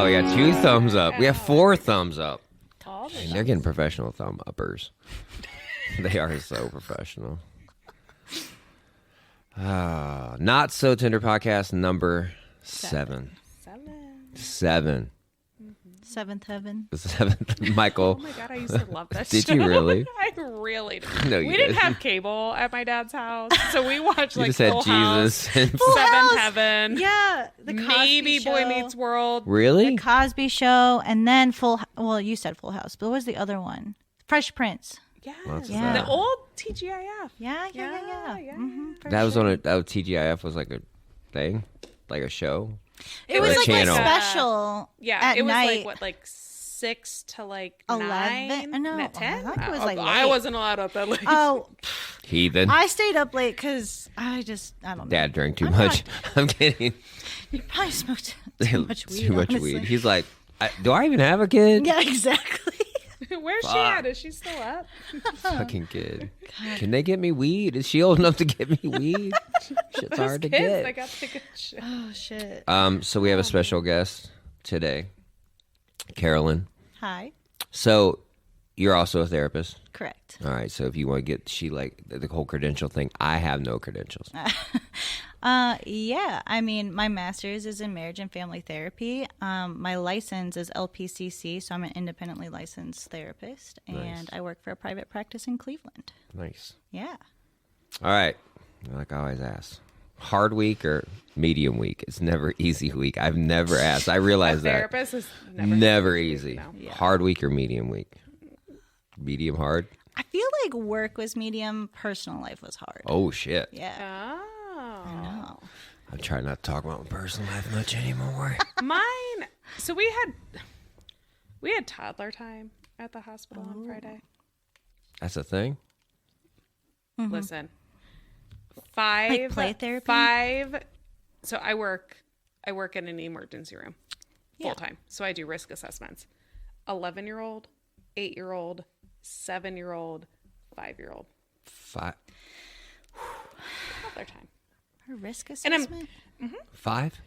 Oh, we got 2 thumbs up. We have 4 thumbs up. All the And they're getting professional thumb uppers. They are so professional. Not So Tender podcast number 7. 7. Seventh Heaven. The 7th. Michael. Oh my God, I used to love that Did show. you really? I really did. No, you We didn't didn't. have cable at my dad's house, so we watched You like just had Full Jesus. House, and- Full Seventh House. Heaven, Yeah, the Cosby maybe Show. Boy Meets World. Really? The Cosby Show, and then Well, you said Full House, but what was the other one? Fresh Prince. Yes, What's Yeah. that? the old TGIF. Yeah. Yeah. For That was sure. on that TGIF was like a thing? Like a show? It or was a like channel. a special. Yeah, at it was night. like what, like 6 to like 11? 9? No, At 10? I think it was, like, I late. wasn't allowed up that late. Oh, Heathen. I stayed up late because I don't know. Dad drank too I'm much. not- I'm kidding. You probably smoked too much weed. Too much honestly. weed. He's like, do I even have a kid? Yeah, exactly. Where's she Fuck. at? Is she still up? Fucking kid. Can they get me weed? Is she old enough to get me weed? Shit's hard to Kids, get. they got the good shit. Oh shit. So we have a special guest today, Carolyn. Hi. So you're also a therapist. Correct. All right. So if you want to get the whole credential thing, I have no credentials. Yeah. I mean, my master's is in marriage and family therapy. My license is LPCC, so I'm an independently licensed therapist, and Nice. I work for a private practice in Cleveland. Nice. Yeah. All right. Like I always ask, hard week or medium week? It's never easy week. I've never asked. I realize that. Therapist is Never easy. No. Yeah. Hard week or medium week? Medium hard? I feel like work was medium, personal life was hard. Oh, shit. Yeah. Oh. No. I'm trying not to talk about my personal life much anymore. Mine. So we had toddler time at the hospital on Friday. That's a thing? Listen, 5 Like play therapy? 5. So I work in an emergency room full Yeah. time. So I do risk assessments. 11-year-old, 8-year-old, 7-year-old, 5-year-old. 5? Toddler time. A risk And I'm- assessment? 5?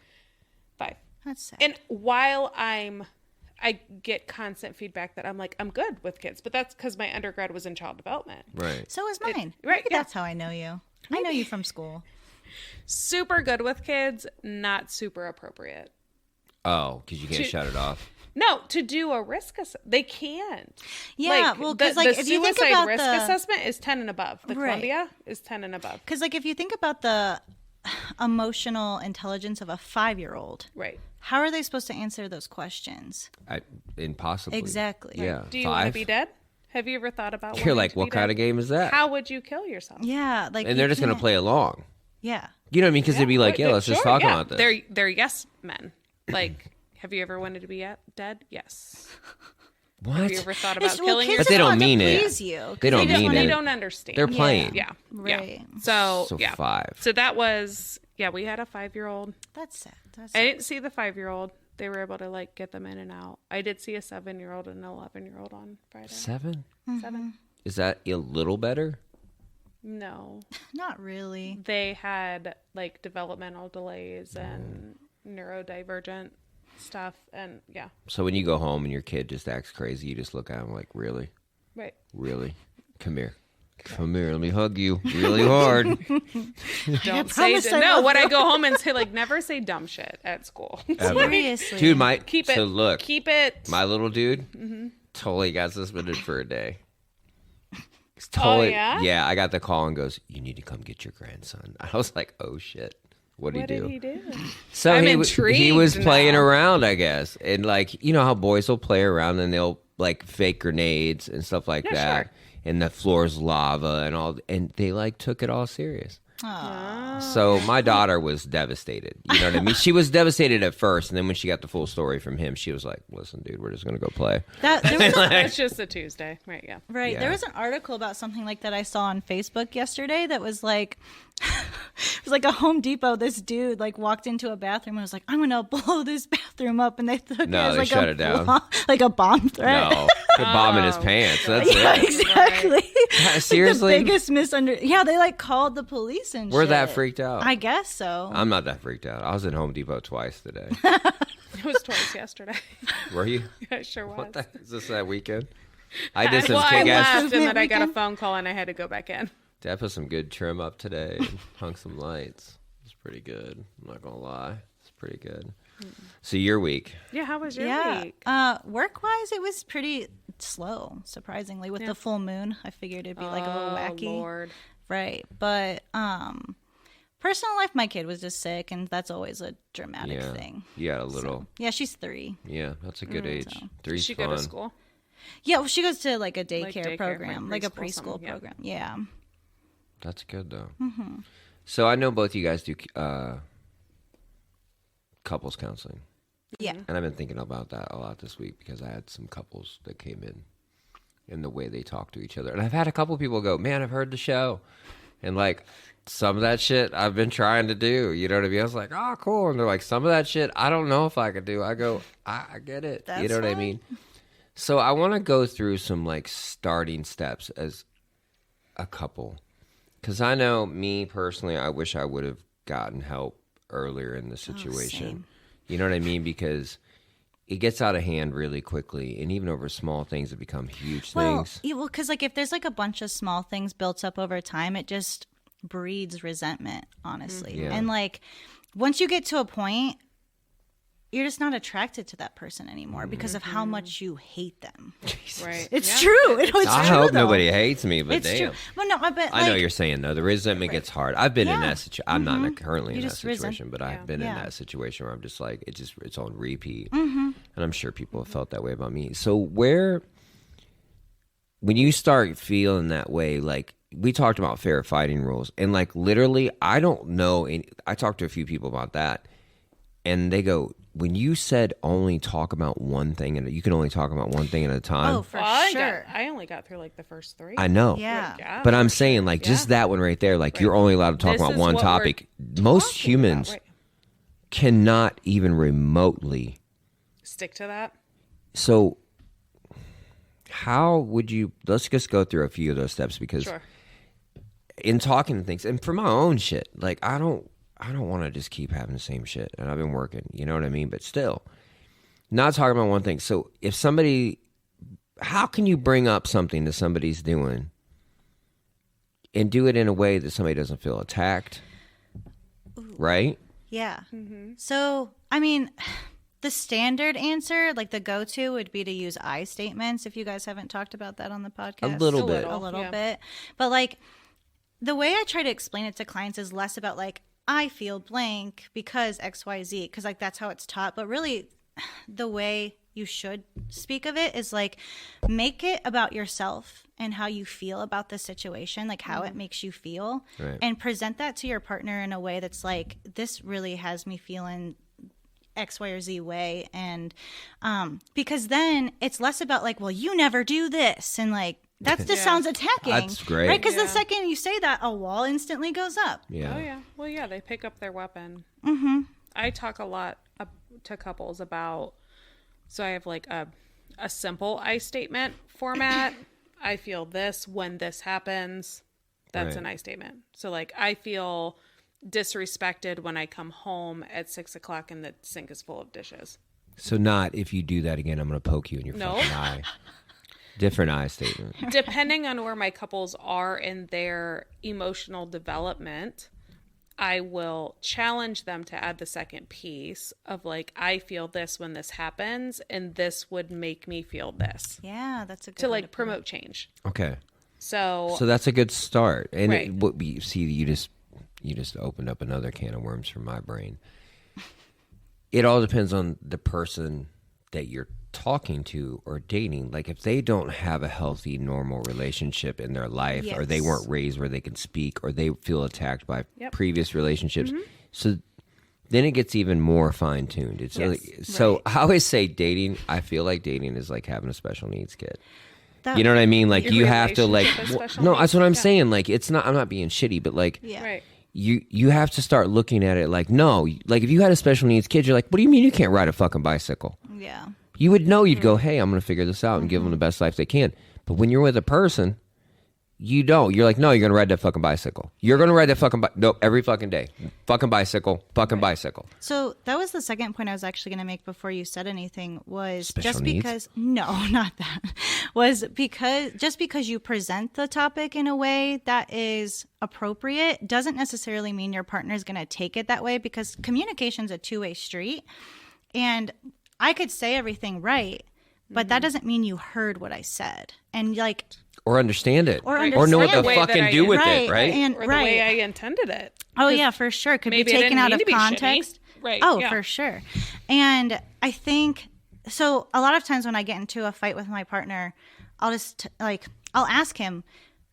5. That's sad. And while I get constant feedback that I'm good with kids, but that's because my undergrad was in child development. Right. So is mine. right, Maybe yeah. that's how I know you. I know you from school. Super good with kids, not super appropriate. Oh, because you can't shut it off. No, to do a risk assessment, they can't. Yeah, well, because the like if you think suicide about risk the assessment is 10 and above. The Right. Columbia is 10 and above. because like if you think about the emotional intelligence of a 5-year-old, Right. how are they supposed to answer those questions? Impossibly. Exactly. Yeah. Do you want to 5? be dead? Have you ever thought about You're wanting like, to what be kind dead? of game is that? How would you kill yourself? Yeah, like And they're you just going to can't- play along. Yeah. You know what I mean? Because they'd be like, yeah, let's just Sure, talk yeah. about this. They're yes men. Like, have you ever wanted to be dead? Yes. What? Have you ever thought about It's, well, killing kids But they just don't want mean to it. please you. They don't yourself? mean They it. don't understand. They're playing. Yeah. Right. Yeah. So, So yeah. 5. So that was, we had a 5-year-old. That's sad. That's I sad. didn't see the 5-year-old. They were able to like get them in and out. I did see a 7-year-old and an 11-year-old on Friday. 7? 7. Is that a little better? No, Not really. they had like developmental delays and neurodivergent stuff, and yeah, So when you go home and your kid just acts crazy, you just look at him like, really? right. Really? Come here. Come here. Let me hug you really hard. Don't say promise I no. will. When I go home and say like, never say dumb shit at school. Seriously. Dude, Keep it. So look, Keep it. my little dude totally got suspended for a day. He's totally, yeah? I got the call and goes, you need to come get your grandson. I was like, oh shit. What'd What he did do? he do? So I'm he intrigued was playing now. around, I guess. And like, you know how boys will play around and they'll like fake grenades and stuff like Yeah, that. sure. And the floor's lava and all, and they like took it all serious. Aw. So my daughter was devastated. You know what I mean? She was devastated at first, and then when she got the full story from him, she was like, "Listen, dude, we're just gonna go play." There was It's just a Tuesday, right? Yeah. Right. Yeah. There was an article about something like that I saw on Facebook yesterday that was like, it was like a Home Depot. This dude like walked into a bathroom and was like, I'm going to blow this bathroom up. And they took No, it as they like shut a it down. like a bomb threat. No, they're bombing his pants. That's Yeah, it. exactly. Seriously? Like the biggest Yeah, they like called the police and We're shit. that freaked out. I guess so. I'm not that freaked out. I was at Home Depot twice today. It was twice yesterday. Were you? Yeah, it sure was. What the? Is this that weekend? I did some Well, I kick ass. left and then I got a Weekend? phone call and I had to go back in. I put some good trim up today and hung some lights. It's pretty good. I'm not gonna lie. It's pretty good. So your week. Yeah, how was your Yeah. week? Work-wise, it was pretty slow, surprisingly. With the full moon, I figured it'd be like a little wacky. Lord. Right. But personal life, my kid was just sick, and that's always a dramatic Yeah. thing. You got a little. Yeah, she's 3. Yeah, that's a good age. so- Did 3's she fun. go to school? Yeah, well, she goes to like a daycare, daycare, program, like like a preschool, preschool something, yeah. program. Yeah. That's good though. So I know both you guys do couples counseling, Yeah. and I've been thinking about that a lot this week because I had some couples that came in and the way they talk to each other, and I've had a couple people go, "Man, I've heard the show," and like some of that shit I've been trying to do. You know what I mean? I was like, "Oh, cool," and they're like, "Some of that shit I don't know if I could do." I go, "I get it." You That's know what I fine. mean? So I want to go through some like starting steps as a couple. Because I know me personally, I wish I would have gotten help earlier in the situation. same. You know what I mean? Because it gets out of hand really quickly. And even over small things, it become huge things. Well, because like if there's like a bunch of small things built up over time, it just breeds resentment, honestly. Yeah. And like once you get to a point, you're just not attracted to that person anymore because of how much you hate them. Right. It's Yeah. true. It's I true, hope though. nobody hates me, but It's damn. true. Well, no, but I know like, you're saying, though. The resentment gets hard. I've been in Yeah. that situation. I'm not currently You in that just resent- situation, but I've been in Yeah. that situation where I'm just like, it's on repeat. And I'm sure people have felt that way about me. So when you start feeling that way, like we talked about fair fighting rules, and like literally, I don't know. I talked to a few people about that, and they go, when you said only talk about one thing, and you can only talk about one thing at a time. oh, for Well, sure. I only got through like the first 3. I know. Yeah. But I'm saying, like, just that one right there, like, you're only allowed to talk This about is one what we're topic. Most talking humans about, right. cannot even remotely. Stick to that. So, how would you? Let's just go through a few of those steps because Sure. in talking to things, and for my own shit, like, I don't want to just keep having the same shit. And I've been working, you know what I mean? But still, not talking about one thing. So, if somebody, how can you bring up something that somebody's doing and do it in a way that somebody doesn't feel attacked? Right? Yeah. So, I mean, the standard answer, like the go-to, would be to use I statements. If you guys haven't talked about that on the podcast, A little bit. a little yeah. bit. But like the way I try to explain it to clients is less about like I feel blank because XYZ, because like that's how it's taught. But really, the way you should speak of it is like make it about yourself and how you feel about the situation, like how it makes you feel, Right. and present that to your partner in a way that's like, this really has me feeling X, Y, or Z way. And because then it's less about like, well, you never do this. And like, that just Yeah. sounds attacking. That's great. Right? Because Yeah. the second you say that, a wall instantly goes up. Yeah. Oh yeah. Well, yeah, they pick up their weapon. Mm-hmm. I talk a lot to couples about. So I have like a simple I statement format. I feel this when this happens. That's Right. an I statement. So like I feel disrespected when I come home at 6:00 and the sink is full of dishes. So, not if you do that again, I'm going to poke you in your No. fucking eye. Different eye statement. Depending on where my couples are in their emotional development, I will challenge them to add the second piece of like, I feel this when this happens, and this would make me feel this Yeah, that's a good to way like put it. promote change. Okay. So, So that's a good start. And Right. you just opened up another can of worms for my brain. It all depends on the person that you're talking to or dating. Like if they don't have a healthy, normal relationship in their life, or they Yes. weren't raised where they can speak, or they feel attacked by Yep. previous relationships, so then it gets even more fine tuned. It's Yes. like, so Right. I always say dating. I feel like dating is like having a special needs kid. That- You know what I mean? Like Your you have to like relationship is special no, needs, that's what I'm yeah. saying. Like it's not. I'm not being shitty, but like Yeah. right. you have to start looking at it like no. Like if you had a special needs kid, you're like, what do you mean you can't ride a fucking bicycle? Yeah. You would know. You'd go, hey, I'm going to figure this out and give them the best life they can. But when you're with a person, you don't. You're like, no, you're going to ride that fucking bicycle. You're going to ride that fucking no, every fucking day. Fucking bicycle, fucking bicycle. So that was the second point I was actually going to make before you said anything was Special just needs? because, no, not that, was because just because you present the topic in a way that is appropriate doesn't necessarily mean your partner is going to take it that way, because communication is a two-way street. And I could say everything right, but that doesn't mean you heard what I said. And like, or understand it, Or or know what understand the it. fucking do with it, right? And Or the way I intended it. Oh yeah, for sure. Could be maybe I taken didn't out mean of to be shitty. context. Right, Oh, yeah. for sure. And I think so. A lot of times when I get into a fight with my partner, I'll just I'll ask him,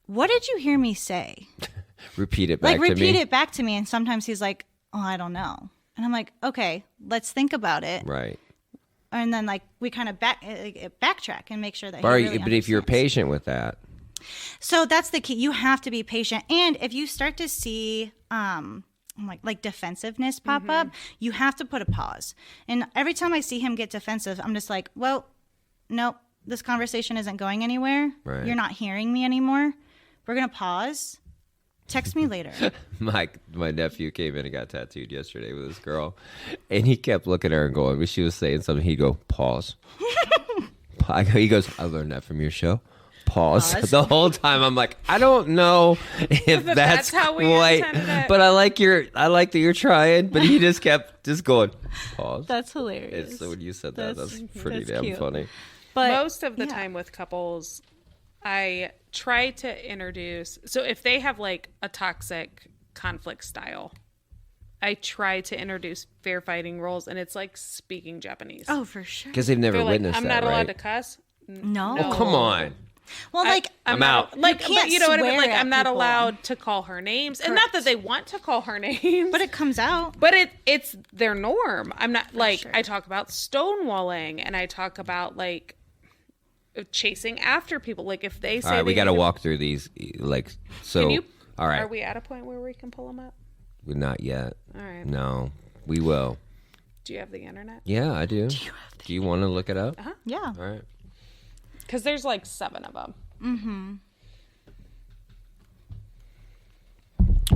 "What did you hear me say?" Repeat it back Like to me. repeat it back to me. And sometimes he's like, "Oh, I don't know." And I'm like, "Okay, let's think about it." Right. And then like we kind of backtrack and make sure that. But, he really but if you're understands. patient with that, So that's the key. You have to be patient. And if you start to see like defensiveness pop up, you have to put a pause. And every time I see him get defensive, I'm just like, well, nope, this conversation isn't going anywhere. Right. You're not hearing me anymore. We're going to pause. Text me later. my nephew came in and got tattooed yesterday with this girl, and he kept looking at her and going, when she was saying something, he'd go, pause. He goes, I learned that from your show. Pause. The whole time I'm like, I don't know if that's how we quite, intended it. but I like that you're trying, but he just kept going, pause. That's hilarious. So when you said that, that's That's- pretty that's damn cute. funny. But Most of the yeah. time with couples, I try to introduce, so if they have like a toxic conflict style, I try to introduce fair fighting rules, and it's like speaking Japanese. Oh, for sure. Because they've never They're like, witnessed I'm that, not allowed right? to cuss. No. Oh, come on. Well, like, I'm not, out. Like, You can't but you know what I mean? swear Like, at I'm not people. allowed to call her names, and not that they want to call her names, but it comes out. but it's their norm. I'm not like sure. I talk about stonewalling, and I talk about like chasing after people. Like if they say, All right, we they got to need walk through these. Like, so, Can you? all right. Are we at a point where we can pull them up? We're not yet. All right. No, we will. Do you have the internet? Yeah, I do. Do you want to look it up? Yeah. All right. Because there's like 7 of them.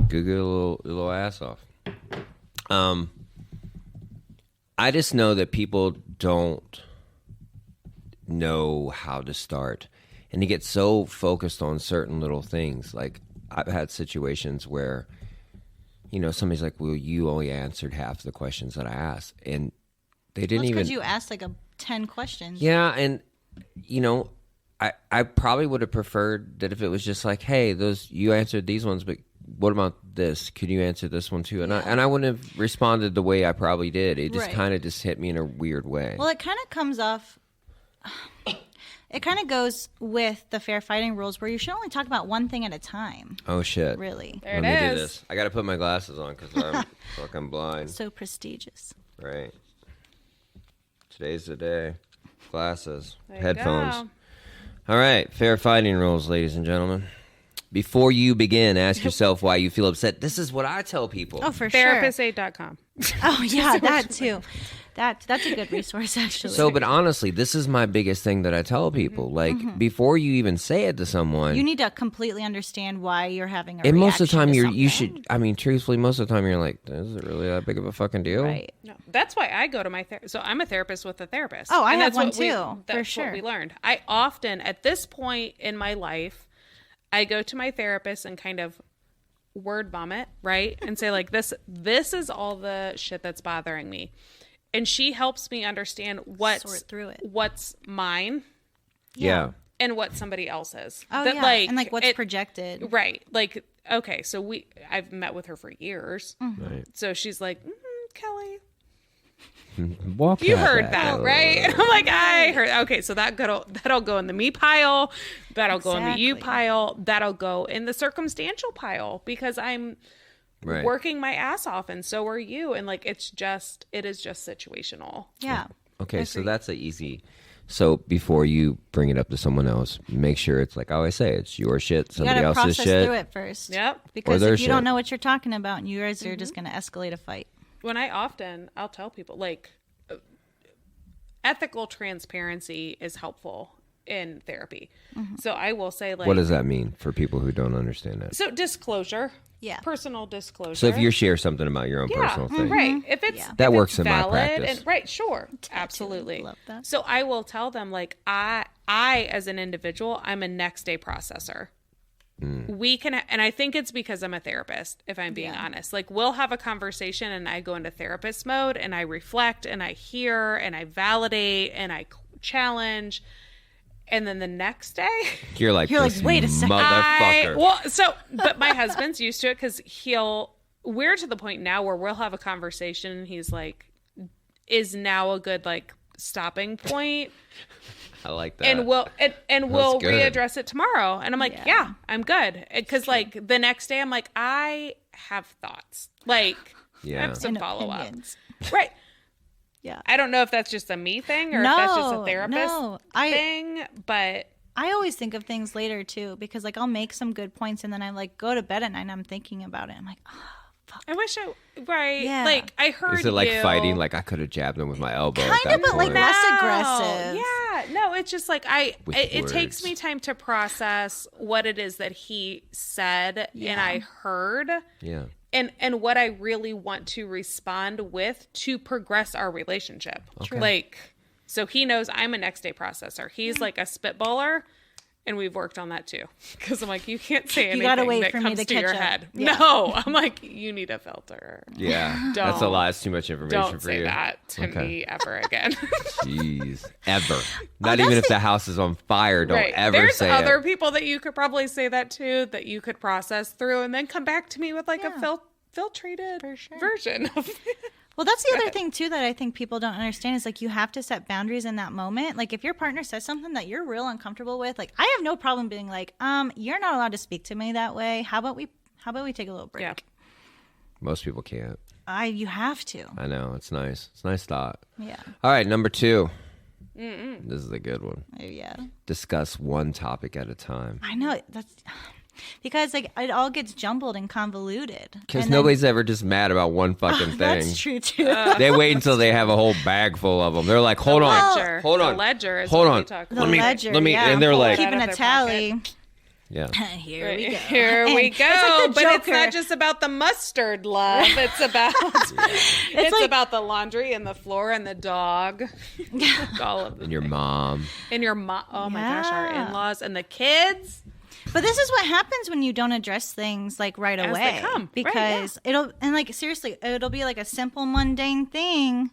Google your little ass off. I just know that people don't know how to start, and they get so focused on certain little things. Like I've had situations where, somebody's like, "Well, you only answered half the questions that I asked," and they didn't even. Because you asked like 10 questions. Yeah, and I probably would have preferred that if it was just like, hey, you answered these ones, but what about this? Could you answer this one too? And I wouldn't have responded the way I probably did. It just Right. kind of just hit me in a weird way. Well, it kind of comes off. It kind of goes with the fair fighting rules, where you should only talk about one thing at a time. Oh shit! Really, There Let it me is. do this. I got to put my glasses on because I'm fucking blind. so prestigious. Right. Today's the day. Glasses, There you headphones. go. All right, fair fighting rules, ladies and gentlemen. Before you begin, ask yourself why you feel upset. This is what I tell people. Oh, for sure. Therapistaid.com. Oh, yeah, that too. That's a good resource, actually. So, but honestly, this is my biggest thing that I tell people. Like, before you even say it to someone, you need to completely understand why you're having a and most of the reaction time, to you something. should. I mean, truthfully, most of the time, you're like, "Is it really that big of a fucking deal?" Right. No, that's why I go to my therapist. So I'm a therapist with a therapist. Oh, I And have that's one what we- too, for That's sure. what we learned. I often, at this point in my life, I go to my therapist and kind of word vomit, right? And say like, this is all the shit that's bothering me. And she helps me understand Sort through it. what's mine Yeah. and what somebody else's. Oh, That, yeah. And like what's it- projected. Right. Like, okay, so I've met with her for years. Right. So she's like, Kelly, Walk. you that heard back that, a right? little. And I'm like, I heard. Okay, so that'll go in the me pile. That'll go in the you Exactly. pile. That'll go in the circumstantial pile because I'm Right. working my ass off, and so are you. And like, it is just situational. Yeah. Okay, so that's a easy. So before you bring it up to someone else, make sure it's like I always say, it's your shit, You somebody got to else's process shit. through it first. Yep. Because their if you don't shit. know what you're talking about, you guys are just going to escalate a fight. When I'll tell people like, ethical transparency is helpful. in therapy. So I will say, like, What does that mean for people who don't understand that? so disclosure, Yeah. personal disclosure. So if you share something about your own personal thing, right, if it's Yeah. That if works it's in my valid practice. and right, sure, absolutely. Love that. So I will tell them, like, I as an individual, I'm a next day processor. We can, and I think it's because I'm a therapist, if I'm being honest. Like, we'll have a conversation and I go into therapist mode and I reflect and I hear and I validate and I challenge. And then the next day, you're like, this wait a second. motherfucker. but my husband's used to it because we're to the point now where we'll have a conversation and he's like, is now a good, like, stopping point? I like that. And we'll good. readdress it tomorrow. And I'm like, yeah I'm good. Because, like, the next day I'm like, I have thoughts. Like, I have some And follow-up. opinions. Right. Yeah. I don't know if that's just a me thing or if that's just a No, therapist no. thing, but I always think of things later too, because like I'll make some good points and then I like go to bed at night and I'm thinking about it. I'm like, oh, fuck. I wish right. Yeah. Like, I heard Is it like you. fighting? Like I could have jabbed him with my elbow. at Kind that of, but like point. less No. aggressive. Yeah, no, it's just like With it takes words. me time to process what it is that he said and I heard. Yeah. And what I really want to respond with to progress our relationship. Like, so he knows I'm a next day processor. He's like a spitballer, and we've worked on that too. Because I'm like, you can't say anything gotta wait that for me comes to to catch your up. head. Yeah. No, I'm like, you need a filter. Yeah. That's a Don't- lot. It's too much information Don't for say you. that to me ever again. Jeez. Ever. Not even if the house is on fire. Don't ever There's say other it. people that you could probably say that to, that you could process through, and then come back to me with like a filtrated version of Well, that's the other thing too that I think people don't understand is like you have to set boundaries in that moment. Like if your partner says something that you're real uncomfortable with, like I have no problem being like, you're not allowed to speak to me that way. How about we take a little break? Yeah. Most people can't. You have to. I know. It's nice. It's a nice thought. Yeah. All right. Number 2. This is a good one. Yeah. Discuss one topic at a time. I know that's because like it all gets jumbled and convoluted. Because And nobody's ever just mad about one fucking thing. That's true too. They wait until they have a whole bag full of them. They're like, hold on. ledger. Hold on. The ledger is Hold what on. we talk The about. ledger, let me, yeah. and they're Pull it like, out Keeping of a their tally. yeah. Here we go. Here we And go. it's like the But it's Joker. not just about the mustard, love. It's about it's like- about the laundry and the floor and the dog. All of them. And your mom. And your mom. Oh my gosh, our Yeah. in-laws and the kids. But this is what happens when you don't address things like right As they away. come. Right, Because it'll and like seriously, it'll be like a simple mundane thing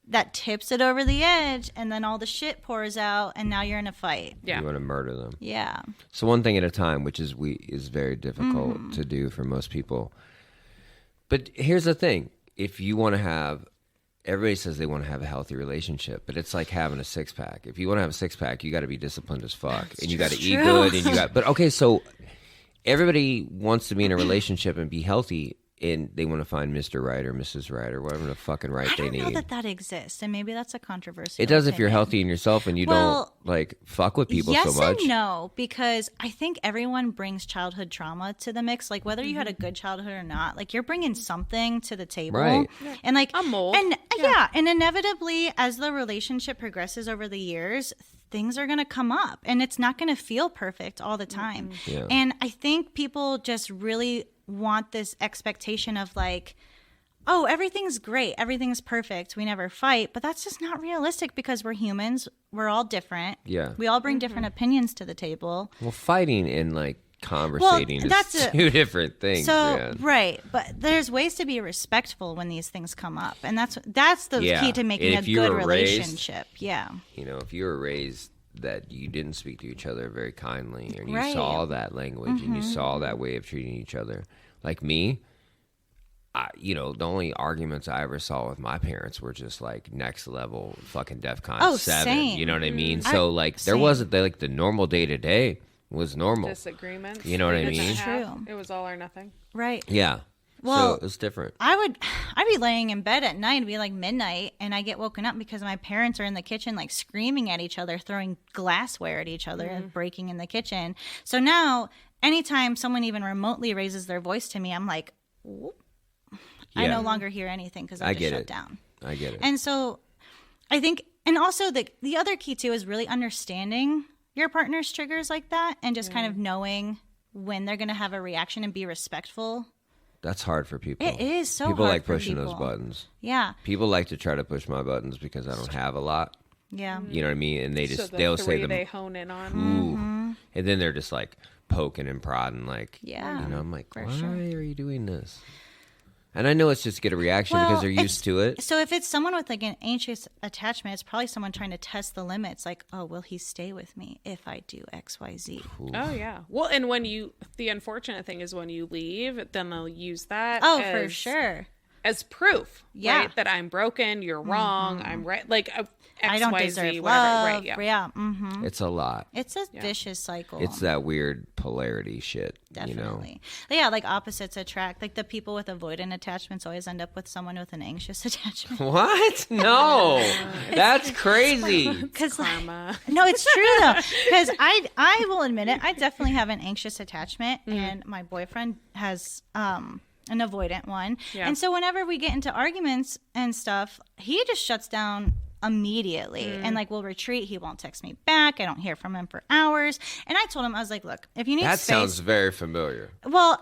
that tips it over the edge and then all the shit pours out and now you're in a fight. Yeah. You want to murder them. Yeah. So one thing at a time, which is very difficult Mm-hmm. to do for most people. But here's the thing: if you want to have, everybody says they want to have a healthy relationship, but it's like having a 6-pack. If you want to have a 6-pack, you got to be disciplined as fuck, and you got to eat good, and you got. But okay, so everybody wants to be in a relationship and be healthy, and they want to find Mr. Right or Mrs. Right or whatever the fucking right I they don't know need. that exists, and maybe that's a controversy. It does if you're healthy in yourself and you Well, don't like fuck with people yes so much. and no, because I think everyone brings childhood trauma to the mix. Like whether you had a good childhood or not, like you're bringing something to the table, Right. and like A mold. and yeah, and inevitably as the relationship progresses over the years, things are going to come up, and it's not going to feel perfect all the time. Yeah. And I think people just really want this expectation of like, oh, everything's great, everything's perfect, we never fight, but that's just not realistic because we're humans, we're all different. Yeah. We all bring different opinions to the table. Well, fighting and like conversating that's is a- two different things. So, man. right, but there's ways to be respectful when these things come up, and that's the Yeah. key to making If a you good were raised- relationship. Yeah. You know, if you were raised that you didn't speak to each other very kindly, and you Right. saw that language and you saw that way of treating each other, like me, the only arguments I ever saw with my parents were just like next level fucking DEFCON Oh, 7. same. You know what I mean? So like there same. wasn't like the normal day to day was normal. Disagreements. You know what I They didn't mean? have- True. It was all or nothing. Right. Yeah. Well, so it's different. I'd be laying in bed at night, it'd be like midnight, and I get woken up because my parents are in the kitchen, like screaming at each other, throwing glassware at each other, and breaking in the kitchen. So now, anytime someone even remotely raises their voice to me, I'm like, whoop. I Yeah. no longer hear anything because I I just get shut it. down. I get it. And so I think, and also the other key too is really understanding your partner's triggers like that and just kind of knowing when they're going to have a reaction and be respectful. That's hard for people. It is so people hard like for pushing people. those buttons. Yeah. People like to try to push my buttons because I don't have a lot. Yeah. You know what I mean? And they just So they'll say them. they hone in on. Ooh. And then they're just like poking and prodding, like, Yeah, you know, I'm like, for why sure. are you doing this? And I know it's just to get a reaction because they're used to it. So if it's someone with like an anxious attachment, it's probably someone trying to test the limits. Like, oh, will he stay with me if I do X, Y, Z? Oh yeah. Well, and the unfortunate thing is when you leave, then they'll use that. Oh, for sure. As proof, Yeah. right? That I'm broken, you're wrong, I'm right. Like X, I don't Y, deserve Z, love. whatever. Right? Yeah. It's a lot. It's a vicious cycle. It's that weird polarity shit. Definitely. Yeah, like opposites attract. Like the people with avoidant attachments always end up with someone with an anxious attachment. You know? What? No. That's crazy. Because Karma. no, it's true though. Because I will admit it. I definitely have an anxious attachment, and my boyfriend has an avoidant one. Yeah. And so whenever we get into arguments and stuff, he just shuts down immediately and like will retreat. He won't text me back. I don't hear from him for hours. And I told him, I was like, look, if you need That space. sounds very familiar. Well,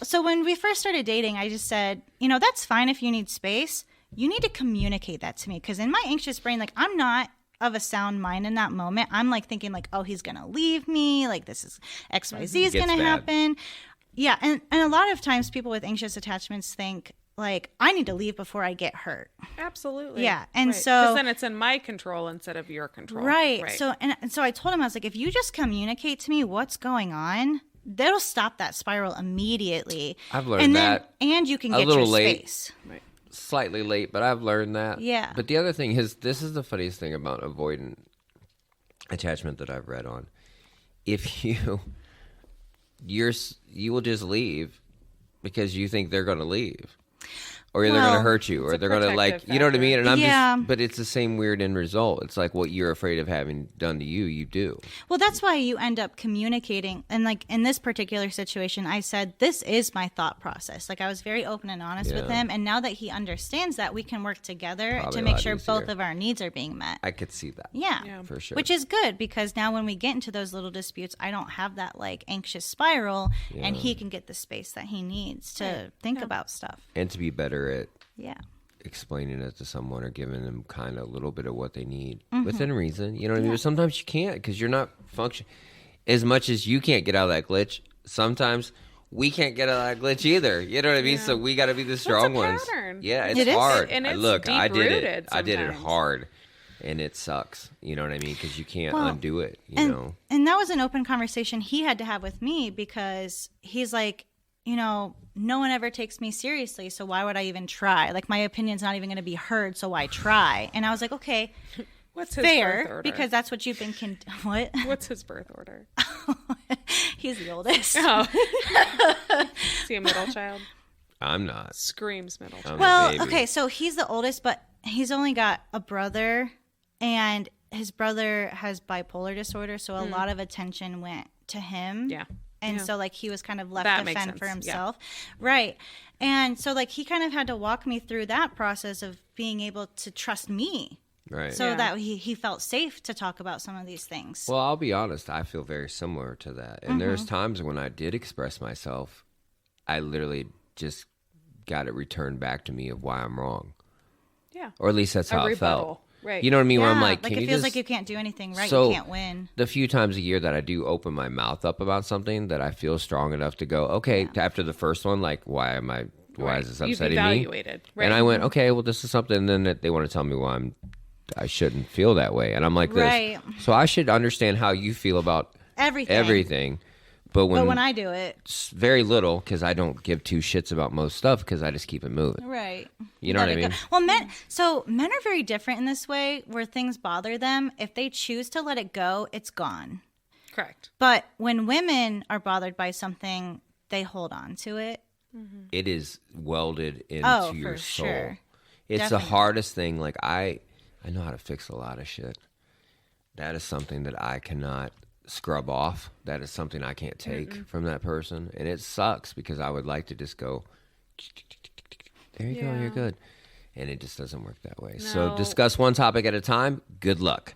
so when we first started dating, I just said, that's fine if you need space. You need to communicate that to me. Because in my anxious brain, like I'm not of a sound mind in that moment. I'm like thinking like, oh, he's going to leave me. Like this is XYZ is going to happen. Yeah. And a lot of times people with anxious attachments think like, I need to leave before I get hurt. Absolutely. Yeah. And right. so 'Cause then it's in my control instead of your control. Right. So I told him, I was like, if you just communicate to me what's going on, that'll stop that spiral immediately. I've learned that. And you can a get little your late. space. Right. Slightly late, but I've learned that. Yeah. But the other thing is, this is the funniest thing about avoidant attachment that I've read on. If you will just leave because you think they're going to leave. Or they're going to hurt you, or they're going to like, you know what I mean? And I'm but it's the same weird end result. It's like what you're afraid of having done to you, you do. Well, that's why you end up communicating. And like in this particular situation, I said, this is my thought process. Like I was very open and honest with him. And now that he understands that, we can work together Probably to a make lot sure easier. both of our needs are being met. I could see that. Yeah. For sure. Which is good because now when we get into those little disputes, I don't have that like anxious spiral and he can get the space that he needs to think about stuff. And to be better at Yeah. explaining it to someone or giving them kind of a little bit of what they need Mm-hmm. within reason. You know what I mean? But sometimes you can't because you're not function. As much as you can't get out of that glitch, sometimes we can't get out of that glitch either. You know what I mean? So we got to be the strong ones. pattern. Yeah, it's It is. hard. And it's Look, I did it. deep-rooted I did it sometimes. hard, and it sucks. You know what I mean? Because you can't Well, undo it. You know? And that was an open conversation he had to have with me because he's like, no one ever takes me seriously, so why would I even try? Like, my opinion's not even going to be heard, so why try? And I was like, okay, What's his birth fair, order? because that's what you've been what? What's his birth order? He's the oldest. Oh. Is he a middle child? I'm not. Screams middle child. I'm a Well, baby. okay, so he's the oldest, but he's only got a brother, and his brother has bipolar disorder, so a lot of attention went to him. Yeah. And so, like, he was kind of left That to makes fend for sense, yeah. himself. Right. And so, like, he kind of had to walk me through that process of being able to trust me Right. so Yeah. that he felt safe to talk about some of these things. Well, I'll be honest. I feel very similar to that. And there's times when I did express myself, I literally just got it returned back to me of why I'm wrong. Yeah. Or at least that's A how it felt. rebuttal. Right. You know what I mean? Where I'm Yeah, like, can it you feels just... like you can't do anything right. So, you can't win. The few times a year that I do open my mouth up about something that I feel strong enough to go, okay, after the first one, like, why is this You've upsetting me? evaluated. Right. And I went, okay, well, this is something. And then they want to tell me why I shouldn't feel that way. And I'm like this. Right. So I should understand how you feel about everything. But when I do it. it's very little, because I don't give two shits about most stuff because I just keep it moving. Right. You know what I Let it mean? go. Well, men are very different in this way where things bother them. If they choose to let it go, it's gone. Correct. But when women are bothered by something, they hold on to it. It is welded into for your soul. sure. It's Definitely. the hardest thing. Like I know how to fix a lot of shit. That is something that I cannot scrub off. That is something I can't take from that person. And it sucks because I would like to just go, there you go, you're good. And it just doesn't work that way. So No. discuss one topic at a time. Good luck.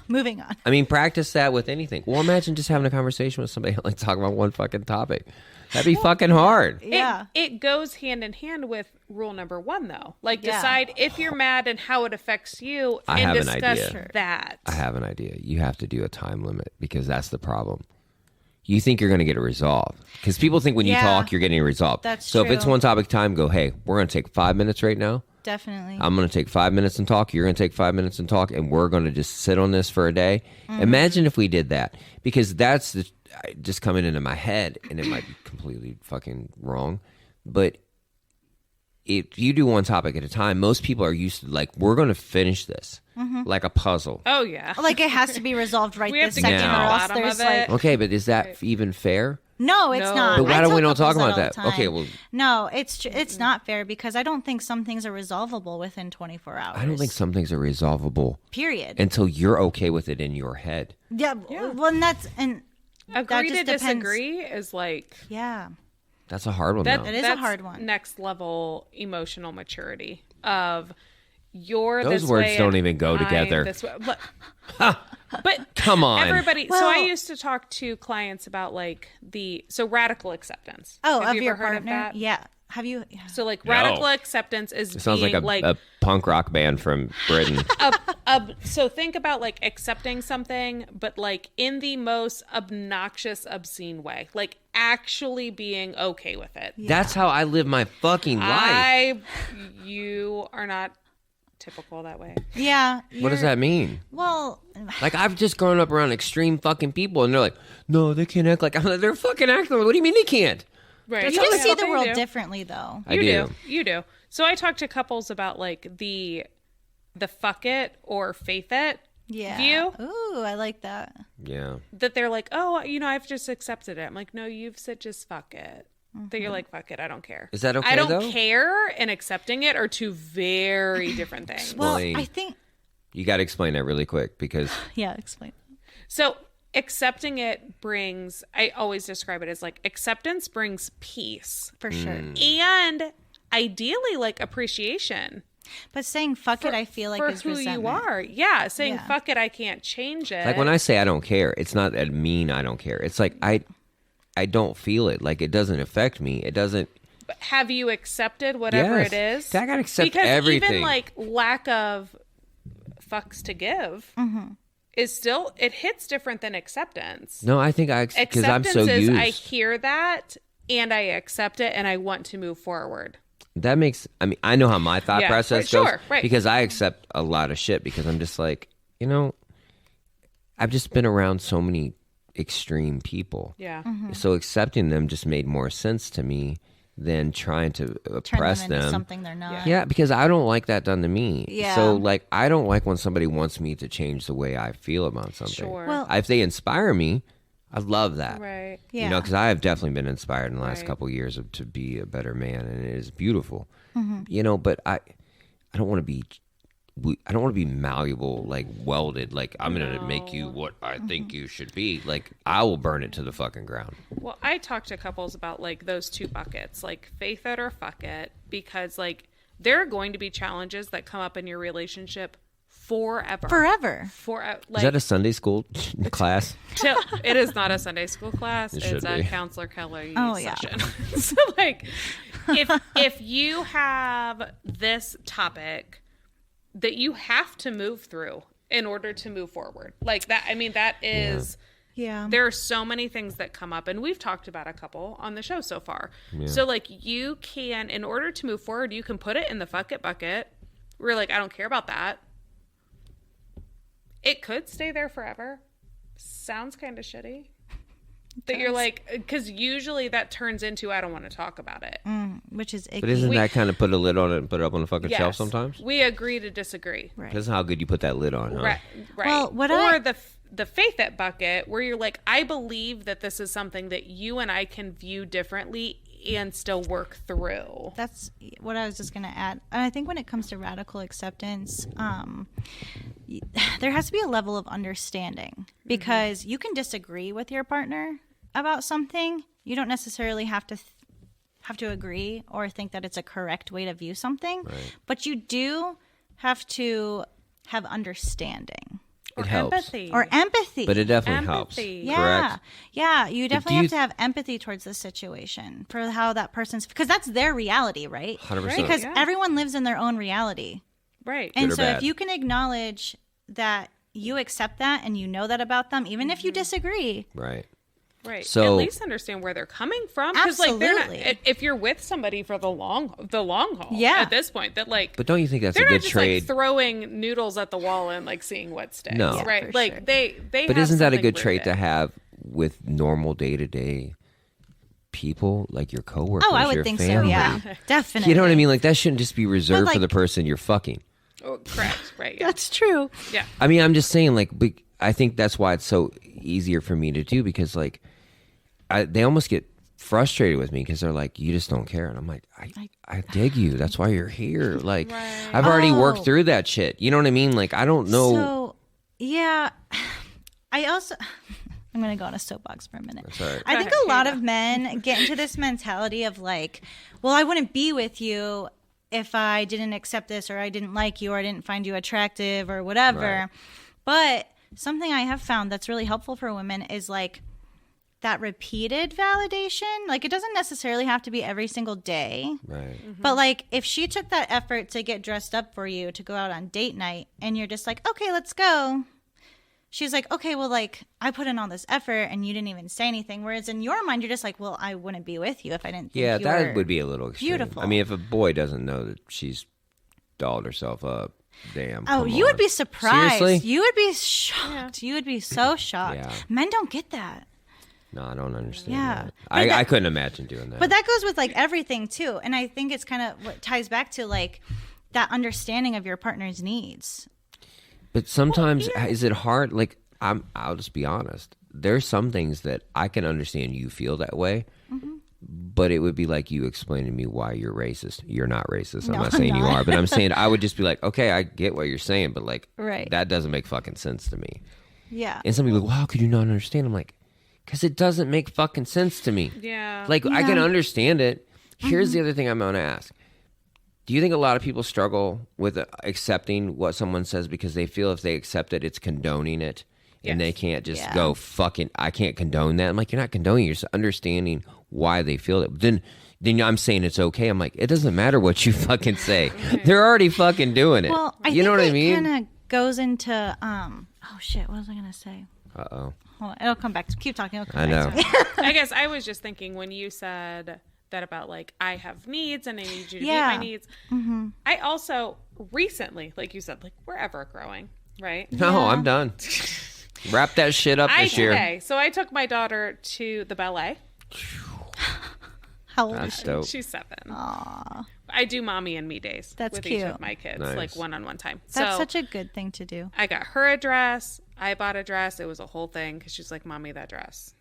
Moving on. I mean, practice that with anything. Well, imagine just having a conversation with somebody like talking about one fucking topic. That'd be fucking hard. Yeah. It goes hand in hand with rule number 1, though. Like, Yeah. decide if you're mad and how it affects you, I and have an discuss idea. that. I have an idea. You have to do a time limit because that's the problem. You think you're going to get it resolved because people think when you Yeah. talk, you're getting it resolved. That's so if it's true. one topic time, go, hey, we're going to take 5 minutes right now. Definitely. I'm going to take 5 minutes and talk. You're going to take 5 minutes and talk, and we're going to just sit on this for a day. Imagine if we did that, because that's just coming into my head, and it might be completely fucking wrong. But if you do one topic at a time, most people are used to, like, we're going to finish this like a puzzle. Oh, yeah. Like it has to be resolved right We have this to get second, to the or else bottom there's of it. like Okay, but is that even fair? no, it's No. not. But why I don't we tell not talk couples about that that? all the Okay, time. well, No, it's not fair because I don't think some things are resolvable within 24 hours. I don't think some things are resolvable Period. until you're okay with it in your head. Yeah. Well, and that Agree to just depends. disagree is like, Yeah. That's a hard one, that, though. It is a that's hard one. next level emotional maturity of you're Those this words way don't and even go I'm together. this way. But Come on. everybody. So Well- I used to talk to clients about like radical acceptance. Oh, Have of you your ever heard partner? of that? Yeah. Have you? Yeah. So like No. radical acceptance is It sounds being like a punk rock band from Britain. so think about like accepting something, but like in the most obnoxious, obscene way, like actually being okay with it. That's how I live my fucking life. You are not typical that way. Yeah. What does you're- that mean? Well, Like, I've just grown up around extreme fucking people, and they're like, no, they can't act like... I'm like, they're fucking acting like... What do you mean they can't? Right. you That's just see what the they world do. differently, though. I You do. You do. So I talk to couples about like the fuck it or faith it Yeah. view. Ooh, I like that. Yeah. That they're like, oh, I've just accepted it. I'm like, no, you've said just fuck it. That you're like, fuck it, I don't care. Is that okay, I don't though? care and accepting it are two very different things. Well, Explain. I think. You got to explain that really quick, because... Yeah, explain. So accepting it brings, I always describe it as like acceptance brings peace For sure. and ideally like appreciation But saying fuck it, I feel like for is who resentment. you are. Yeah. Saying Yeah. fuck it, I can't change it. Like, when I say I don't care, it's not that mean I don't care. It's like, I don't feel it. Like, it doesn't affect me. It doesn't... But have you accepted whatever Yes. it is? I gotta accept because everything. even like lack of fucks to give is still, it hits different than acceptance. No, I think because I'm Acceptance so is used. I hear that and I accept it and I want to move forward. That makes... I mean, I know how my thought Yeah, process right, goes. sure, right. Because I accept a lot of shit, because I'm just like, I've just been around so many extreme people. Yeah. So accepting them just made more sense to me than trying to Turn oppress them into them. something they're not. Yeah, because I don't like that done to me. Yeah. So, like, I don't like when somebody wants me to change the way I feel about something. Sure. Well, If they inspire me, I love that. Right. yeah. You know, because I have definitely been inspired in the last Right. couple of years to be a better man, and it is beautiful. Mm-hmm. You know, but I don't want to be... I don't want to be malleable, like welded. Like, I'm gonna make you what I think you should be. Like, I will burn it to the fucking ground. Well, I talk to couples about like those two buckets, like faith it or fuck it, because like there are going to be challenges that come up in your relationship forever. Forever. Like, Is that a Sunday school class? it is not a Sunday school class. It It's should a be. Counselor Kelly Oh, yeah. session. So like if you have this topic that you have to move through in order to move forward. Like that, I mean, that is Yeah. there are so many things that come up, and we've talked about a couple on the show so far. So like you can, in order to move forward, you can put it in the fuck it bucket. We're like, I don't care about that. It could stay there forever. Sounds kind of shitty. That you're like, because usually that turns into, I don't want to talk about it. Which is icky. But isn't that kind of put a lid on it and put it up on the fucking shelf Yes. sometimes? We agree to disagree. Right. Depends on how good you put that lid on, huh? Right. Right. Well, what or I- the faith it bucket where you're like, I believe that this is something that you and I can view differently and still work through. That's what I was just going to add. And I think when it comes to radical acceptance, there has to be a level of understanding, because you can disagree with your partner about something. You don't necessarily have to have to agree or think that it's a correct way to view something, but you do have to have understanding. It helps. Empathy. Or empathy. But it definitely helps. Yeah. Correct. Yeah. You definitely you have to have empathy towards the situation for how that person's, because that's their reality, right? 100%. Because Yeah. everyone lives in their own reality. Right. And Good or so bad. if you can acknowledge that you accept that and you know that about them, even if you disagree. Right. Right. So- at least understand where they're coming from. Because like they're not, Absolutely. if you're with somebody for the long haul, Yeah. at this point, that like But don't you think that's a they're not good just trade? like throwing noodles at the wall and like seeing what sticks. No. Yeah, right. for Like sure. they But have isn't that a something good trait to rooted. have with normal day-to-day people, like your coworkers, Oh, I would your think family? so. Yeah. Definitely. You know what I mean? Like that shouldn't just be reserved for like- the person you're fucking. Oh, correct. Right. Yeah. That's true. yeah. I mean, I'm just saying, like, I think that's why it's so easier for me to do, because, like, they almost get frustrated with me because they're like, you just don't care. And I'm like, I dig you. That's why you're here. Like, Right. I've already worked Oh. through that shit. You know what I mean? Like, I don't know. So, yeah. I also, I'm going to go on a soapbox for a minute. That's all right. I Go think ahead. a lot of men get into this mentality of like, well, I wouldn't be with you if I didn't accept this, or I didn't like you, or I didn't find you attractive, or whatever. Right. But something I have found that's really helpful for women is like that repeated validation. Like, it doesn't necessarily have to be every single day. Right. But like, if she took that effort to get dressed up for you to go out on date night, and you're just like, okay, let's go. She's like, okay, well, like, I put in all this effort and you didn't even say anything. Whereas in your mind, you're just like, well, I wouldn't be with you if I didn't think Yeah, you that were would be a little extreme. beautiful. I mean, if a boy doesn't know that she's dolled herself up, damn. Oh, come you would on. be surprised. Seriously? You would be shocked. You would be so shocked. Yeah. Men don't get that. No, I don't understand. Yeah. That. But I that- couldn't imagine doing that. But that goes with like everything too. And I think it's kind of what ties back to like that understanding of your partner's needs. But sometimes is it hard? Like I'll just be honest. There's some things that I can understand you feel that way, but it would be like you explaining to me why you're racist. You're not racist. I'm No, not I'm saying you not. are, but I'm saying I would just be like, okay, I get what you're saying, but like Right. that doesn't make fucking sense to me. Yeah. And somebody like, well, how could you not understand? I'm like, because it doesn't make fucking sense to me. Yeah. Like I can Yeah. understand it. Here's the other thing I'm going to ask. Do you think a lot of people struggle with accepting what someone says because they feel if they accept it, it's condoning it? And they Yes. can't just Yeah. go, fucking, I can't condone that. I'm like, you're not condoning, you're just understanding why they feel it. Then I'm saying it's okay. I'm like, it doesn't matter what you fucking say. They're already fucking doing it. Well, I you think know what I it mean? kind of goes into oh shit, what was I gonna say? Uh-oh. Hold on, it'll come back. Keep talking. It'll come I back know. to me. I guess I was just thinking when you said that about like I have needs and I need you to Yeah. meet my needs. I also recently, like you said, like we're ever growing, right? No, Yeah. I'm done. Wrap that shit up this year. Okay, so I took my daughter to the ballet. How old is That's she? dope. She's 7. Aw, I do mommy and me days That's with each cute. of my kids, Nice. like one-on-one time. that's so such a good thing to do. I got her a dress. I bought a dress. It was a whole thing because she's like, "Mommy, that dress."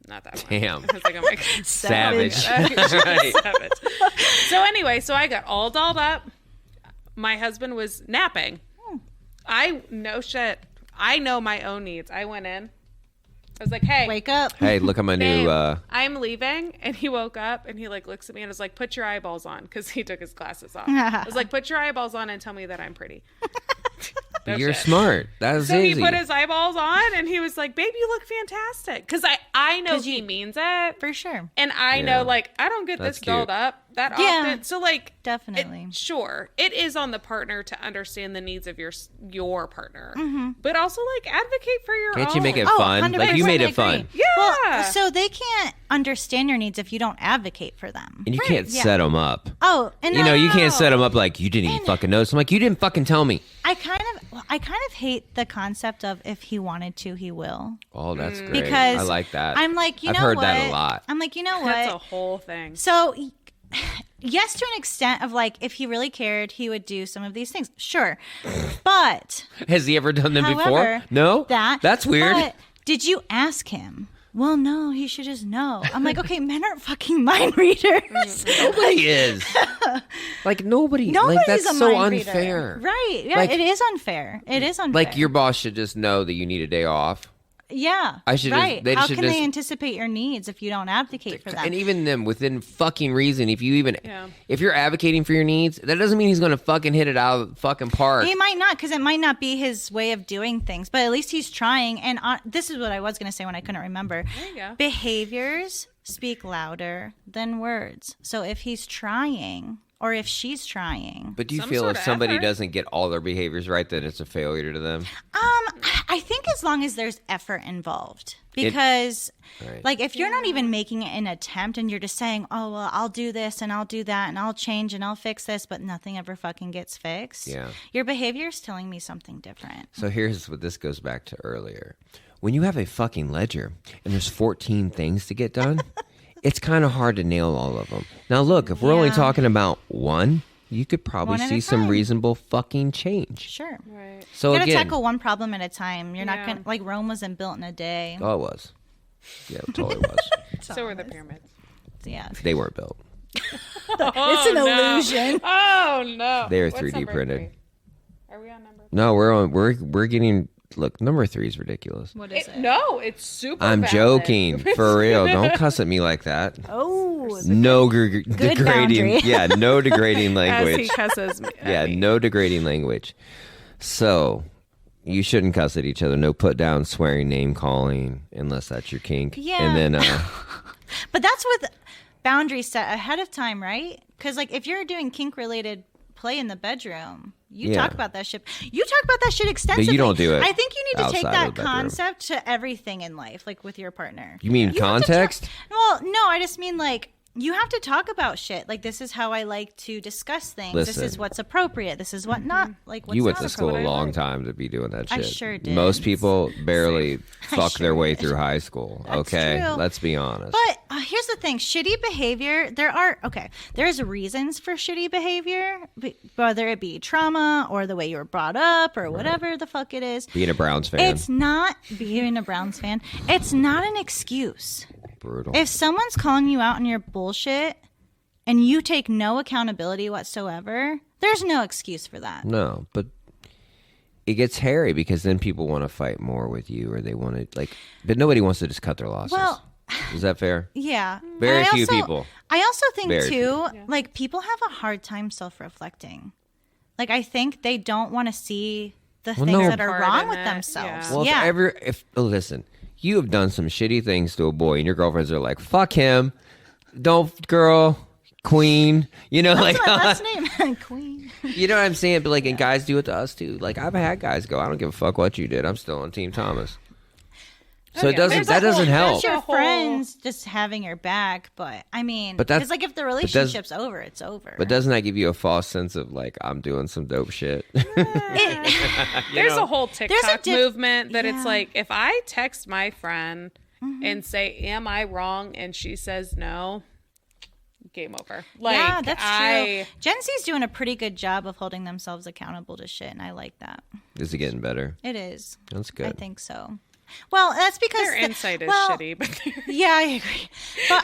Not that one. Damn. I was like, "Oh my god, Savage. She's Right. savage." So anyway, so I got all dolled up. My husband was napping. I know shit. I know my own needs. I went in. I was like, "Hey, Wake up. Hey, look at my new babe, I'm leaving." And he woke up and he like looks at me and was like, "Put your eyeballs on," because he took his glasses off. I was like, "Put your eyeballs on and tell me that I'm pretty." No you're shit. smart. That's So easy. he put his eyeballs on and he was like, "Babe, you look fantastic." Because I know 'Cause he means it. For sure. And I Yeah. know, like, I don't get That's this dolled cute. up that Yeah. often. So, like, Definitely. sure, it is on the partner to understand the needs of your partner, but also like advocate for your Can't own. you make it Oh, fun? Like you 100% made it agree. fun. Yeah. Well, so they can't understand your needs if you don't advocate for them. And you can't yeah. set them up. Oh, and You know, you can't No. set them up like you didn't even fucking notice. I'm like, you didn't fucking tell me. I kind of hate the concept of if he wanted to, he will. Oh, that's great. Because I like that. I'm like, you I've know heard what? that a lot. I'm like, you know what? That's a whole thing. So, yes, to an extent of like, if he really cared, he would do some of these things. Sure. But, Has he ever done them before? however, No? that. That's weird. But did you ask him? Well, no, he should just know. I'm like, okay, men aren't fucking mind readers. Nobody is. Like nobody. Nobody's like that's a so mind reader. unfair. Right. Yeah, Like- it is unfair. It is unfair. Like your boss should just know that you need a day off. Yeah. I should right. they How should can just, they anticipate your needs if you don't advocate for them? and even them within fucking reason. If you even Yeah. if you're advocating for your needs, that doesn't mean he's going to fucking hit it out of the fucking park. He might not, because it might not be his way of doing things, but at least he's trying. And this is what I was going to say when I couldn't remember. There you go. Behaviors speak louder than words. So if he's trying, or if she's trying, But do you Some feel sort if of somebody effort. doesn't get all their behaviors right, that it's a failure to them? I think as long as there's effort involved, because Right. like if you're not even making an attempt and you're just saying, oh, well, I'll do this and I'll do that and I'll change and I'll fix this, but nothing ever fucking gets fixed. Yeah. Your behavior is telling me something different. So here's what this goes back to earlier. When you have a fucking ledger and there's 14 things to get done, it's kind of hard to nail all of them. Now, look, if we're only Yeah. talking about one, you could probably One at see a some time. reasonable fucking change. Sure. Right. So You gotta again, tackle one problem at a time. You're not Yeah. gonna, like, Rome wasn't built in a day. oh, it was. Yeah, it totally was. So were the pyramids. Yeah. They weren't built. It's an illusion. Oh no. They are What's 3D number printed. 3? Are we on number? No, we're getting. Look, number 3 is ridiculous. What is it? No, it's super. I'm valid. joking, for real. Don't cuss at me like that. Oh, No degrading. boundary. Yeah, no degrading As he language. cusses me. Yeah, no degrading language. So, you shouldn't cuss at each other. No put down, swearing, name calling, unless that's your kink. Yeah. And then, but that's with boundaries set ahead of time, right? Because, like, if you're doing kink-related play in the bedroom, you Yeah. talk about that shit. You talk about that shit extensively. don't do it I think you need to take outside that of the bedroom. concept to everything in life, like with your partner. you mean have to context? Well, no, I just mean like you have to talk about shit. Like this is how I like to discuss things. This Listen. is what's appropriate. This is what not like. What's You went not to school a appropriate. long time to be doing that shit. I sure did. Most people barely fuck sure their way did. through high school. That's Okay, true. let's be honest. But here's the thing: shitty behavior. There's reasons for shitty behavior, whether it be trauma or the way you were brought up or whatever the fuck it is. Being a Browns fan, It's not being a Browns fan. It's not an excuse. brutal. If someone's calling you out on your bullshit and you take no accountability whatsoever, there's no excuse for that. No, but it gets hairy because then people want to fight more with you, or they want to but nobody wants to just cut their losses. Well, is that fair? Yeah. Very And I few also- people. I also think Very too, like people have a hard time self-reflecting. Like I think they don't want to see the things no. that are Part wrong in with it, themselves. yeah. Well, Yeah. listen, you have done some shitty things to a boy, and your girlfriends are like, "Fuck him, don't, girl, queen." You know, like, That's my last name, Queen. you know what I'm saying? But like, and guys do it to us too. Like, I've had guys go, "I don't give a fuck what you did. I'm still on Team Thomas." So it yeah. doesn't. There's That a whole- doesn't there's help. your Your whole- friends just having your back, but I mean, But that's- because like if the does- relationship's over, it's over. But doesn't that give you a false sense of like I'm doing some dope shit? There's a whole TikTok diff- movement that Yeah. it's like if I text my friend and say, "Am I wrong?" and she says no, game over. Like yeah, that's I, true. Gen Z's doing a pretty good job of holding themselves accountable to shit, and I like that. Is it getting better? It is. That's good. I think so. Well, that's because Their insight is well, shitty, but Yeah, I agree. But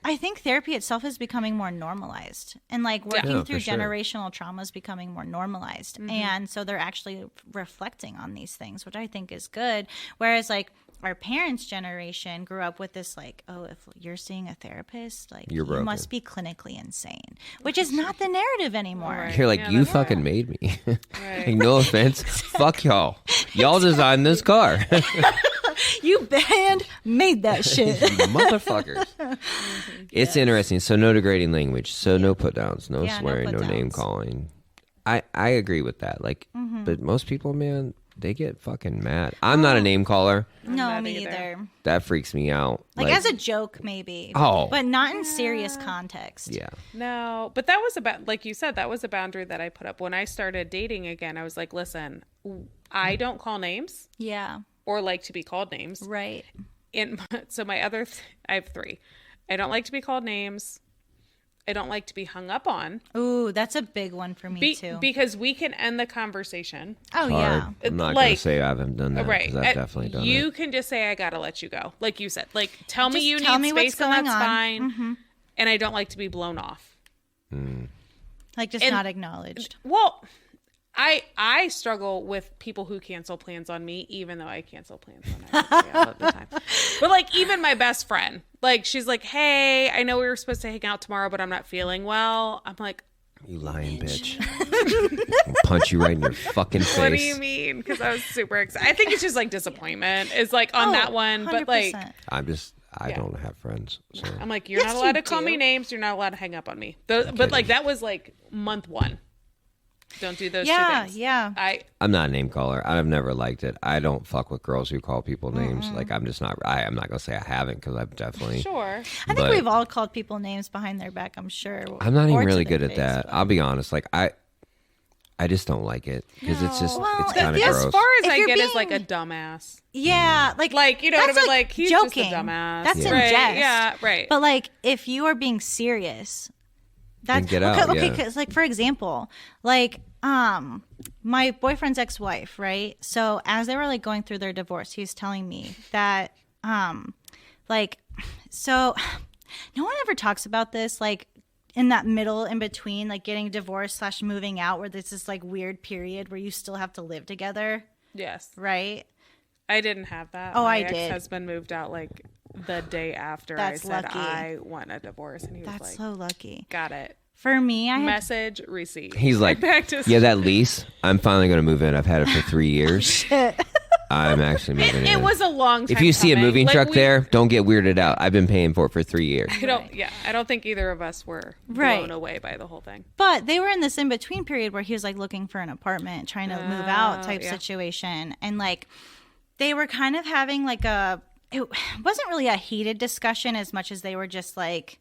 I think therapy itself is becoming more normalized, and like working Yeah, through for sure. generational trauma is becoming more normalized, and so they're actually reflecting on these things, which I think is good. Whereas like our parents' generation grew up with this like, oh, if you're seeing a therapist, like You're you broken. must be clinically insane, which is not the narrative anymore. Right. You're like, Yeah, you that's fucking made me. Right. Like, no offense. Fuck y'all. Y'all designed this car. You band made that shit. Motherfuckers. It's interesting. So no degrading language. So no put downs. No Yeah, no swearing. No, name put-downs. calling. I agree with that. Like, but most people, man, they get fucking mad. I'm not a name caller. No, not me either. either. That freaks me out. Like as a joke, maybe. Oh. But not in serious context. yeah. no. But that was about, like you said, that was a boundary that I put up when I started dating again. I was like, listen, I don't call names Yeah. or like to be called names. Right. So my other, I have 3. I don't like to be called names. I don't like to be hung up on Ooh, that's a big one for me too. because we can end the conversation. Oh Hard. yeah. I'm not Like- gonna say I haven't done that. 'Cause Right. I've definitely done you it. can just say, I gotta let you go. Like you said, like tell me Just you tell need me what's space and going that's on. fine. And I don't like to be blown off. Like just And- not acknowledged. Well, I struggle with people who cancel plans on me, even though I cancel plans on everybody all of the time. But like, even my best friend, like, she's like, "Hey, I know we were supposed to hang out tomorrow, but I'm not feeling well." I'm like, "You lying bitch!" I'll punch you right in your fucking face. What do you mean? Because I was super excited. I think it's just like disappointment is like on that one, 100%. But like, I don't have friends. So. I'm like, you're not allowed to call me names. You're not allowed to hang up on me. But like, that was like month 1. Don't do those two things. Yeah. I'm not a name caller. I've never liked it. I don't fuck with girls who call people names. Like, I'm just not. I'm not gonna say I haven't, because I've definitely. Sure. I think we've all called people names behind their back. I'm sure. I'm not even really good at that. But I'll be honest. Like, I just don't like it, because it's just it's kind of gross. As far as I get, is like a dumbass. Yeah, like you know what I mean. Like, he's joking. Just a dumbass. That's in right? jest. Yeah, right. But like, if you are being serious, that's get out. Okay, because like, for example, like my boyfriend's ex-wife, right? So as they were like going through their divorce, he was telling me that like, so no one ever talks about this, like, in that middle in between, like getting divorced / moving out, where there's this like weird period where you still have to live together. Yes. Right? I didn't have that. Oh, My I did. ex-husband moved out like the day after I said lucky. I want a divorce, and he was like, "That's so lucky." Got it. For me, message received. He's like, "Yeah, that lease. I'm finally going to move in. I've had it for 3 years. I'm actually moving in." It was a long time. If you see a moving like, truck there, don't get weirded out. I've been paying for it for 3 years. I don't think either of us were blown away by the whole thing. But they were in this in between period where he was like looking for an apartment, trying to move out type situation, and like they were kind of having like it wasn't really a heated discussion as much as they were just like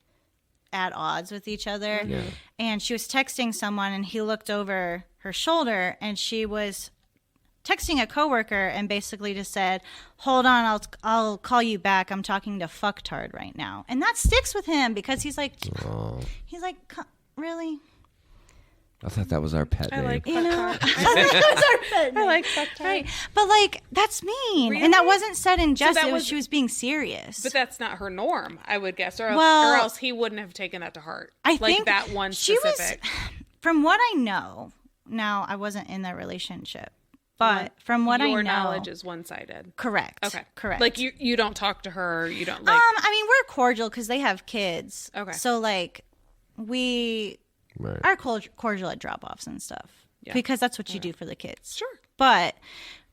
at odds with each other. Yeah. And she was texting someone, and he looked over her shoulder, and she was texting a coworker and basically just said, "Hold on, I'll call you back. I'm talking to fucktard right now." And that sticks with him, because he's like, really? I thought that was our pet name. I like You know, fucktard. I like fucktard. Right. But like, that's mean. Really? And that wasn't said in jest. that It was was- she was being serious. But that's not her norm, I would guess, or Well, else he wouldn't have taken that to heart. I like think that one she specific. From what I know, now I wasn't in that relationship, but from what I know, your knowledge is one-sided. Correct. Okay. Correct. Like you don't talk to her. You don't like. I mean, we're cordial because they have kids. Okay. So like, we are cordial at drop-offs and stuff, because that's what you do for the kids. Sure. But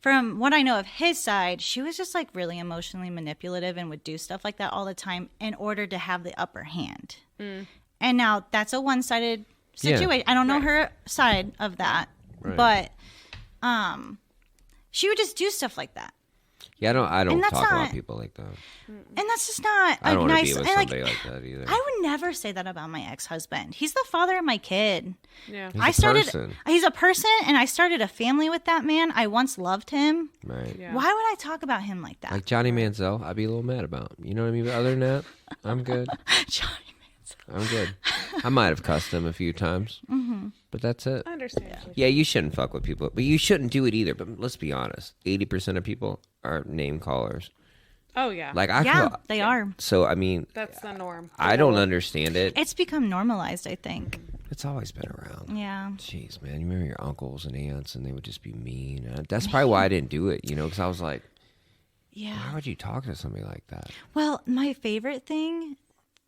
from what I know of his side, she was just like really emotionally manipulative and would do stuff like that all the time in order to have the upper hand. And now that's a one-sided situation. I don't know her side of that, but she would just do stuff like that. Yeah, I don't talk about not- people like that. And that's just not I don't want to nice. be with and, somebody like that either. I would never say that about my ex-husband. He's the father of my kid. Yeah. He's a person, and I started a family with that man. I once loved him. Right. Yeah. Why would I talk about him like that? Like Johnny Manziel, I'd be a little mad about. You know what I mean? But other than that, I'm good. Johnny Manziel. I'm good. I might have cussed him a few times, but that's it. I understand. Yeah, you shouldn't fuck with people, but you shouldn't do it either. But let's be honest, 80% of people are name callers. Oh yeah. Like They are. So I mean, That's the norm. I don't understand it. It's become normalized, I think. It's always been around. Yeah. Jeez, man, you remember your uncles and aunts, and they would just be mean. That's probably why I didn't do it, because I was like, Yeah. why would you talk to somebody like that? Well, my favorite thing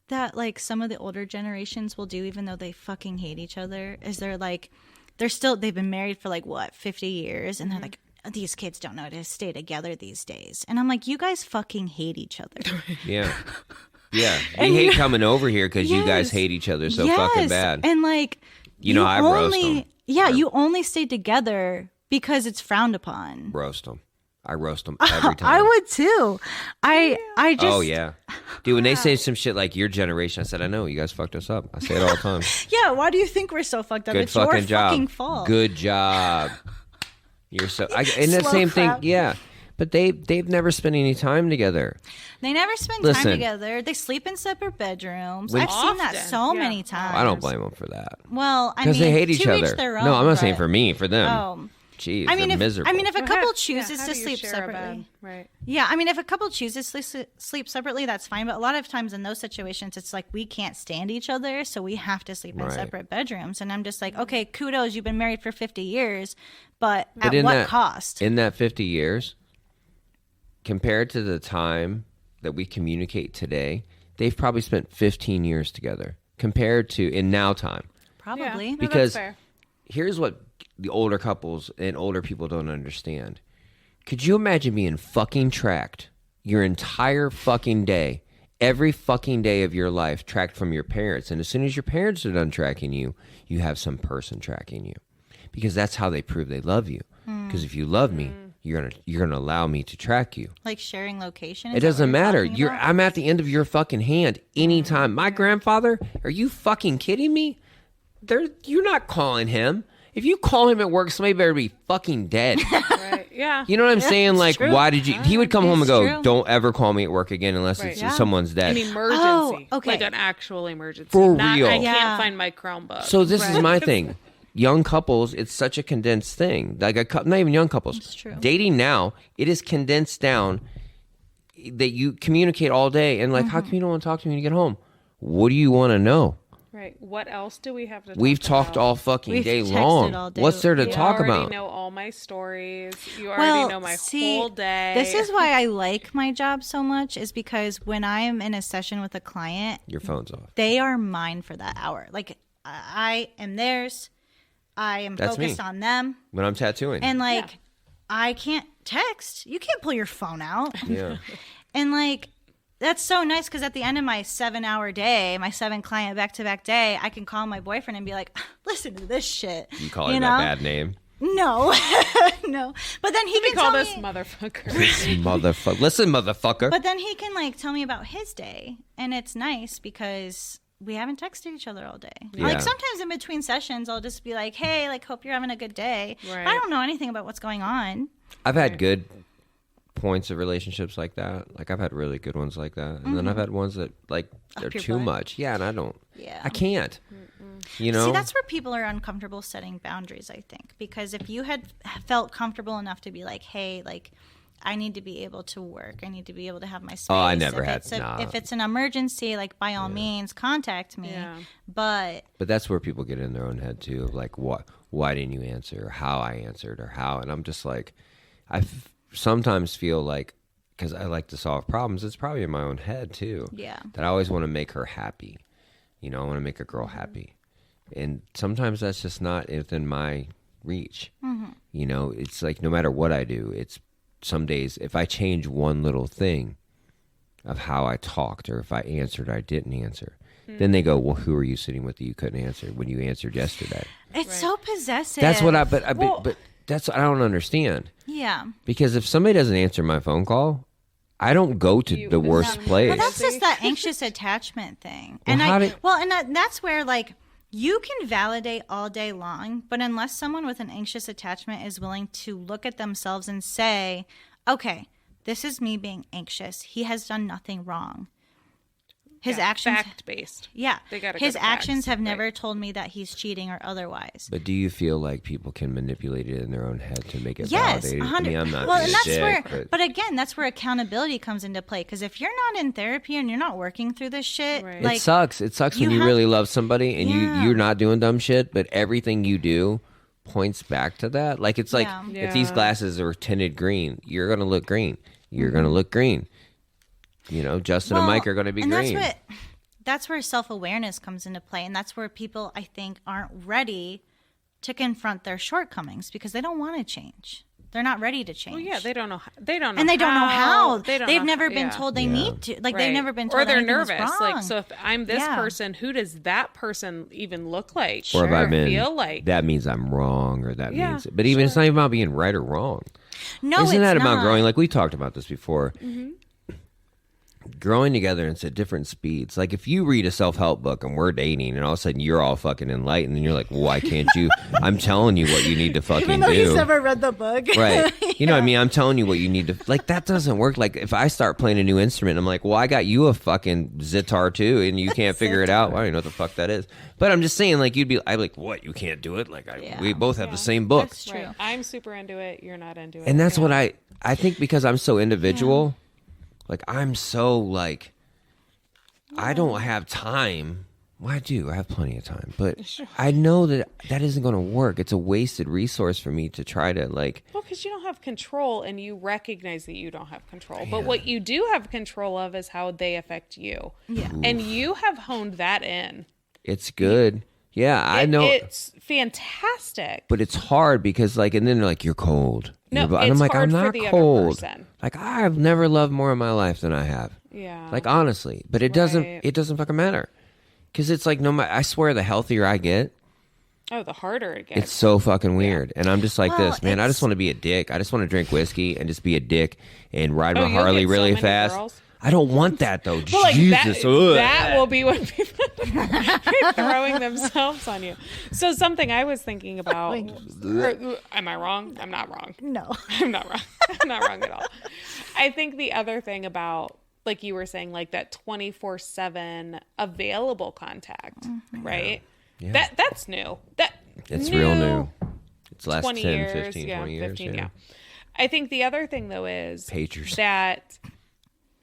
that like some of the older generations will do, even though they fucking hate each other, is they've been married for like 50 years, and they're like, these kids don't know how to stay together these days. And I'm like, you guys fucking hate each other. Yeah. Yeah. We hate coming over here because you guys hate each other so fucking bad. And like, I roast them. Yeah, you only stay together because it's frowned upon. Roast them. I roast them every time. I would too. I just. Oh, yeah. Dude, when they say some shit like your generation, I said, I know, you guys fucked us up. I say it all the time. Yeah, why do you think we're so fucked up? Good It's fucking your job. fucking fault. Good job. You're so. And the Slow same clap. thing, yeah. But they've never spent any time together. They never spend Listen. time together. They sleep in separate bedrooms. When- I've seen that Often, so yeah. many times. I don't blame them for that. Well, I mean, because they hate each to other. each their own, No, I'm not saying but- for me, for them. Oh, geez, I mean, they're if miserable. if a Well, couple how chooses do to you sleep share a bed? separately, Right. yeah, I mean, if a couple chooses to sleep separately, that's fine. But a lot of times in those situations, it's like we can't stand each other, so we have to sleep in Right. separate bedrooms. And I'm just like, okay, kudos, you've been married for 50 years, but at in what that, cost? In that 50 years, compared to the time that we communicate today, they've probably spent 15 years together compared to in now time. Probably. Yeah, no, Because that's fair. here's what the older couples and older people don't understand. Could you imagine being fucking tracked your entire fucking day, every fucking day of your life tracked from your parents? And as soon as your parents are done tracking you, you have some person tracking you. Because that's how they prove they love you. Because if you love me, you're gonna allow me to track you. Like sharing location. It doesn't matter. I'm at the end of your fucking hand anytime. My grandfather, are you fucking kidding me? You're not calling him. If you call him at work, somebody better be fucking dead. Right. Yeah. You know what I'm saying? Like, true. why did you? He would come home and It's go, true. "Don't ever call me at work again unless Right. it's Yeah. someone's dead." An emergency. Oh, okay. Like an actual emergency. For Not, real. I Yeah. can't find my Chromebook. So this is my thing. Young couples, it's such a condensed thing. Like not even young couples. It's true. Dating now, it is condensed down that you communicate all day. And like, how come you don't want to talk to me when you get home? What do you want to know? Right. What else do we have to We've talk talked about? all fucking We've day texted long. all day. What's there to You You talk already about? know all my stories. You Well, already know my see, whole day. This is why I like my job so much, is because when I am in a session with a client, Your phone's off. they are mine for that hour. Like I am theirs. I am That's focused me. on them. When I'm tattooing. And like I can't text. You can't pull your phone out. yeah. And like that's so nice because at the end of my 7-hour day, my 7 client back-to-back day, I can call my boyfriend and be like, listen to this shit. You call him that bad name. No. No. But then he we can call tell this me, motherfucker. This motherfucker. Listen, motherfucker. but then he can like tell me about his day. And it's nice because we haven't texted each other all day. Yeah. Like sometimes in between sessions, I'll just be like, hey, like hope you're having a good day. Right. I don't know anything about what's going on. I've had good points of relationships like that. Like I've had really good ones like that, and then I've had ones that like they're Up your too butt. much. Yeah, and I don't. Yeah. I can't. You know. See, that's where people are uncomfortable setting boundaries, I think. Because if you had felt comfortable enough to be like, hey, like, I need to be able to work. I need to be able to have my space. Oh, I never if had- it's nah. If it's an emergency, like, by all means, contact me. Yeah. But But that's where people get in their own head too, of like, what? Why didn't you answer? Or how I answered? Or how? And I'm just like, sometimes feel like, because I like to solve problems, it's probably in my own head too. Yeah. That I always want to make her happy. You know, I want to make a girl happy, and sometimes that's just not within my reach. You know, it's like no matter what I do, it's some days if I change one little thing of how I talked or if I answered or I didn't answer, then they go, well, who are you sitting with that you couldn't answer when you answered yesterday? it's so possessive. That's what Well- but that's what I don't understand. Yeah. Because if somebody doesn't answer my phone call, I don't go to the worst place. Well, that's just that anxious attachment thing. Well, And how did- that's where like you can validate all day long, but unless someone with an anxious attachment is willing to look at themselves and say, "Okay, this is me being anxious. He has done nothing wrong. His actions fact based. Yeah. They gotta His go to actions facts, have right. never told me that he's cheating or otherwise." But do you feel like people can manipulate it in their own head to make it Yes, validated? 100. I mean, I'm not well, being and a that's dick, where, but again, that's where accountability comes into play. Because if you're not in therapy and you're not working through this shit, Right. like it sucks. It sucks when you you have- really love somebody and Yeah. you're not doing dumb shit, but everything you do points back to that. Like it's like Yeah. if these Yeah. glasses are tinted green, you're gonna look green. You're gonna look green. You know, Justin and Mike are gonna be and green. That's where self-awareness comes into play, and that's where people, I think, aren't ready to confront their shortcomings because they don't want to change. They're not ready to change. Well, yeah, they don't know. They don't know, and they don't know how. They don't They've know never how- been yeah. told they Yeah. need to. Like they've Right. never been told. or they're anything was nervous. wrong. Like, so if I'm this Yeah. person, who does that person even look like? or if I've been, feel like? that means I'm wrong, or that Yeah, means. But even it's not even about being right or wrong. no, Isn't it's that about not. growing? Like we talked about this before. growing together and it's at different speeds. Like if you read a self-help book and we're dating and all of a sudden you're all fucking enlightened and you're like, well, why can't you? I'm telling you what you need to fucking Even though do. he's never read the book. Right. Yeah. You know what I mean? I'm telling you what you need to, like, that doesn't work. Like if I start playing a new instrument, I'm like, well, I got you a fucking Zitar too and you can't figure it out. Well, I don't even know what the fuck that is. But I'm just saying, like, I'd be like, what? You can't do it? Like we both have the same book. That's true. Right. I'm super into it. You're not into it. And that's what I think because I'm so individual, like I'm so like, I don't have time. Well, I do. I have plenty of time. But I know that isn't going to work. It's a wasted resource for me to try to like. Well, because you don't have control and you recognize that you don't have control. But what you do have control of is how they affect you. Yeah. And you have honed that in. It's good. Yeah, I know. It's fantastic. But it's hard because like, and then they're like, you're cold. No, and it's I'm like, hard I'm for not the other cold. person. Like I've never loved more in my life than I have. Yeah. Like honestly, but it Right. doesn't fucking matter. Because it's like, no matter, I swear the healthier I get, Oh, the harder it gets. it's so fucking weird. And I'm just like Well, this, man. I just want to be a dick. I just want to drink whiskey and just be a dick and ride my you'll Harley get so really many fast. girls. I don't want that though. Well, like Jesus. that will be when people are throwing themselves on you. So something I was thinking about. Am I wrong? I'm not wrong. No. I'm not wrong. I'm not wrong at all. I think the other thing about, like you were saying, like that 24/7 available contact, right? Yeah. That's new. It's real new. It's last 20 10, years, 15, 20 years. 15, yeah. I think the other thing though is Pagers. that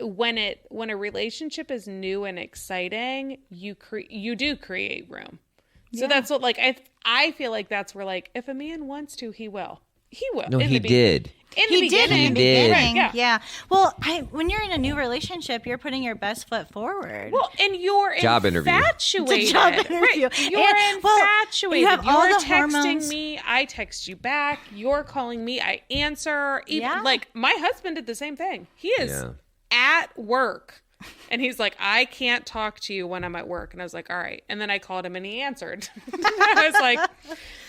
when a relationship is new and exciting, you do create room. So that's what, like, I feel like that's where, like, if a man wants to, he will. He will. No, in he the did. In the He did in the did. beginning. Right, Yeah. Well, when you're in a new relationship, you're putting your best foot forward. Well, and you're Job interview. infatuated. It's a job interview. Right. You're And, well, infatuated. you have all You're the texting hormones. me. I text you back. You're calling me. I answer. Even, Yeah. Like, my husband did the same thing. He is Yeah. at work. And he's like, I can't talk to you when I'm at work. And I was like, all right. And then I called him and he answered. I was like,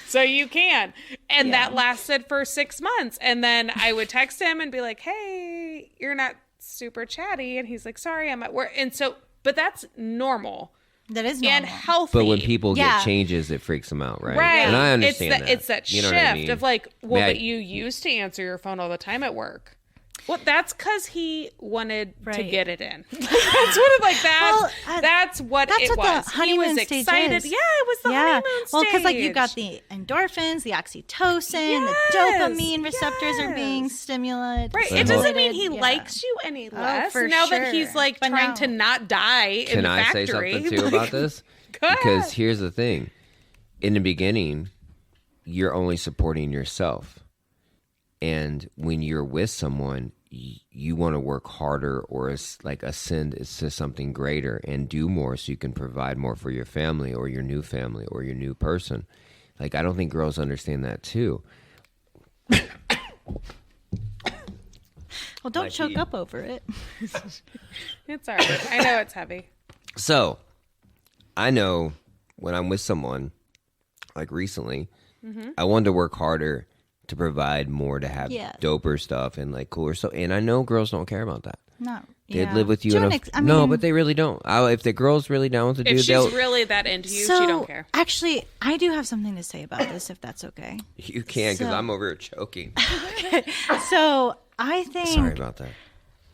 so you can. And that lasted for 6 months. And then I would text him and be like, hey, you're not super chatty. And he's like, sorry, I'm at work. And so, but that's normal that is normal. and healthy. But when people Yeah. get changes, it freaks them out, right? Right. And I understand It's that You know shift what I mean? of like, well, Man, but you used to answer your phone all the time at work. Well, that's because he wanted to Right. get it in. That's what it, like that. Well, that's what that's it what was. the He honeymoon was stage excited. is. Yeah, it was the honeymoon stage. Well, because like you got the endorphins, the oxytocin, the dopamine receptors are being stimulated. right. So It doesn't hold- mean he Yeah. likes you any less. for now that sure. he's like But trying now- to not die in Can the I factory. say something too about this? Go ahead. Because here's the thing. In the beginning, you're only supporting yourself. And when you're with someone, you want to work harder or like ascend to something greater and do more so you can provide more for your family or your new family or your new person. Like, I don't think girls understand that too. Well, don't choke up over it. It's all right. I know it's heavy. So, I know when I'm with someone, like recently, I wanted to work harder to provide more, to have Yeah. doper stuff and like cooler stuff. And I know girls don't care about that. No. They'd live with you. To In an a, ex- I no, mean- but they really don't. If the girl's really down with the If dude, she's really that into you, she don't care. Actually, I do have something to say about this, if that's okay. you can because So- I'm over here choking. So I think Sorry about that.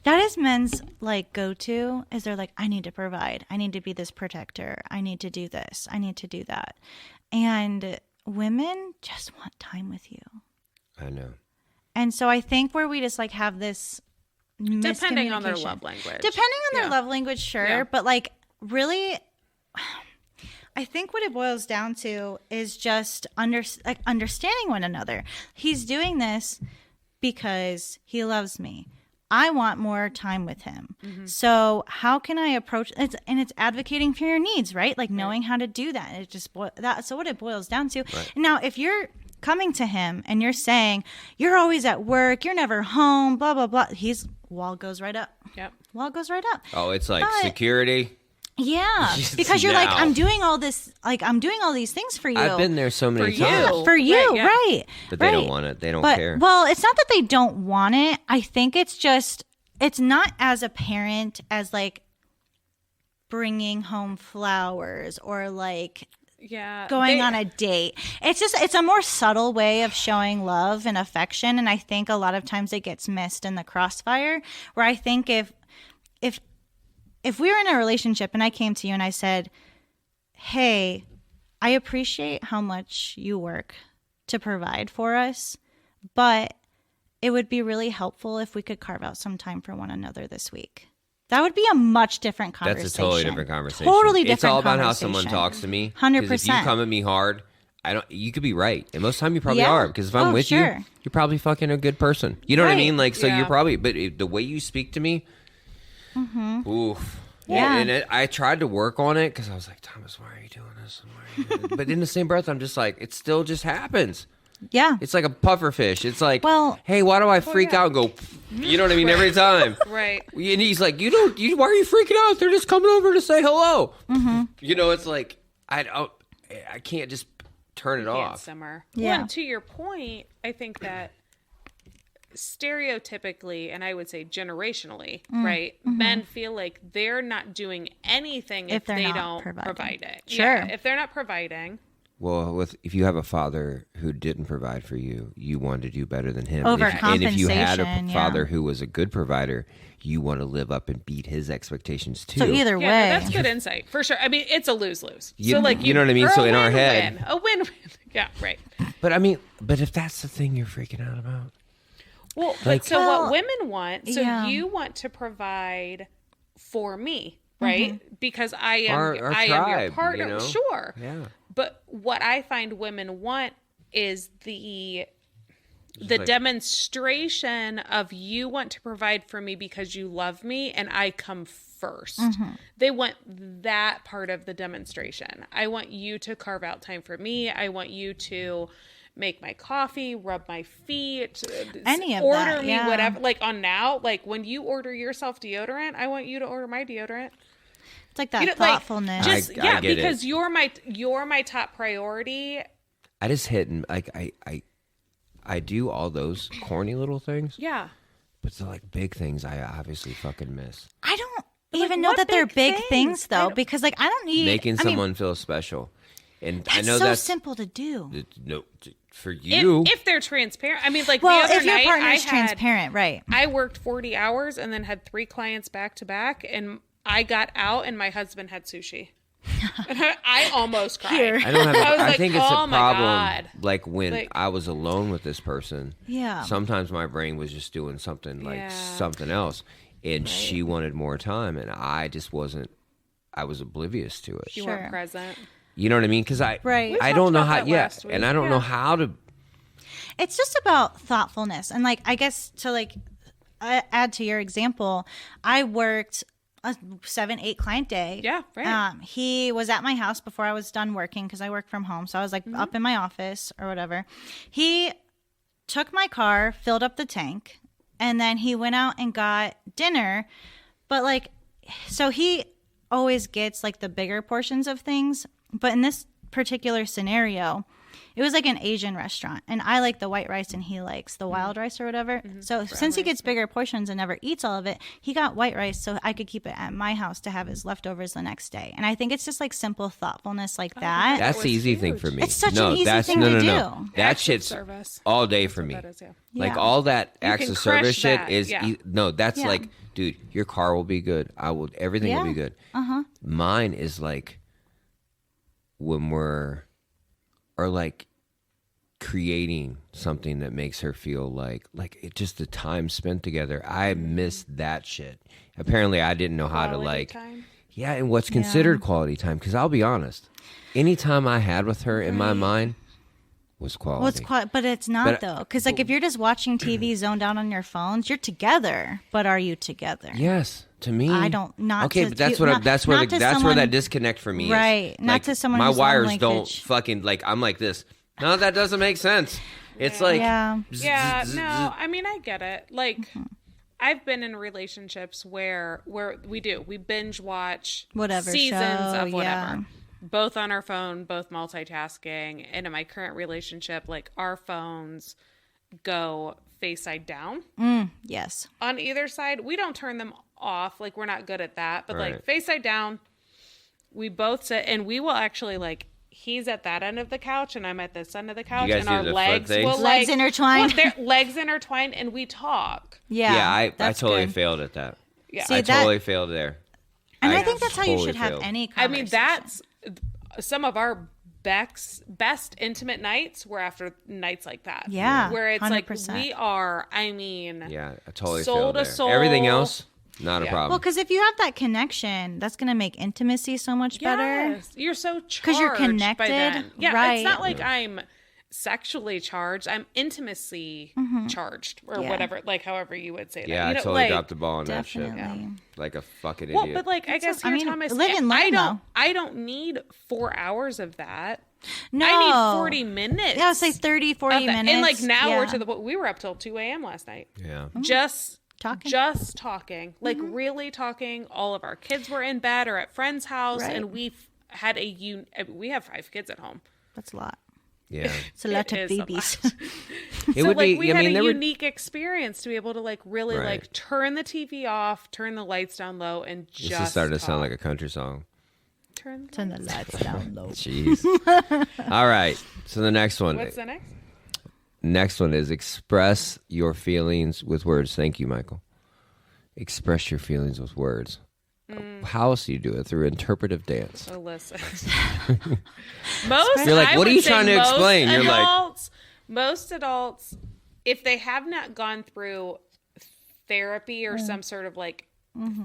that is men's like go-to is they're like, I need to provide, I need to be this protector, I need to do this, I need to do that. And women just want time with you. I know. And so I think where we just like have this Depending on their miscommunication. love language. Depending on their Yeah. love language, sure. Yeah. But like really I think what it boils down to is just understanding one another. He's doing this because he loves me. I want more time with him. So how can I approach it? And it's advocating for your needs, right? Like knowing how to do that. It just so what it boils down to. Now, if you're coming to him and you're saying you're always at work, you're never home, blah blah blah, his wall goes right up. Yep. Wall goes right up. Oh, it's like But- security. Yeah, because you're like, Now. I'm doing all this, like I'm doing all these things for you. I've been there so many For you. times. For you, Right, yeah. right? But they don't right. want it. They don't But, care. Well, it's not that they don't want it. I think it's just it's not as apparent as like bringing home flowers or like going on a date. It's a more subtle way of showing love and affection, and I think a lot of times it gets missed in the crossfire, where I think if we were in a relationship and I came to you and I said, hey, I appreciate how much you work to provide for us, but it would be really helpful if we could carve out some time for one another this week. That would be a much different conversation. That's a totally different conversation. Totally different. It's all about how someone talks to me. 100%. If you come at me hard, you could be right, and most of the time you probably Yeah. are. Because if I'm with you, you're probably fucking a good person. You know what I Right. mean? Like, so Yeah. you're probably. But the way you speak to me, oof. Yeah. And I tried to work on it because I was like, Thomas, why are you doing this? And why are you doing but in the same breath, I'm just like, it still just happens. Yeah. It's like a puffer fish. It's like, Well- hey, why do I freak out and go? You know what I mean? Every time. Right. And he's like, why are you freaking out? They're just coming over to say hello. You know, it's like, I can't just turn it Can't off. simmer. Yeah. Well, and to your point, I think that stereotypically, and I would say generationally, right, men feel like they're not doing anything if they're they not don't providing. provide it. Sure. Yeah, if they're not providing. Well, if you have a father who didn't provide for you, you want to do better than him. And if you had a Overcompensation, father who was a good provider, you want to live up and beat his expectations too. So either Yeah, way. that's good insight for sure. I mean, it's a lose-lose. You- So like you know what I mean? or So a in our win-win. head- a win-win. Yeah, right. But I mean, if that's the thing you're freaking out about, Well, Like- but so Well, what women want, so yeah. you want to provide for me, right? Because I am Our I am your tribe, partner. you know? Sure. yeah. But what I find women want is the like- demonstration of you want to provide for me because you love me and I come 1st. They want that part of the demonstration. I want you to carve out time for me. I want you to make my coffee, rub my feet, Any of order that, me yeah. whatever. Like on now, like when you order yourself deodorant, I want you to order my deodorant. It's like that You know, like, thoughtfulness. Just I yeah, get it. because you're my top priority. I just hit and like I do all those corny little things, Yeah. but the like big things I obviously fucking miss. I don't Like, even know what that they're big big things? things though, because like I don't need Making I mean, someone feel special, and that's I know so that's simple to do. no for you. If they're transparent. I mean, like Well, the other if your night, partner's transparent, right? I worked 40 hours and then had 3 clients back to back, and I got out and my husband had sushi. And I almost cried. Here. I don't have. I was I like, think it's oh a my problem. God. Like when Like- I was alone with this person. Yeah. Sometimes my brain was just doing something like Yeah. something else, and she wanted more time, and I just wasn't. I was oblivious to it. You Sure. weren't present. You know what I mean? Because Right. We I talked don't know about how. that Yeah, last week. and I don't Yeah. know how to. It's just about thoughtfulness. And like, I guess to like add to your example, I worked a 7-8 client day. Yeah, right. He was at my house before I was done working because I work from home. So I was like up in my office or whatever. He took my car, filled up the tank, and then he went out and got dinner. But like, so he always gets like the bigger portions of things. But in this particular scenario, it was like an Asian restaurant, and I like the white rice and he likes the wild rice or whatever. So since he gets bigger portions and never eats all of it, he got white rice so I could keep it at my house to have his leftovers the next day. And I think it's just like simple thoughtfulness like that. That's was the easy thing huge. for me. It's such no, an easy that's, thing no, to no, do. no. That Acts of shit's service. all day for me. That is, yeah. Like Yeah. all that acts can of service crush shit that, is yeah. no. That's Yeah. like, dude, your car will be good. Everything will Yeah. be good. Mine is like when we're or like creating something that makes her feel like it just the time spent together. I miss that shit. Apparently, I didn't know how to Quality like. time. Yeah, and what's considered quality time? Because I'll be honest, any time I had with her in my mind was quality. Well, it's quite, but it's not But- though, because like if you're just watching TV zoned out on your phones, you're together, but are you together? Yes, to me. I don't- not Okay, to but that's you- what not- that's where not to that's where someone- that disconnect for me is. Right, not Like, to someone my whose love wires don't language- fucking like. I'm like this. No, that doesn't make sense. It's like Yeah. Yeah, no, I mean, I get it. Like, I've been in relationships where we binge watch Whatever seasons show, of whatever. yeah. Both on our phone, both multitasking. And in my current relationship, like our phones go face side down Yes. on either side. We don't turn them off. Like, we're not good at that. But, Right. like, face side down, we both sit, and we will actually, like, he's at that end of the couch, and I'm at this end of the couch, guys and do our the foot legs things? will, Legs like, intertwined. Well, their legs intertwined, and we talk. Yeah. Yeah, I that's totally good. failed at that. Yeah. See, I that- totally failed there. And I think that's how you totally should have failed. any I conversation. mean, that's some of our best intimate nights were after nights like that. Yeah, Where it's 100%. like, we are, I mean, Yeah, I totally Soul failed to there. soul. Everything else, not a Yeah. problem. Well, because if you have that connection, that's going to make intimacy so much better. yes, you're so charged 'Cause you're by connected, then. Yeah, right. it's not like I'm sexually charged. I'm intimacy charged, or Yeah. whatever, like however you would say that. Yeah, you I know, totally like, dropped the ball on that Definitely. shit. Like a fucking well, idiot. but like, I guess I here, mean, Thomas, live and I learn, don't, though. I don't need 4 hours of that. No. I need 40 minutes. Yeah, say 30, 40 of that. minutes. And like now we're Yeah. to the point, we were up till 2 a.m. last night. yeah. Just Talking. Just talking. Like really talking. All of our kids were in bed or at friend's house, Right. and we've had we have 5 kids at home. That's a lot. Yeah. It's a lot It of is a babies. lot. It So would like be, we I had mean, a there would, unique experience to be able to like really Right. like turn the TV off, turn the lights down low, and just this is starting to sound talk. like a country song. Turn Turn the lights down low. Jeez. All right. So the next one. What's the next? Next one is express your feelings with words. Thank you, Michael. Express your feelings with words. How else do you do it? Through interpretive dance. Oh, listen. Most, You're like, I what are would you say trying to most explain? You're like- adults, most adults, if they have not gone through therapy or some sort of like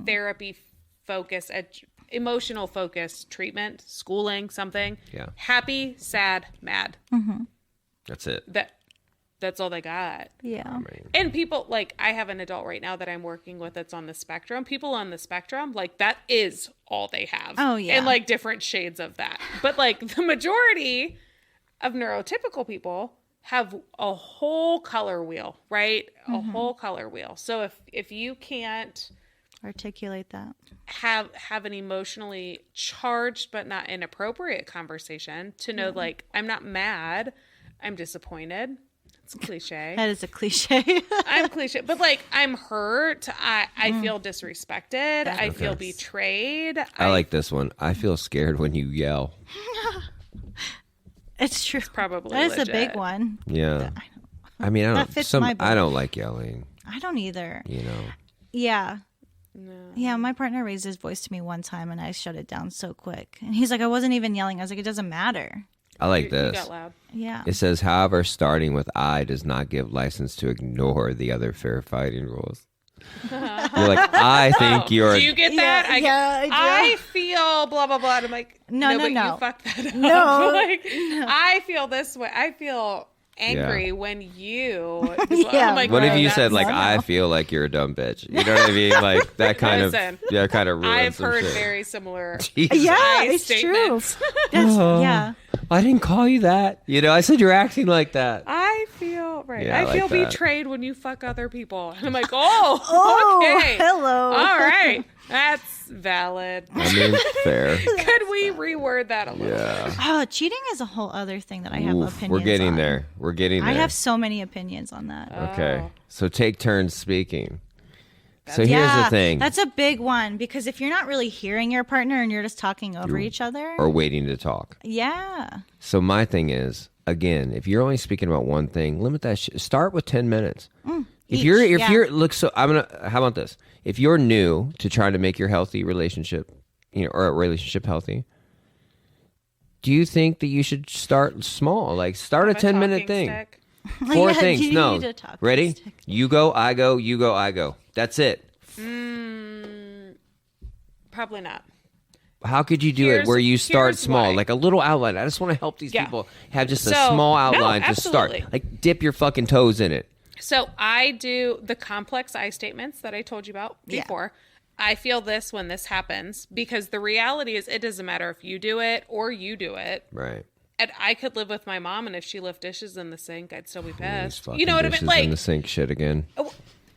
therapy focus, emotional focus treatment, schooling, something, Yeah. happy, sad, mad. That's it. That's all they got. Yeah. And people, like, I have an adult right now that I'm working with that's on the spectrum. People on the spectrum, like, that is all they have. Oh, yeah. And, like, different shades of that. But, like, the majority of neurotypical people have a whole color wheel, right? A whole color wheel. So if you can't Articulate that. have an emotionally charged but not inappropriate conversation to know, like, I'm not mad, I'm disappointed. It's cliche. That is a cliche. I'm cliche, but like I'm hurt. I feel disrespected. I feel Okay. betrayed. I like this one. I feel scared when you yell. It's true. probably That is a legit. big one. Yeah. I mean, I That don't. fits my bill. I don't like yelling. I don't either. You know. Yeah. No. Yeah, my partner raised his voice to me one time and I shut it down so quick. And he's like, I wasn't even yelling. I was like, it doesn't matter. I like You this. got loud. Yeah. It says, however, starting with I does not give license to ignore the other fair fighting rules. You're like, I think you're. Do you get that? Yeah, I feel blah blah blah. And I'm like, No, but no. you fucked that up. No. Like, I feel this way. I feel angry when you. Yeah, I'm like, What if no, you that's- said like, no. I feel like you're a dumb bitch? You know what I mean? Like that kind Listen, of yeah, kind of ruins Oh, I've some heard shit. very similar. Jesus. Yeah, I it's statements. true. That's, yeah. I didn't call you that. You know, I said you're acting like that. I feel right. Yeah, I I like feel that. betrayed when you fuck other people. And I'm like, oh, Oh, okay. hello. All right. That's valid. I mean, fair. Could we reword that a little bit? Yeah. Oh, cheating is a whole other thing that I have Oof, opinions we're getting on. there. We're getting there. I have so many opinions on that. Okay. Oh. So take turns speaking. So here's the thing. That's a big one because if you're not really hearing your partner and you're just talking over each other. or waiting to talk. Yeah. So my thing is, again, if you're only speaking about one thing, limit that start with 10 minutes. If you're look, so I'm going to, how about this? If you're new to trying to make your healthy relationship, you know, or a relationship healthy, do you think that you should start small? Like start a Have a 10-minute talking thing. stick. Four Yeah, things. you No. need a talking Ready? stick. You go, I go, you go, I go. That's it. Probably not. How could you do it Here's- where you start here's small, why. like a little outline? I just want to help these Yeah. people have just a So- small no, outline to start. absolutely. Like dip your fucking toes in it. So I do the complex I statements that I told you about Yeah. before. I feel this when this happens because the reality is it doesn't matter if you do it or you do it. Right. And I could live with my mom, and if she left dishes in the sink, I'd still be These pissed. fucking You know what I mean? dishes Like in the sink shit again.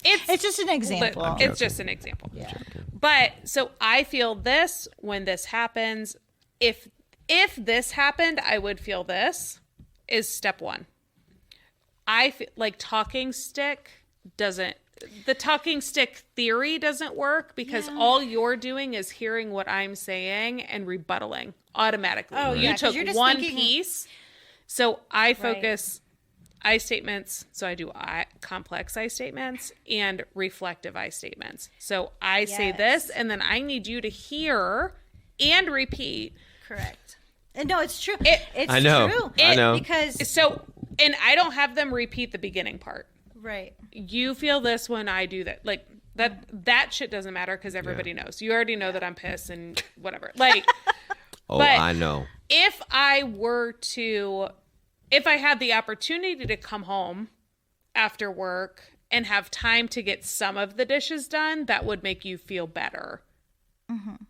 it's It's just an example. It's just an example. Yeah. But so I feel this when this happens. If this happened, I would feel this is step one. I feel like talking stick doesn't. The talking stick theory doesn't work because all you're doing is hearing what I'm saying and rebuttaling automatically. Oh, You yeah, 'cause took you're just one thinking- piece. So I focus I statements. So I do complex I statements and reflective I statements. So I say this, and then I need you to hear and repeat. Correct. And no, it's true. It's I know. true. I know. Because So, and I don't have them repeat the beginning part. right. You feel this when I do that. Like that shit doesn't matter because everybody knows. You already know that I'm pissed and whatever. Like, Oh, but I know. if I had the opportunity to come home after work and have time to get some of the dishes done, that would make you feel better.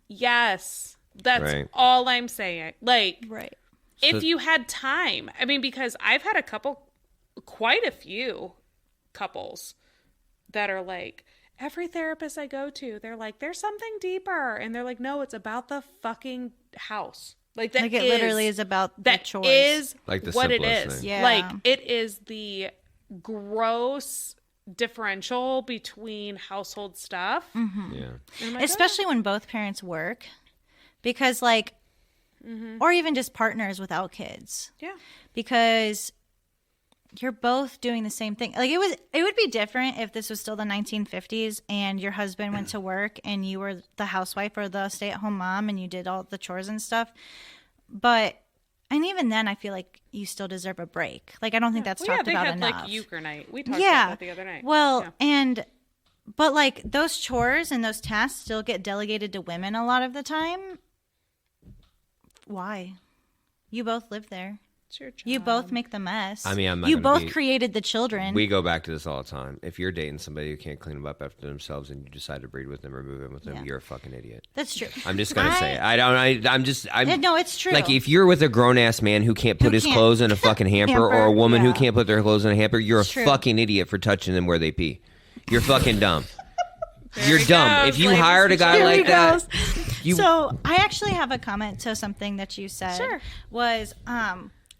Yes. That's Right. all I'm saying. Like, Right. if So- you had time. I mean, because I've had quite a few couples that are like, every therapist I go to, they're like, there's something deeper. And they're like, no, it's about the fucking house. Like, that Like it literally is about the that chores. is Like the what it simplest is. thing. Yeah. Like, it is the gross differential between household stuff. Yeah. And I'm like, Especially when both parents work, because like, or even just partners without kids, yeah. because you're both doing the same thing. Like it would be different if this was still the 1950s and your husband went to work and you were the housewife or the stay-at-home mom and you did all the chores and stuff. But and even then, I feel like you still deserve a break. Like I don't think that's Well, yeah, talked they about had enough. like euchre night. We talked Yeah. about that the other night. Well, Yeah. but like those chores and those tasks still get delegated to women a lot of the time. Why? You both live there. It's your job. You both make the mess. I mean, I'm not you gonna both be- created the children. We go back to this all the time. If you're dating somebody who can't clean them up after themselves and you decide to breed with them or move in with them, Yeah. you're a fucking idiot. That's true. I'm just gonna say it. I'm Yeah, no, it's true. like if you're with a grown ass man who can't put Who his can't- clothes in a fucking hamper, or a Hamper, woman who yeah. can't put their clothes in a hamper, you're It's a true. fucking idiot for touching them where they pee. You're fucking dumb. You're he dumb. goes, if you ladies hired a and guy Here he like that, goes. you So I actually have a comment to something that you said. Sure. Was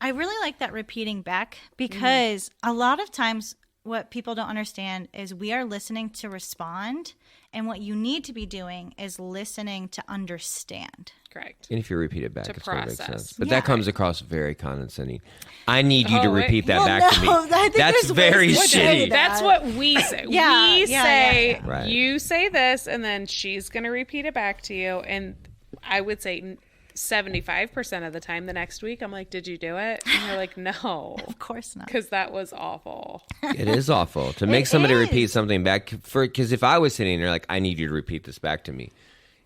I really like that repeating back because a lot of times what people don't understand is we are listening to respond, and what you need to be doing is listening to understand. Correct. And if you repeat it back, To it's going to make process. sense. But Yeah. that comes across very condescending. I need you to Oh, wait. repeat that Well, back to me. no, I think That's there's very ways to say shitty. that. That's what we say. Yeah, We yeah, say, yeah. Right. you say this, and then she's going to repeat it back to you. And I would say 75% of the time the next week, I'm like, did you do it? And you're like, no, Of course not. because that was awful. It is awful to make somebody is. repeat something back because if I was sitting there like I need you to repeat this back to me,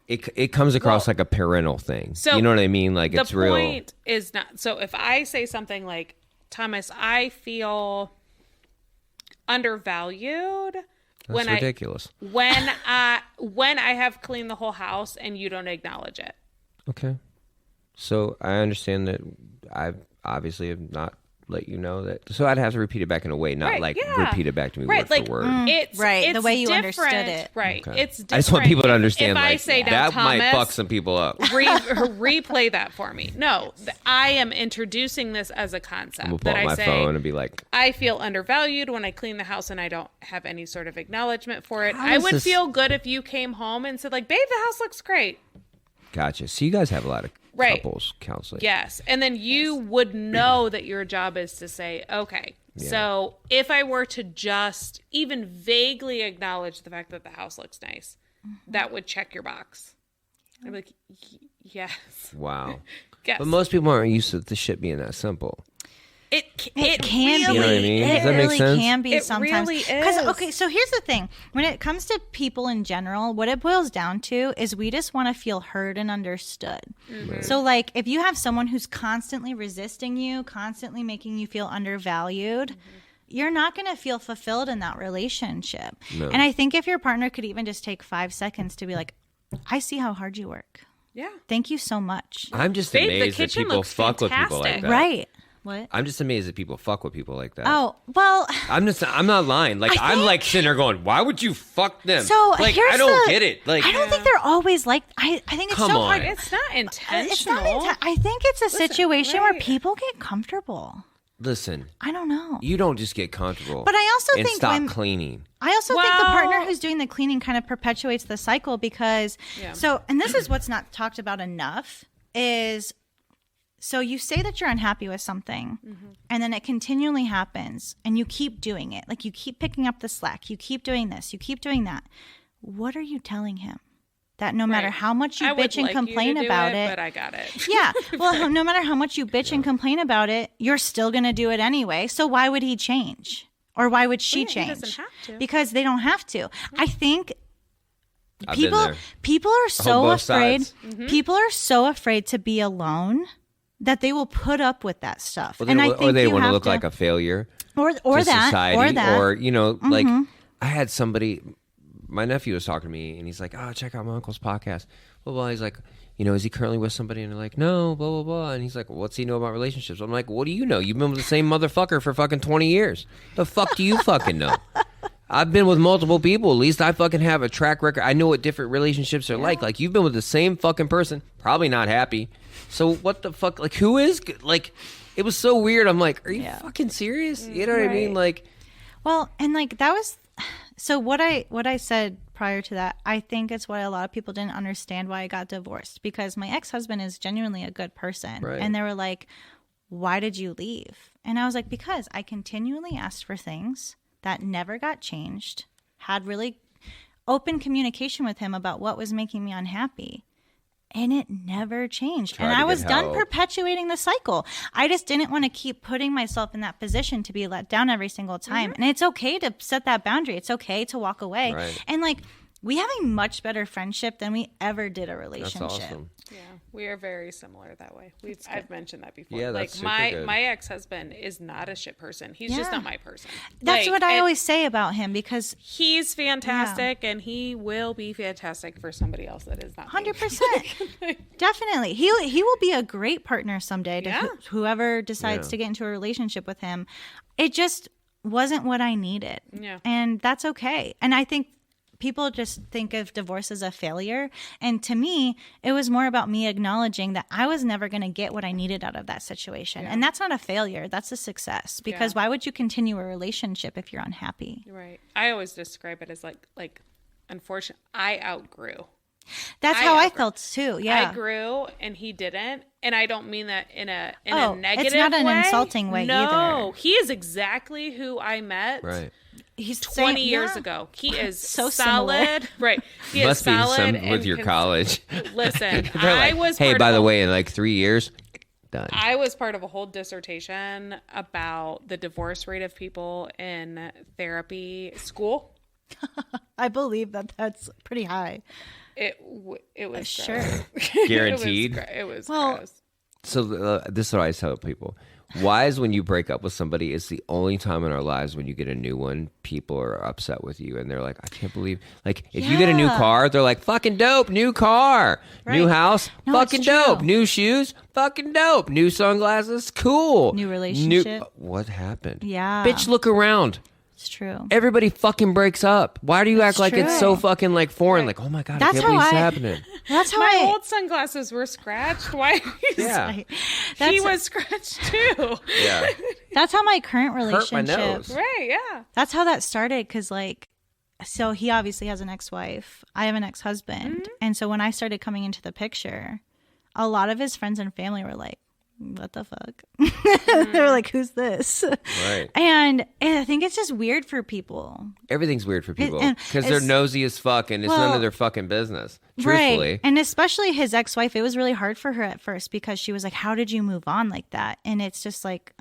it comes across like a parental thing. So you know what I mean? Like it's the real. point is not. So if I say something like, Thomas, I feel undervalued That's ridiculous. when I have cleaned the whole house and you don't acknowledge it. Okay, so I understand that I obviously have not let you know that. So I'd have to repeat it back in a way, not Right, like yeah. repeat it back to me Right, word like, for word. It's Right, the it's way you understood different. it. Right. Okay. It's different. I just want people to understand. If I like, say, now, that might Thomas, fuck some people up. replay that for me. No, I am introducing this as a concept I'm gonna pull that out I my say phone and be like, I feel undervalued when I clean the house and I don't have any sort of acknowledgement for it. How I is would this- feel good if you came home and said like, babe, the house looks great. "Gotcha." So you guys have a lot of Right. couples counseling. Yes. And then you would know that your job is to say, okay, so if I were to just even vaguely acknowledge the fact that the house looks nice, that would check your box. I'd be like, yes. Wow. Yes. But most people aren't used to the shit being that simple. It It can really, be. You know what I mean? Does It that make really sense? can be It sometimes. really Because is. okay, so here's the thing: when it comes to people in general, what it boils down to is we just want to feel heard and understood. So, like, if you have someone who's constantly resisting you, constantly making you feel undervalued. You're not going to feel fulfilled in that relationship. No. And I think if your partner could even just take 5 seconds to be like, I see how hard you work. Yeah. Thank you so much. I'm just Babe, the amazed that kitchen people looks fuck with people like fantastic. that. Right. What? I'm just amazed that people fuck with people like that. Oh, well, I'm not lying. Like I'm like sitting there going, why would you fuck them? so like here's I don't the- get it. Like I don't think they're always like, I think it's Come so on. hard. It's not It's intentional. not I think it's a situation right. where people get comfortable. Listen, I don't know. you don't just get comfortable. But I also and think stop cleaning. I also think the partner who's doing the cleaning kind of perpetuates the cycle because and this is what's not talked about enough is so you say that you're unhappy with something and then it continually happens and you keep doing it. Like you keep picking up the slack. You keep doing this. You keep doing that. What are you telling him? That no matter how much you bitch and complain about it, but I got it. Yeah. Well, no matter how much you bitch and complain about it, you're still going to do it anyway. So why would he change? Or why would she change? He doesn't have to. Because they don't have to. I think I've been there. people are so both afraid. sides. People are so afraid to be alone that they will put up with that stuff. Well, And I think or they you want to have look like a failure. or to that society, or that. or you know, like I had somebody. My nephew was talking to me, and he's like, "Oh, check out my uncle's podcast." Blah blah. He's like, "You know, is he currently with somebody?" And they're like, "No." Blah blah blah. And he's like, "What's he know about relationships?" I'm like, "What do you know? You've been with the same motherfucker for fucking 20 years. The fuck do you fucking know?" I've been with multiple people. At least I fucking have a track record. I know what different relationships are like. Like you've been with the same fucking person, probably not happy. So what the fuck? Like who is like? It was so weird. I'm like, are you fucking serious? You know what I mean? Like, well, and like that was so what I said prior to that. I think it's why a lot of people didn't understand why I got divorced because my ex-husband is genuinely a good person, and they were like, "Why did you leave?" And I was like, "Because I continually asked for things that never got changed. Had really open communication with him about what was making me unhappy." And it never changed. And I was done perpetuating the cycle. I just didn't want to keep putting myself in that position to be let down every single time. And it's okay to set that boundary. It's okay to walk away. Right. And like, we have a much better friendship than we ever did a relationship. that's awesome. Yeah, we are very similar that way. I've mentioned that before. Yeah, like that's super good. my ex-husband is not a shit person. He's just not my person. That's Like, what I always say about him because he's fantastic and he will be fantastic for somebody else that is not 100%. Definitely. He will be a great partner someday to whoever decides Yeah. to get into a relationship with him. It just wasn't what I needed. Yeah. And that's okay. And I think people just think of divorce as a failure. And to me, it was more about me acknowledging that I was never going to get what I needed out of that situation. And that's not a failure. That's a success. Because why would you continue a relationship if you're unhappy? Right. I always describe it as like unfortunately, I outgrew. That's how I felt too. Yeah. I grew and he didn't. And I don't mean that in a negative way. It's not an insulting way either. No, he is exactly who I met. Right. He's 20 years ago. He is So solid. similar. Right. He Must is be solid some with your college. Listen, They're like, I was hey, part by of the a- way, in like 3 years, done. I was part of a whole dissertation about the divorce rate of people in therapy school. I believe that that's pretty high. It was Sure. gross. Guaranteed. It was Well, gross. So this is what I tell people. Why is when you break up with somebody, it's the only time in our lives when you get a new one, people are upset with you. And they're like, I can't believe. Like, if you get a new Yeah. car, they're like, fucking dope, new car. New Right. house, No, fucking it's true. dope. New shoes, fucking dope. New sunglasses, cool. New relationship. What happened? Yeah. Bitch, look around. It's true. Everybody fucking breaks up. Why do you act like it's so true. fucking like foreign? Like, oh my God, That's I can't how believe this I- happening. That's how My I. old sunglasses were scratched. Why? Yeah. He That's- was scratched too. Yeah. That's how my current Hurt my relationship. nose. Right. Yeah. That's how that started. Because like, so he obviously has an ex-wife. I have an ex-husband, and so when I started coming into the picture, a lot of his friends and family were like, "What the fuck?" They were like, "Who's this?" Right. And I think it's just weird for people. Everything's weird for people and because they're it's- nosy as fuck and it's none Well, of their fucking business. Truthfully. Right. And especially his ex-wife, it was really hard for her at first because she was like, how did you move on like that? And it's just like,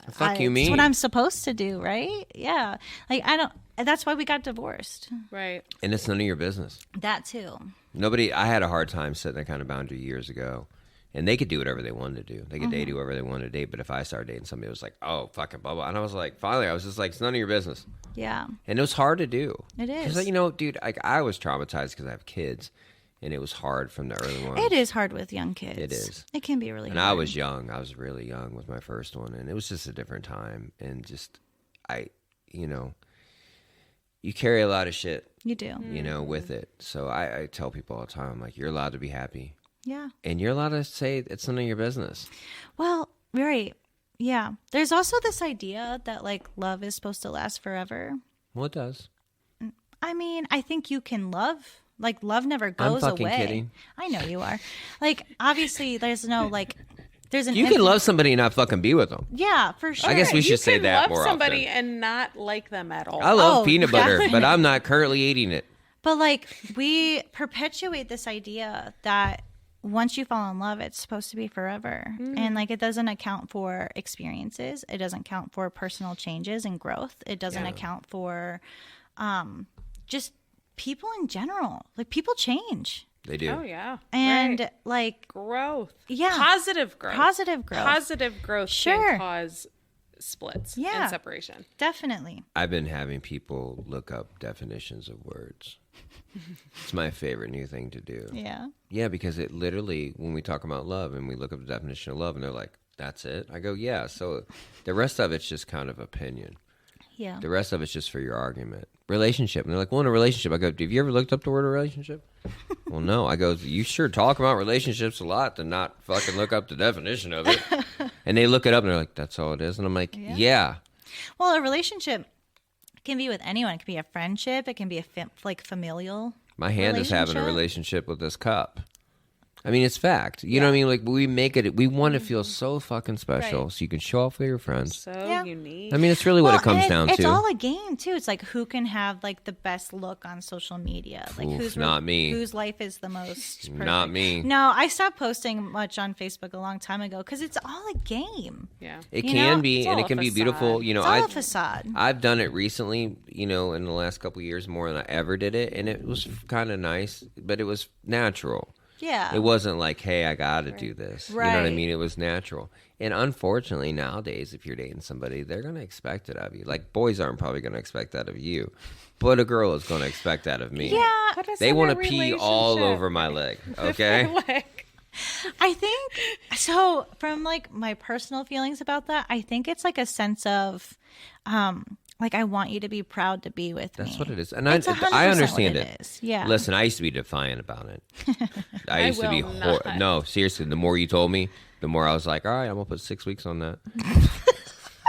The fuck you mean? it's what I'm supposed to do, right? Yeah. Like, that's why we got divorced. Right. And it's none of your business. That too. I had a hard time setting that kind of boundary years ago. And they could do whatever they wanted to do. They could date whoever they wanted to date. But if I started dating somebody, it was like, oh, fucking blah, blah. And I was like, finally, I was just like, it's none of your business. Yeah. And it was hard to do. It is. Because, you know, dude, I was traumatized because I have kids. And it was hard from the early ones. It is hard with young kids. It is. It can be really And hard. I was young. I was really young with my first one. And it was just a different time. And just, you carry a lot of shit, You do. with it. So I tell people all the time, I'm like, you're allowed to be happy. Yeah. And you're allowed to say it's none of your business. Well, right. Yeah. There's also this idea that like love is supposed to last forever. Well, it does. I mean, I think you can love. Like, love never goes I'm fucking away. kidding. I know you are. Like, obviously, there's no, like, there's an... You can love somebody and not fucking be with them. Yeah, for sure. I guess we You should say can that love more somebody often. and not like them at all. I love Oh, peanut butter, definitely. but I'm not currently eating it. But, like, we perpetuate this idea that once you fall in love, it's supposed to be forever. And, like, it doesn't account for experiences. It doesn't account for personal changes and growth. It doesn't account for just people in general. Like, people change. They do. Oh, yeah. And, Right. like, Growth. Yeah. Positive growth. Positive growth. Positive growth Sure. can cause splits Yeah. and separation. definitely. I've been having people look up definitions of words. It's my favorite new thing to do. Yeah. Yeah, because it literally, when we talk about love and we look up the definition of love and they're like, that's it? I go, yeah. So the rest of it's just kind of opinion. Yeah. The rest of it's just for your argument. Relationship. And they're like, well, in a relationship. I go, have you ever looked up the word relationship? Well, no. I go, you sure talk about relationships a lot to not fucking look up the definition of it. And they look it up and they're like, that's all it is. And I'm like, yeah. Well, a relationship can be with anyone. It can be a friendship. It can be a familial. My hand is having a Relationship? relationship with this cup. I mean, it's fact. You know what I mean? Like, we make it, we want to feel so fucking special Right. so you can show off with your friends. So Yeah. unique. I mean, it's really what it comes and down it's to. all a game too. It's like who can have like the best look on social media. Like Oof, not me. Whose life is the most perfect. Not me. No, I stopped posting much on Facebook a long time ago because it's all a game. yeah. It You can know, be, it's and all it a can be facade. beautiful. You know, It's all a facade. I've done it recently, you know, in the last couple of years more than I ever did it, and it was kind of nice, but it was natural. Yeah. It wasn't like, hey, I got to do this. You know what I Right. mean? It was natural. And unfortunately, nowadays, if you're dating somebody, they're going to expect it of you. Like, boys aren't probably going to expect that of you, but a girl is going to expect that of me. Yeah. Put us They in want a to pee all relationship. over my leg, okay? Like, I think so. From like my personal feelings about that, I think it's like a sense of, like I want you to be proud to be with me. That's what it is. And It's I 100% understand what it. is. Yeah. Listen, I used to be defiant about it. I used to be will not. no, seriously, the more you told me, the more I was like, all right, I'm going to put 6 weeks on that.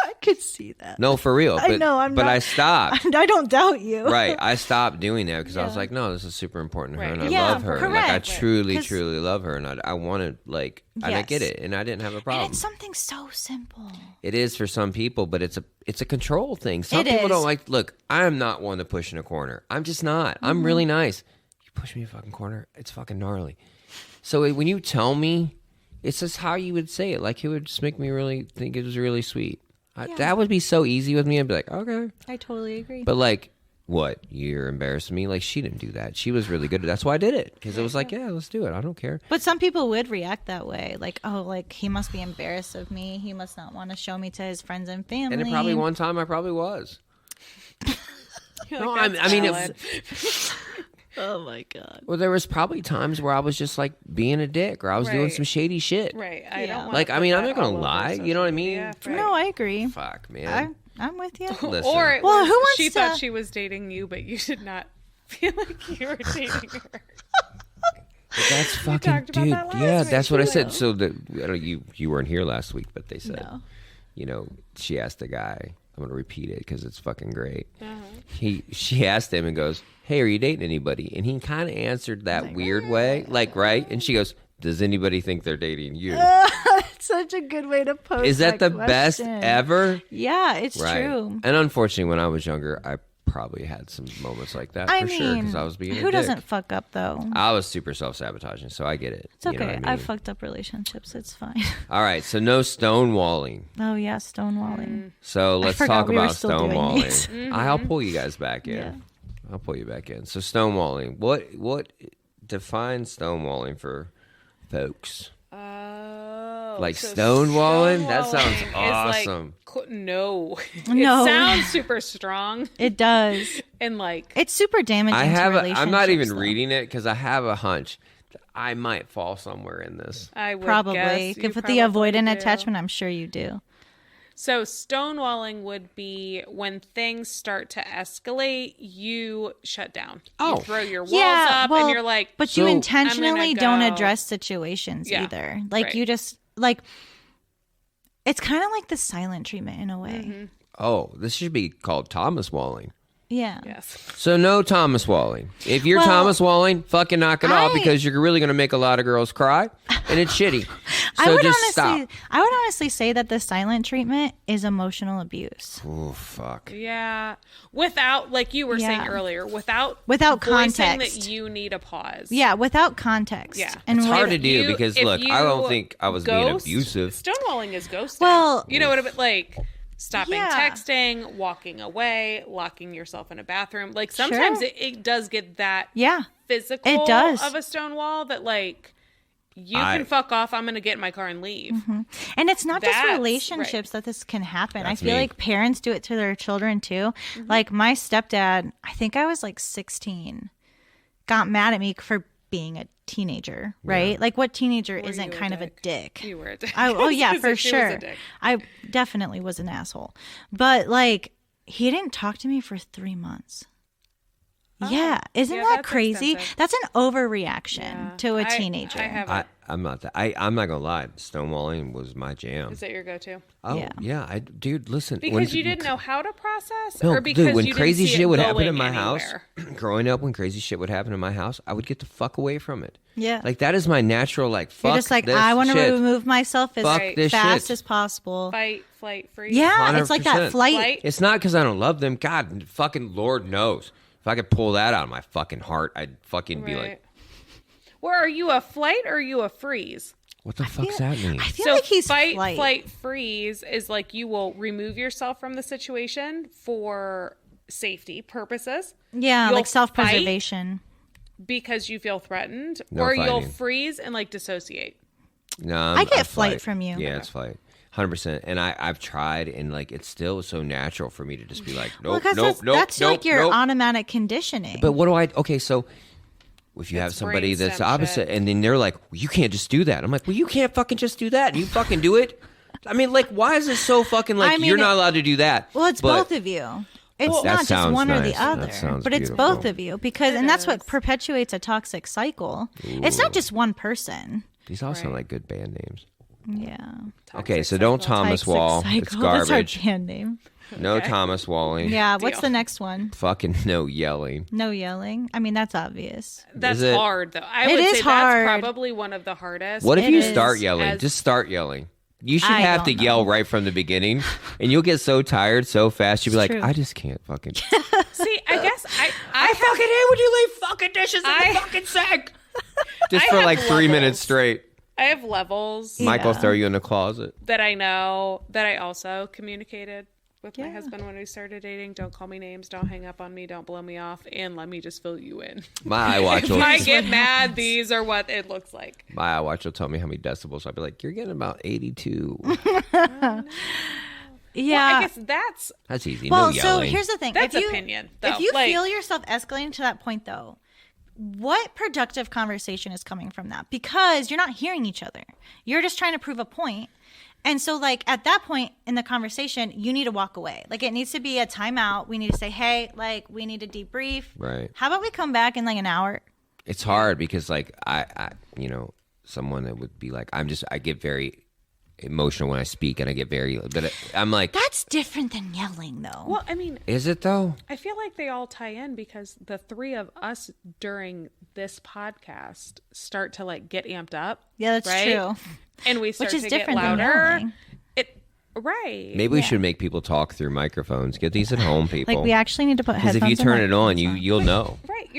I could see that. No, for real. But, know, I'm but not- I stopped. I don't doubt you. Right. I stopped doing that because I was Yeah. like, no, this is super important to her. Right. And I Yeah, love her. Like, I correct. truly, 'Cause- truly love her. And I wanted, like, and I get Yes. it. And I didn't have a And problem. it's something so simple. It is for some people, but it's a control thing. Some It people is. don't like, look, I'm not one to push in a corner. I'm just not. Mm-hmm. I'm really nice. You push me in a fucking corner, it's fucking gnarly. So when you tell me, it's just how you would say it. Like, it would just make me really think it was really sweet. That would be so easy with me. I'd be like, okay. I totally agree. But like, what? You're embarrassing me? Like, she didn't do that. She was really good. That's why I did it. Because it was like, yeah, let's do it. I don't care. But some people would react that way. Like, oh, like he must be embarrassed of me. He must not want to show me to his friends and family. And it probably one time I probably was. you're No, like, I mean, it "That's Oh my God. Well, there was probably times where I was just like being a dick or I was doing Right. some shady shit. Right. I Yeah. don't want Like, I mean, I'm not going to lie. You know what I mean? No, I agree. Fuck, man. I'm with you. Listen. Or it Well, was, who wants she to- thought she was dating you, but you did not feel like you were dating her. But that's fucking, talked about dude. that last Yeah, week, that's what I too. said. So you weren't here last week, but they said, No. you know, she asked the guy. I'm gonna repeat it because it's fucking great. Uh-huh. She asked him and goes, "Hey, are you dating anybody?" And he kind of answered that weird way, like, right? And she goes, "Does anybody think they're dating you?" Such a good way to pose. Is that the question. best ever? Yeah, it's Right. true. And unfortunately, when I was younger, I probably had some moments like that I for sure mean, because I was being a who dick. doesn't fuck up though? I was super self-sabotaging, so I get it. It's okay. You know what I mean? I've fucked up relationships. It's fine. All right, so no stonewalling. Oh yeah, stonewalling. So let's forgot talk we were about still doing these. stonewalling. I'll pull you guys back in. Yeah. I'll pull you back in. So stonewalling. What defines stonewalling for folks? Oh, Like so stonewalling? That sounds stonewalling is awesome. No. No. It sounds super strong It does. and like It's super damaging. I have. To I'm not even relationships, though. reading it because I have a hunch that I might fall somewhere in this. I would Probably. guess you With the probably avoidant do. attachment, I'm sure you do. So stonewalling would be when things start to escalate, you shut down. Oh. You throw your walls up and you're like, but you So- intentionally I'm don't gonna go- address situations Yeah, either. Like right. you just like It's kind of like the silent treatment in a way. Oh, this should be called Thomas Walling. Yeah. Yes. So no Thomas Walling. If you're Well, Thomas Walling, fucking knock it off I- because you're really going to make a lot of girls cry, and it's shitty. I So would just honestly, stop. I would honestly say that the silent treatment is emotional abuse. Oh fuck. Yeah. Without, like you were saying Yeah. earlier, without Without voicing context. that you need a pause. Yeah, without context. Yeah. And It's with- hard to do You- because if look, you I don't think I was being ghost- abusive. Stonewalling is ghosting. Well- you know what I mean? Like stopping Yeah. texting, walking away, locking yourself in a bathroom. Like sometimes Sure. it does get that Yeah. physical It does. of a stonewall that like you I- can fuck off. I'm going to get in my car and leave. And it's not just That's relationships that this can happen. That's I feel me. like parents do it to their children too. Like my stepdad, I think I was like 16, got mad at me for being a teenager, right? Like what teenager isn't you a kind of a dick? dick? You were a dick. Oh yeah, As for if she was a sure. dick. I definitely was an asshole. But like he didn't talk to me for 3 months. Yeah, isn't Yeah, that that's crazy? extensive. That's an overreaction Yeah. to a I teenager. haven't. I'm not that. I'm not gonna lie. Stonewalling was my jam. Is that your go-to? Oh yeah, dude. Listen, Because you didn't know how to process, No, or because dude, when you crazy didn't see shit it would happen going in my anywhere? house, growing up, when crazy shit would happen in my house, I would get the fuck away from it. Yeah. Like that is my natural. Like fuck You're just like, this I want to shit. remove myself as Fuck this fast shit. as possible. Fight, flight, freeze. Yeah, it's like 100%. that flight. Flight. It's not because I don't love them. God, fucking Lord knows. If I could pull that out of my fucking heart, I'd fucking be like, Well, are you a flight or are you a freeze? what the fuck's that mean? I feel So like he's fight, flight. flight, freeze is like you will remove yourself from the situation for safety purposes. Yeah, You'll like self-preservation. because you feel threatened, No or you'll fighting. freeze and like dissociate. No, I get flight from you. Yeah, it's flight. 100%. And I've tried, and like it's still so natural for me to just be like, nope, Because nope, that's, nope, that's nope, like your nope. automatic conditioning. But what do I? Okay, so if you have It's somebody that's brainstem opposite, shit. and then they're like, well, you can't just do that. I'm like, well, you can't fucking just do that. You fucking do it. I mean, like, why is it so fucking like I mean, you're not allowed to do that? well, it's But both of you. It's That not just sounds one or the nice. That other, sounds but it's beautiful. both of you because, and that's what perpetuates a toxic cycle. It's not just one person. These all sound Right. like good band names. Yeah. Okay, so don't Thomas Toxic Wall. cycle. It's garbage. That's our band name. No Thomas Walling. Yeah. What's Deal. the next one? Fucking no yelling. No yelling. I mean, that's obvious. That's Is it? hard though. I It would is say hard. that's probably one of the hardest. What if It you is start yelling? as- Just start yelling. You should I have to don't yell know. right from the beginning, and you'll get so tired so fast. You'll be like, true. I just can't fucking. See, I guess I fucking hate when you leave fucking dishes in I- the fucking sink. Just I for have like 3 minutes levels. straight. I have levels Mike will Yeah. throw you in the closet. that I know that I also communicated with my Yeah. husband when we started dating. Don't call me names. Don't hang up on me. Don't blow me off. And let me just fill you in. My iWatch If will. I get mad, these are what it looks like. My iWatch will tell me how many decibels. I'll be like, you're getting about 82. Yeah. I guess that's That's easy. well, no so yelling. here's the thing. That's if you, opinion, though. If you Like- feel yourself escalating to that point, though, what productive conversation is coming from that? Because you're not hearing each other. You're just trying to prove a point. And so, like, at that point in the conversation, you need to walk away. Like, it needs to be a timeout. We need to say, hey, like, we need to debrief. Right. How about we come back in, like, an hour? It's hard because, like, I someone that would be like, I get very emotional when I speak, and I get very, but I'm like, That's different than yelling, though. well, I mean, is it though? I feel like they all tie in because the three of us during this podcast start to like get amped up. Yeah, that's right? true. And we start Which is to get different than louder. yelling. Right. Maybe we should make people talk through microphones. Get these at home, people. Like, we actually need to put Because headphones if you turn it on, microphones you'll know. Right.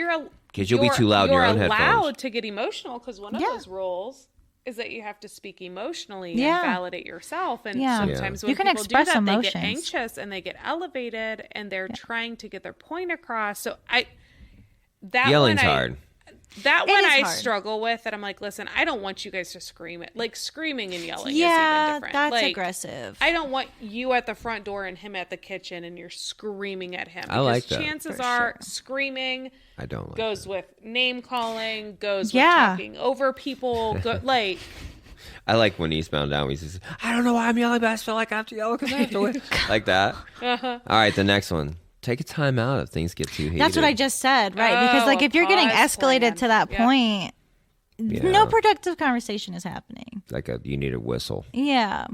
'Cause you'll be too loud in your own You're headphones. allowed to get emotional because one of Yeah. those rules is that you have to speak emotionally Yeah. and validate yourself. And Yeah. sometimes when You can people express do that, they emotions. get anxious and they get elevated and they're trying to get their point across. So Yelling's hard. That It one is I hard. struggle with, and I'm like, listen, I don't want you guys to scream it. Like screaming and yelling is Yeah, even different. that's Like, aggressive. I don't want you at the front door and him at the kitchen, and you're screaming at him. I like that. Chances For are, sure. screaming I don't like goes with name calling, goes Yeah. with talking over people. Like, I like when Eastbound Down. He says, I don't know why I'm yelling, but I just feel like I have to yell because I have to win. Like that. Uh-huh. All right, the next one. Take a time out if things get too heated. That's what I just said, right? Because, Oh, like, if you're getting pause escalated plan. to that Yep. point, Yeah. no productive conversation is happening. You need a whistle. Yeah.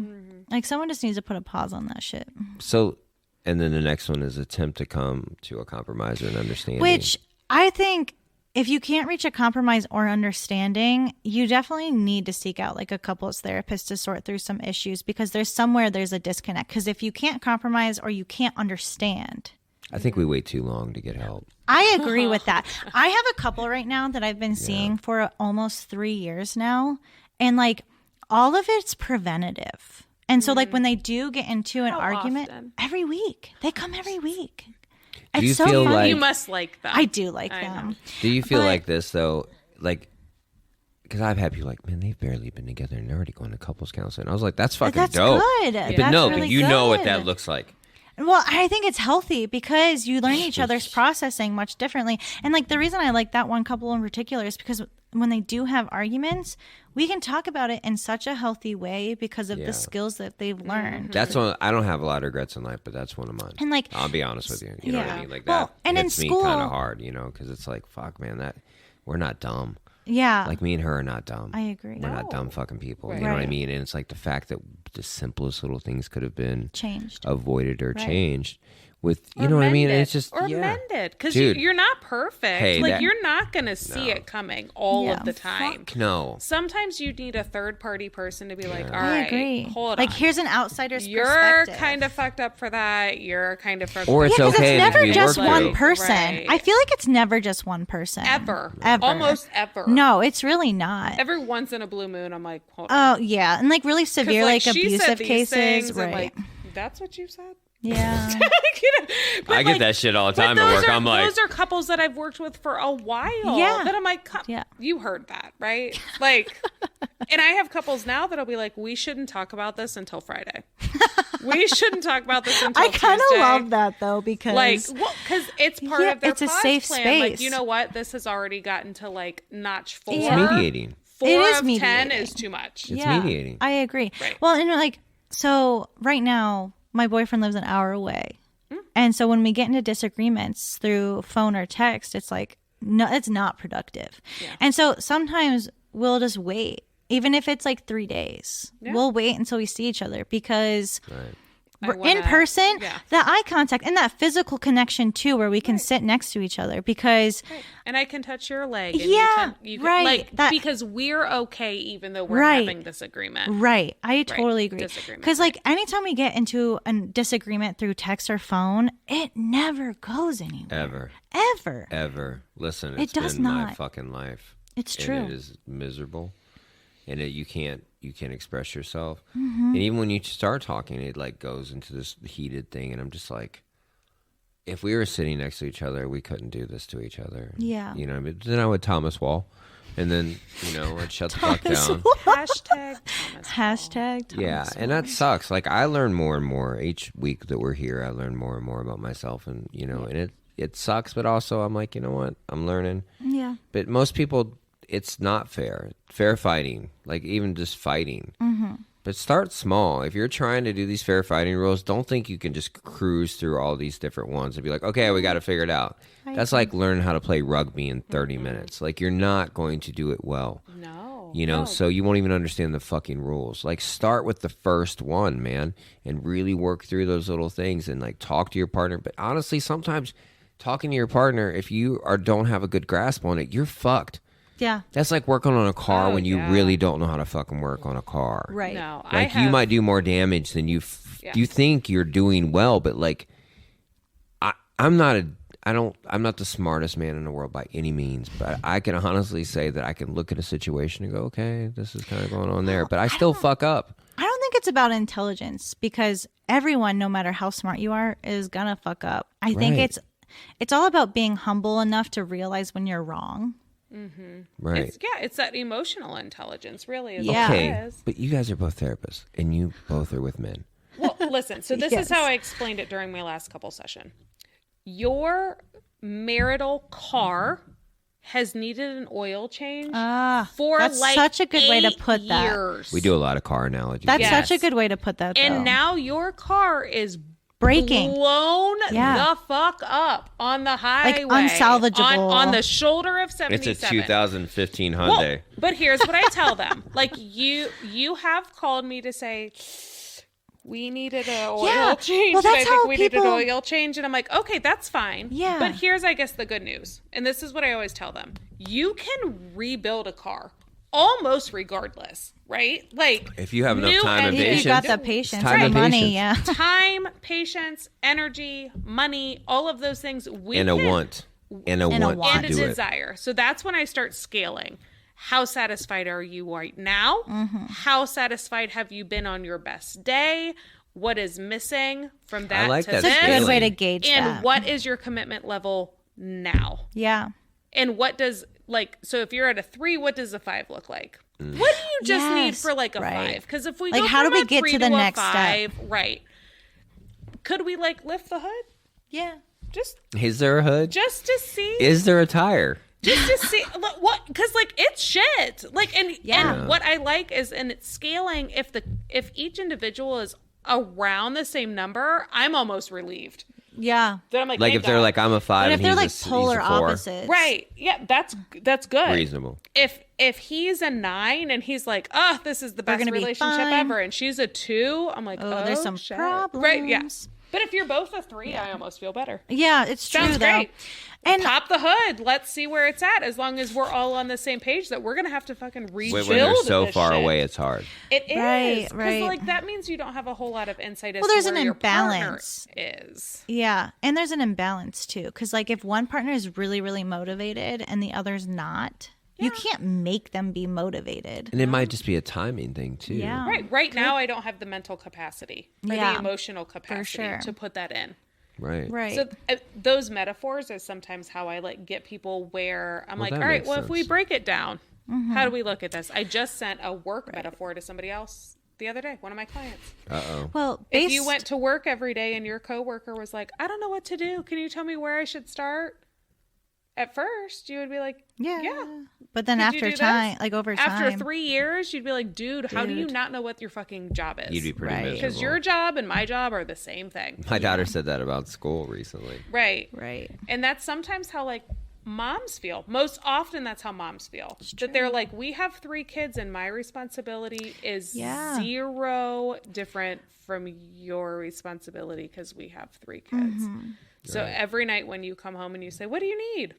Like, someone just needs to put a pause on that shit. So, and then the next one is attempt to come to a compromise or an understanding. Which I think if you can't reach a compromise or understanding, you definitely need to seek out like a couples therapist to sort through some issues, because there's a disconnect. Because if you can't compromise or you can't understand, I think we wait too long to get help. I agree with that. I have a couple right now that I've been seeing for almost 3 years now. And like all of it's preventative. And so like when they do get into an argument every week, they come every week. Do you It's so feel funny. like You must like them. I do like I them. know. Do you feel But- like this though? Like, because I've had people like, man, they've barely been together and they're already going to couples counseling. I was like, that's fucking That's dope. good. But That's no, really but you know what good. that looks like. Well, I think it's healthy because you learn each other's processing much differently. And like the reason I like that one couple in particular is because when they do have arguments, we can talk about it in such a healthy way because of Yeah. the skills that they've learned. That's one. I don't have a lot of regrets in life, but that's one of mine. And like, I'll be honest with you. You know what I Yeah. mean? Like Well, that and in hits me school- kind of hard, you know, because it's like, fuck, man, that we're not dumb. yeah, Like me and her are not dumb. I agree. We're not dumb fucking people. Right. You know what I Right. mean? And it's like the fact that the simplest little things could have been Changed. avoided or Right. changed with, you Or know what I mean? mended. And it's just, or yeah. mended, because Dude. you're not perfect. Hey, like that- you're not gonna see it coming all Yeah. of the time. Fuck no. Sometimes you need a third party person to be like, all I right, agree. hold like on. here's an outsider's You're perspective. kind of fucked up for that. You're kind of fucked Or up it's because okay it's to never be just worked one through. person. Right. I feel like it's never just one person. ever. Almost ever. No, it's really not. Every once in a blue moon, I'm like, hold on. Oh yeah, and like really 'Cause, severe like she abusive said these cases, things, right? I'm like, that's what you said. Yeah. You know? But, I get like, that shit all the but time at those work. are- I'm like, those are couples that I've worked with for a while. Yeah. That I'm like, Yeah. you heard that, right? Like, and I have couples now that'll be like, we shouldn't talk about this until Friday. We shouldn't talk about this until I kind Tuesday. of love that though because Like, because it's part Yeah, of their it's a pause safe plan. space. Like, you know what? This has already gotten to like notch 4. Yeah. mediating. 4 It is of 10 mediating. is too much. It's mediating. I agree. Right. Well, and like so right now my boyfriend lives an hour away. Hmm. And so when we get into disagreements through phone or text, it's like no, it's not productive. Yeah. And so sometimes we'll just wait. Even if it's like 3 days, Yeah. we'll wait until we see each other because Right. I we're in wanna- person, yeah. that eye contact and that physical connection too, where we can sit next to each other because And I can touch your leg. And Yeah, you can, right, Like, that- because we're okay even though we're Right. having disagreement. right. I totally agree. Disagreement, Because like anytime we get into a disagreement through text or phone, it never goes anywhere. Ever. Ever. Listen, It it's does been my not. fucking life. It's And true. it is miserable. And you can't express yourself. Mm-hmm. And even when you start talking, it like goes into this heated thing. And I'm just like, if we were sitting next to each other, we couldn't do this to each other. Yeah. You know what I mean? Then I would Thomas Wall. And then, you know, I'd shut the fuck Thomas down. Hashtag Thomas. Hashtag Thomas Yeah, and that sucks. Like I learn more and more each week that we're here. I learn more and more about myself, and you know, and it sucks, but also I'm like, you know what? I'm learning. Yeah. But most people, it's not fair. Fair fighting, like even just fighting. Mm-hmm. But start small. If you're trying to do these fair fighting rules, don't think you can just cruise through all these different ones and be like, okay, we got to figure it out. That's like learning how to play rugby in 30 minutes. Like you're not going to do it well. No. You know, no. so you won't even understand the fucking rules. Like, start with the first one, man, and really work through those little things and like talk to your partner. But honestly, sometimes talking to your partner, if you don't have a good grasp on it, you're fucked. Yeah. That's like working on a car Oh, when you yeah. really don't know how to fucking work on a car. Right. No, Like you might do more damage than you Yeah. you think you're doing well, but like I'm not the smartest man in the world by any means, but I can honestly say that I can look at a situation and go, okay, this is kind of going on there, but I still fuck up. I don't think it's about intelligence because everyone, no matter how smart you are, is gonna fuck up. I think Right. it's all about being humble enough to realize when you're wrong. Right. It's that emotional intelligence, really. Is Yeah. what Okay, it is. but you guys are both therapists and you both are with men. Well, listen. So this Yes. is how I explained it during my last couple session. Your marital car has needed an oil change for that's like such a good way to 8 put that. years. We do a lot of car analogies. That's Yes. such a good way to put that. And though. now your car is breaking. blown Yeah. the fuck up on the highway, unsalvageable. on the shoulder of 77. It's a 2015 Hyundai. Well, but here's what I tell them: like you have called me to say, we needed an oil change. Well, that's and I how think we needed an people- oil change. And I'm like, okay, that's fine. Yeah. But here's, I guess, the good news. And this is what I always tell them. You can rebuild a car almost regardless, right? Like, If you have enough new time and engine- If you patience. got the patience Time and and money, patience. yeah. time, patience, energy, money, all of those things. We And a can- want. And a want want. and to a do it. desire. So that's when I start scaling. How satisfied are you right now? Mm-hmm. How satisfied have you been on your best day? What is missing from that like to that this? It's a good scaling. way to gauge And that. what is your commitment level now? Yeah. And what does, like, so if you're at a 3, what does a 5 look like? What do you just need Yes, for like a right. 5? Because if we Like, go how do from we a get 3 to the a next step? 5, right? Could we like lift the hood Yeah. just Is there a hood? to see? Is there a tire? Just to see look, what, because like it's shit. Like and Yeah. what I like is, and it's scaling. If each individual is around the same number, I'm almost relieved. Yeah. Then I'm like, Like thank if they're God. like, I'm a 5 But if and they're he's like he's polar a 4. opposites. right, yeah, that's good. Reasonable. If he's a 9 and he's like, oh, this is the best gonna be relationship fine. ever, and she's a 2, I'm like, oh, there's some shit. problems. Right, yeah. But if you're both a 3, I almost feel better. Yeah, it's true Sounds though. great. And Pop the hood. Let's see where it's at. As long as we're all on the same page, that we're gonna have to fucking rebuild. When they're so this far shit. away, it's hard. It is Right, because right. like that means you don't have a whole lot of insight as Well, there's to an where your imbalance. partner is. yeah, and there's an imbalance too, because like if one partner is really, really motivated and the other's not, you can't make them be motivated. And it might just be a timing thing too. Yeah. Right now, I don't have the mental capacity or Yeah, the emotional capacity sure. to put that in. Right. Right. So those metaphors are sometimes how I like get people where I'm like, all that right, makes well, if we sense. break it down, Mm-hmm. how do we look at this? I just sent a work metaphor to somebody else the other day, one of my clients. Well, If you went to work every day and your coworker was like, I don't know what to do, can you tell me where I should start? At first, you would be like, yeah. But then Could you after do this? time, like over After time, 3 years, you'd be like, dude, how do you Dude. not know what your fucking job is? You'd be pretty Right. miserable. Because your job and my job are the same thing. My daughter said that about school recently. Right. right? And that's sometimes how like moms feel. Most often that's how moms feel. That they're like, we have 3 kids and my responsibility is Yeah. 0 different from your responsibility because we have 3 kids. So every night when you come home and you say, what do you need?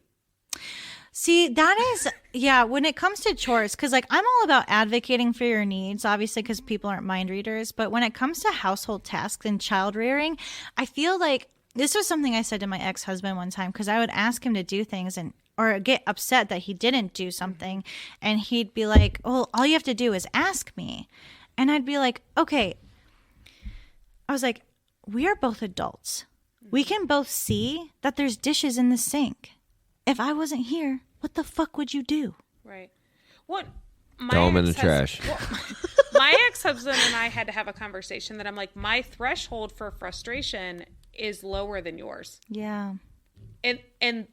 See, that is, yeah, when it comes to chores, because like I'm all about advocating for your needs, obviously, because people aren't mind readers. But when it comes to household tasks and child rearing, I feel like this was something I said to my ex husband one time, because I would ask him to do things and or get upset that he didn't do something. And he'd be like, oh, all you have to do is ask me. And I'd be like, okay. I was like, we are both adults. We can both see that there's dishes in the sink. If I wasn't here, what the fuck would you do? Right. What? Throw 'em in the trash. My ex-husband and I had to have a conversation that I'm like, my threshold for frustration is lower than yours. Yeah. And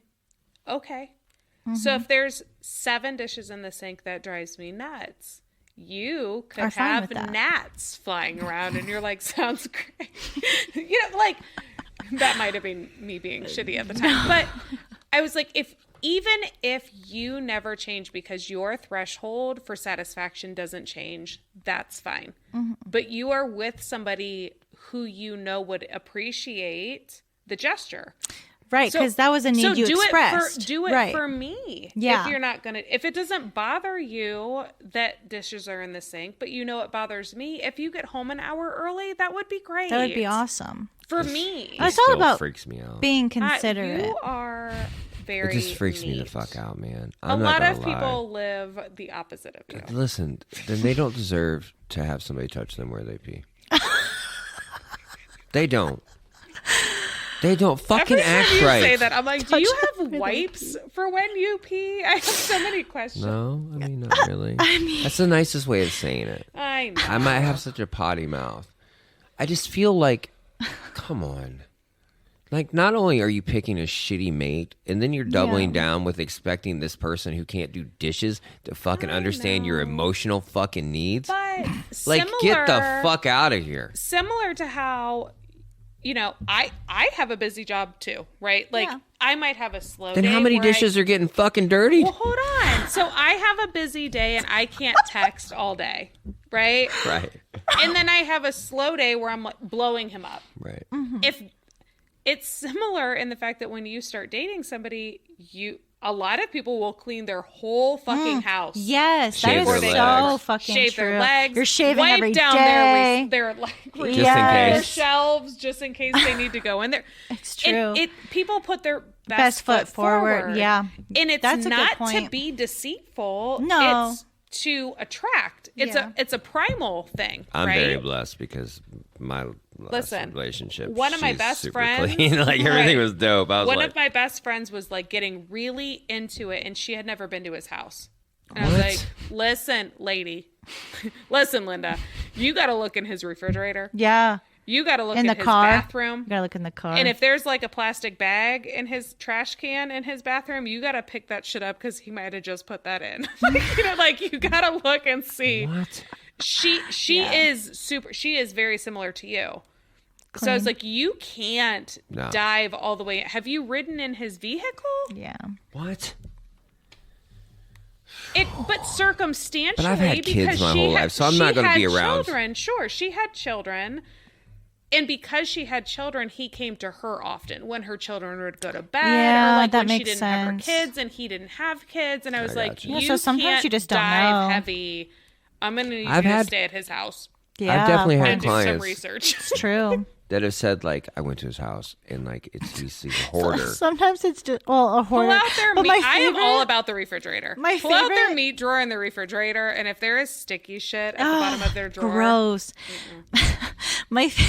okay. So if there's 7 dishes in the sink, that drives me nuts. You could Are fine have with that. gnats flying around and you're like, sounds great. You know, like that might have been me being shitty at the time. But I was like, even if you never change because your threshold for satisfaction doesn't change, that's fine. But you are with somebody who you know would appreciate the gesture. Right, So- because that was a need so you do expressed. do it right. for me. Yeah. If you're not gonna, if it doesn't bother you that dishes are in the sink, but you know it bothers me, if you get home an hour early, that would be great. That would be awesome. for me. It's all Still about freaks me out. being I- considerate. you are very. It just freaks me the neat. fuck out, man. A I'm lot not of gonna lie. people live the opposite of you. Listen, then they don't deserve to have somebody touch them where they pee. They don't. They don't fucking Every time act you right. say that, I'm like, do you have wipes for when you pee? I have so many questions. No, I mean not really. That's the nicest way of saying it. I know. I might have such a potty mouth. I just feel like, come on. Like, not only are you picking a shitty mate, and then you're doubling down with expecting this person who can't do dishes to fucking understand your emotional fucking needs. But Like, get the fuck out of here. Similar to how, you know, I have a busy job too, right? Like Yeah. I might have a slow Then day how many where dishes are getting fucking dirty? Well, hold on. So I have a busy day and I can't text all day, right? Right. And then I have a slow day where I'm like blowing him up. Right. If it's similar in the fact that when you start dating somebody, a lot of people will clean their whole fucking house. Yes, that Shave is their so legs. fucking Shave true. their legs. You're shaving wipe every down day. their like Just in their case. shelves just in case they need to go in there. It's true. And people put their Best foot forward. Yeah. And it's That's a good not to point. be deceitful. No. It's to attract. It's a primal thing. I'm right? very blessed because my last Listen, relationship. one of my she's best super friends- clean. Like everything Right. was dope. I was One like, of my best friends was like getting really into it, and she had never been to his house. And I was What? like, listen, lady, listen, Linda, you got to look in his refrigerator. Yeah. You got to look In in the his car. bathroom. You gotta look in the car. And if there's like a plastic bag in his trash can in his bathroom, you got to pick that shit up because he might have just put that in. Like you got to look and see. what? She is very similar to you. So it's like you can't No. dive all the way. Have you ridden in his vehicle? yeah. What? But circumstantially, But I've had kids because my she whole had- life, so I'm she not gonna had be around. Children, sure, she had children, and because she had children, he came to her often when her children would go to bed, Yeah, or like that when she makes didn't have her sense. kids and he didn't have kids, and I was like, gotcha. you Yeah, so sometimes can't you just don't dive know. heavy. I'm gonna need I've you to had- stay at his house Yeah. I've definitely had and do some clients research. It's true. that have said like I went to his house and like he's a hoarder. Sometimes it's just a horror. Pull out their But meat. my I am favorite- all about the refrigerator. My Pull out their favorite- meat drawer in the refrigerator, and if there is sticky shit at the bottom of their drawer, Gross. My their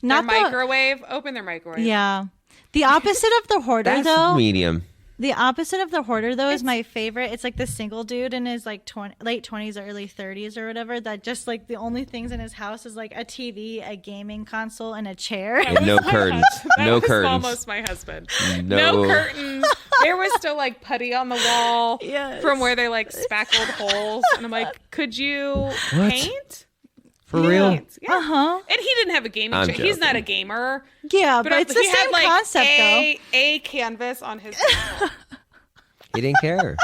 not the microwave, open their microwave. yeah. The opposite of the hoarder That's though. medium. The opposite of the hoarder though is my favorite. It's like the single dude in his like late 20s or early 30s or whatever that just like the only things in his house is like a TV, a gaming console, and a chair. And no curtains. That No was curtains. almost my husband. No. No curtains. There was still like putty on the wall Yes. from where they like spackled holes, and I'm like, could you paint? For real? Paint. Yeah. Uh-huh. And he didn't have a gaming I'm chair. He's not a joking. gamer. Yeah, but it's the he same had like concept a canvas on his. He didn't care.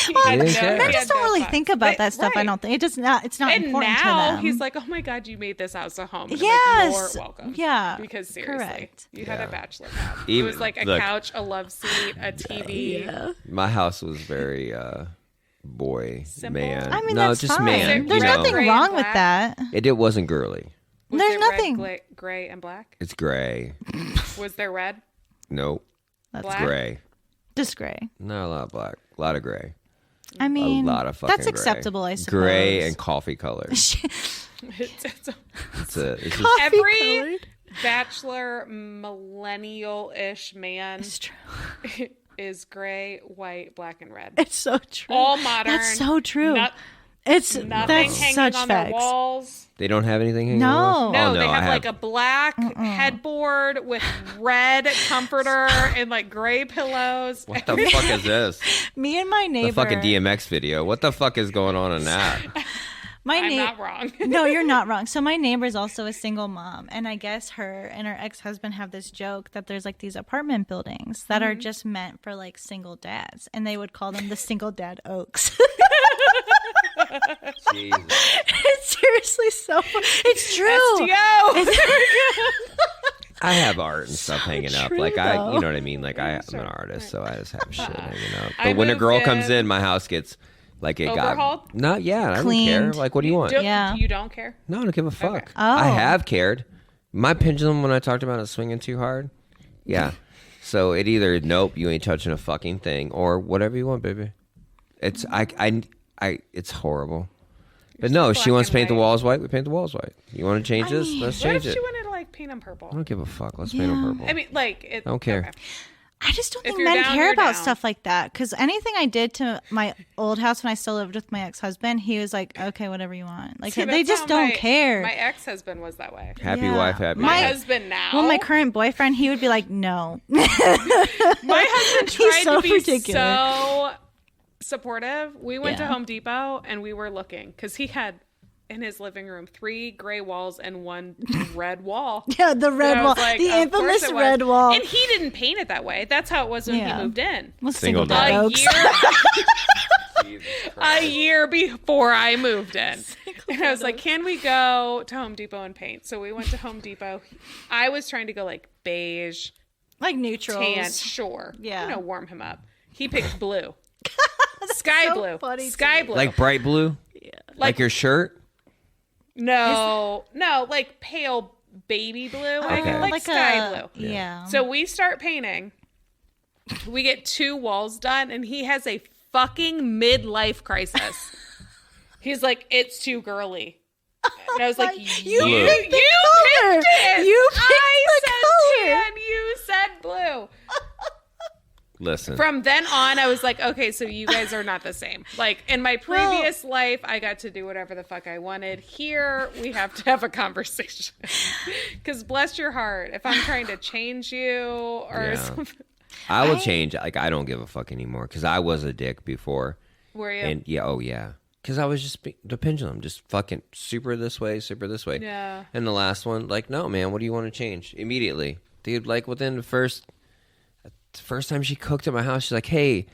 He didn't no- care. he Men had just don't no really thoughts. think about that stuff. I Right. don't think it's not And important to now them. he's like, "Oh my god, you made this house a home." And I'm Yes. like, you're welcome. Yeah. because seriously, Correct. you had a Yeah. bachelor pad. It Even- was like a look. couch, a love seat, a TV. yeah. My house was very boy Simple? man. I mean, no, that's just fine. man. There's you know. nothing Gray wrong and with black? that. It wasn't girly. Was There's it nothing. red, gray, and black. It's gray. Was there red? Nope. That's Black? Gray. just gray. Not a lot of black. A lot of gray. I mean, A lot of fucking that's acceptable, gray. I suppose. Gray and coffee colors. It's It's just every colored? bachelor millennial-ish man It's true. is gray, white, black, and red. It's so true. All modern. That's so true. Not- It's Nothing that's hanging such on facts. their walls. they don't have anything hanging No. on the No, walls? they I have like a black headboard with red comforter and like gray pillows. What the fuck is this? Me and my neighbor. The fucking DMX video. What the fuck is going on in that? My I'm neighbor. not wrong. No, you're not wrong. So my neighbor's also a single mom, and I guess her and her ex-husband have this joke that there's like these apartment buildings that are just meant for like single dads, and they would call them the single dad oaks. Jesus. It's seriously so. It's true. STO. I have art and stuff hanging up. true, Like though. you know what I mean? Like I'm an artist, so I just have shit hanging up. I But when a moved girl comes in- in, my house gets like it Overhauled? got not yeah. I don't Cleaned. care. Like what do you want? Yeah. You don't care? No, I don't give a fuck. Oh. I have cared. My pendulum when I talked about it swinging too hard. Yeah. So it either nope, you ain't touching a fucking thing, or whatever you want, baby. It's I it's horrible. But no, so she wants to black paint the and white. walls white. We paint the walls white. You want to change this? Let's What change if it. she wanted to like paint them I purple? don't give a fuck. Let's paint them purple. I mean, like, it, I don't care. okay. I just don't If think you're men down, care you're about down. stuff like that. Because anything I did to my old house when I still lived with my ex-husband, he was like, "Okay, whatever you want." Like See, they that's just how don't my- care. My ex-husband was that way. Happy Yeah. wife, happy My life. husband now. Well, my current boyfriend, he would be like, "No." My husband He's tried so to be ridiculous. so supportive. We went to Yeah. Home Depot and we were looking because he had in his living room 3 gray walls and 1 red wall. Yeah, the And red I wall, was like, the of course infamous it was. red wall. And he didn't paint it that way. That's how it was when Yeah. he moved in. Well, Single single dad dad. A oaks. year, a year before I moved in. And I was like, can we go to Home Depot and paint? So we went to Home Depot. I was trying to go like beige, like neutrals. tan, sure. Yeah. Warm him up. He picked blue. Sky blue. Sky blue. Like bright blue? Yeah. Like your shirt? No, like pale baby blue. Okay. Like sky blue. Yeah. So we start painting. We get 2 walls done, and he has a fucking midlife crisis. He's like, it's too girly. And I was like, you picked it. You picked I the said color. tan, you said blue. Listen. From then on, I was like, okay, so you guys are not the same. Like, in my previous life, I got to do whatever the fuck I wanted. Here, we have to have a conversation. Because bless your heart, if I'm trying to change you or something. I will change. Like, I don't give a fuck anymore because I was a dick before. Were you? And yeah. Because I was just the pendulum, just fucking super this way. Yeah. And the last one, like, no, man, what do you want to change? Immediately. Dude, like, within the first time she cooked at my house, she's like, hey,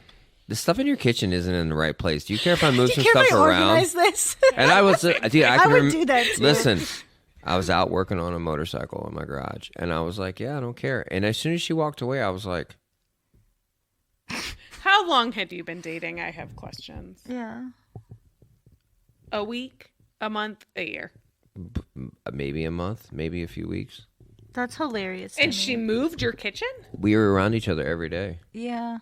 the stuff in your kitchen isn't in the right place. Do you care if I move some stuff around? Organize this? And I was, dude, I would do that too. Listen, I was out working on a motorcycle in my garage, and I was like, yeah, I don't care. And as soon as she walked away, I was like, How long had you been dating? I have questions. Yeah. A week? A month? A year? maybe a month, maybe a few weeks. That's hilarious. to And me. she moved your kitchen? We were around each other every day. Yeah.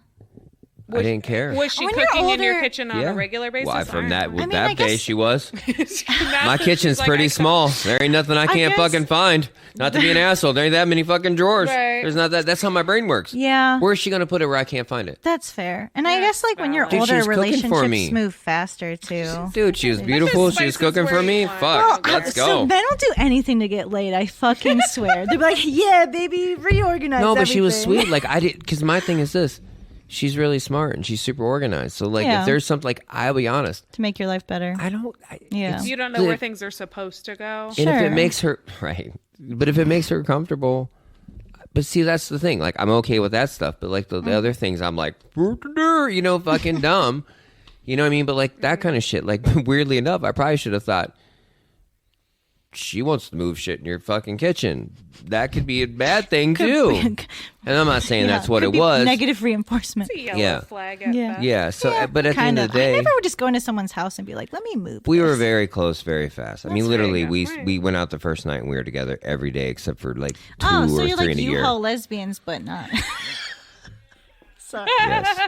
I didn't care. Was she When you're cooking in your older- kitchen on a regular basis? Well, from that, with that I day, guess- she was. Now My she's kitchen's like, pretty I small. There ain't nothing I can't guess- fucking find. Not to be an asshole. There ain't that many fucking drawers. Right. There's not that. That's how my brain works. Yeah. Where's she gonna put it where I can't find it? That's fair. And I guess like when you're valid. Dude, she older, was cooking for me. relationships move faster too. Dude, she was beautiful. She was spices cooking where for you me. want. Fuck, Well, let's So go. they don't do anything to get laid. I fucking swear. They'll be like, "Yeah, baby, reorganize." No, but she was everything." sweet. Like I did, because my thing is this: she's really smart and she's super organized. So like, Yeah. if there's something, like, I'll be honest, to make your life better. I don't. Yeah. it's- You don't know where things are supposed to go. And if Sure. it makes her right, but if it makes her comfortable, but see, that's the thing. Like, I'm okay with that stuff, but like the other things, I'm like, you know, fucking dumb. You know what I mean? But like that kind of shit. Like, weirdly enough, I probably should have thought she wants to move shit in your fucking kitchen. That could be a bad thing too. And I'm not saying that's what could it be was. Negative reinforcement. It's a yellow Yeah. flag at Yeah. best. Yeah. So, but at the Kind end of. of the day, I never would just go into someone's house and be like, "Let me move." we were this." very close, very fast. I mean, That's literally, very good. Right. we went out the first night and we were together every day except for like 2 Oh, or so 3 you're like in a year. U-Haul lesbians, but not. Sorry, Yes.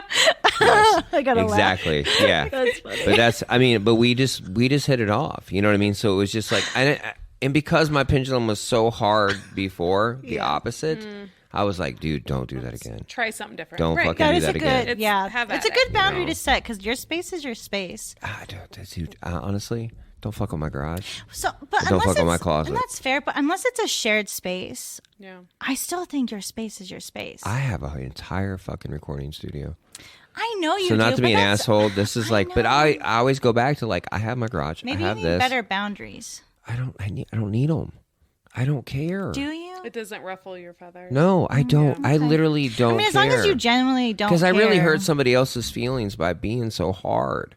I gotta laugh. Exactly. Yeah. That's funny. But that's, I mean, but we just hit it off. You know what I mean? So it was just like, and because my pendulum was so hard before, the opposite, I was like, dude, don't do that again. Try something different. Don't Right. fucking That do is that a again. good, It's- yeah. have It's at a good it, boundary know? to set because your space is your space. Dude, honestly, don't fuck with my garage. So, but Don't unless fuck with my it's- closet. and that's fair. But unless it's a shared space, Yeah. I still think your space is your space. I have an entire fucking recording studio. I know you. So not do, to but be an that's- asshole, this is like, but know. I always go back to like, I have my garage. Maybe I you have need this. better boundaries. I don't need them. I don't care. Do you? It doesn't ruffle your feathers. No, I don't. I literally don't I mean, as care. long as you genuinely don't. Because I really care. hurt somebody else's feelings by being so hard.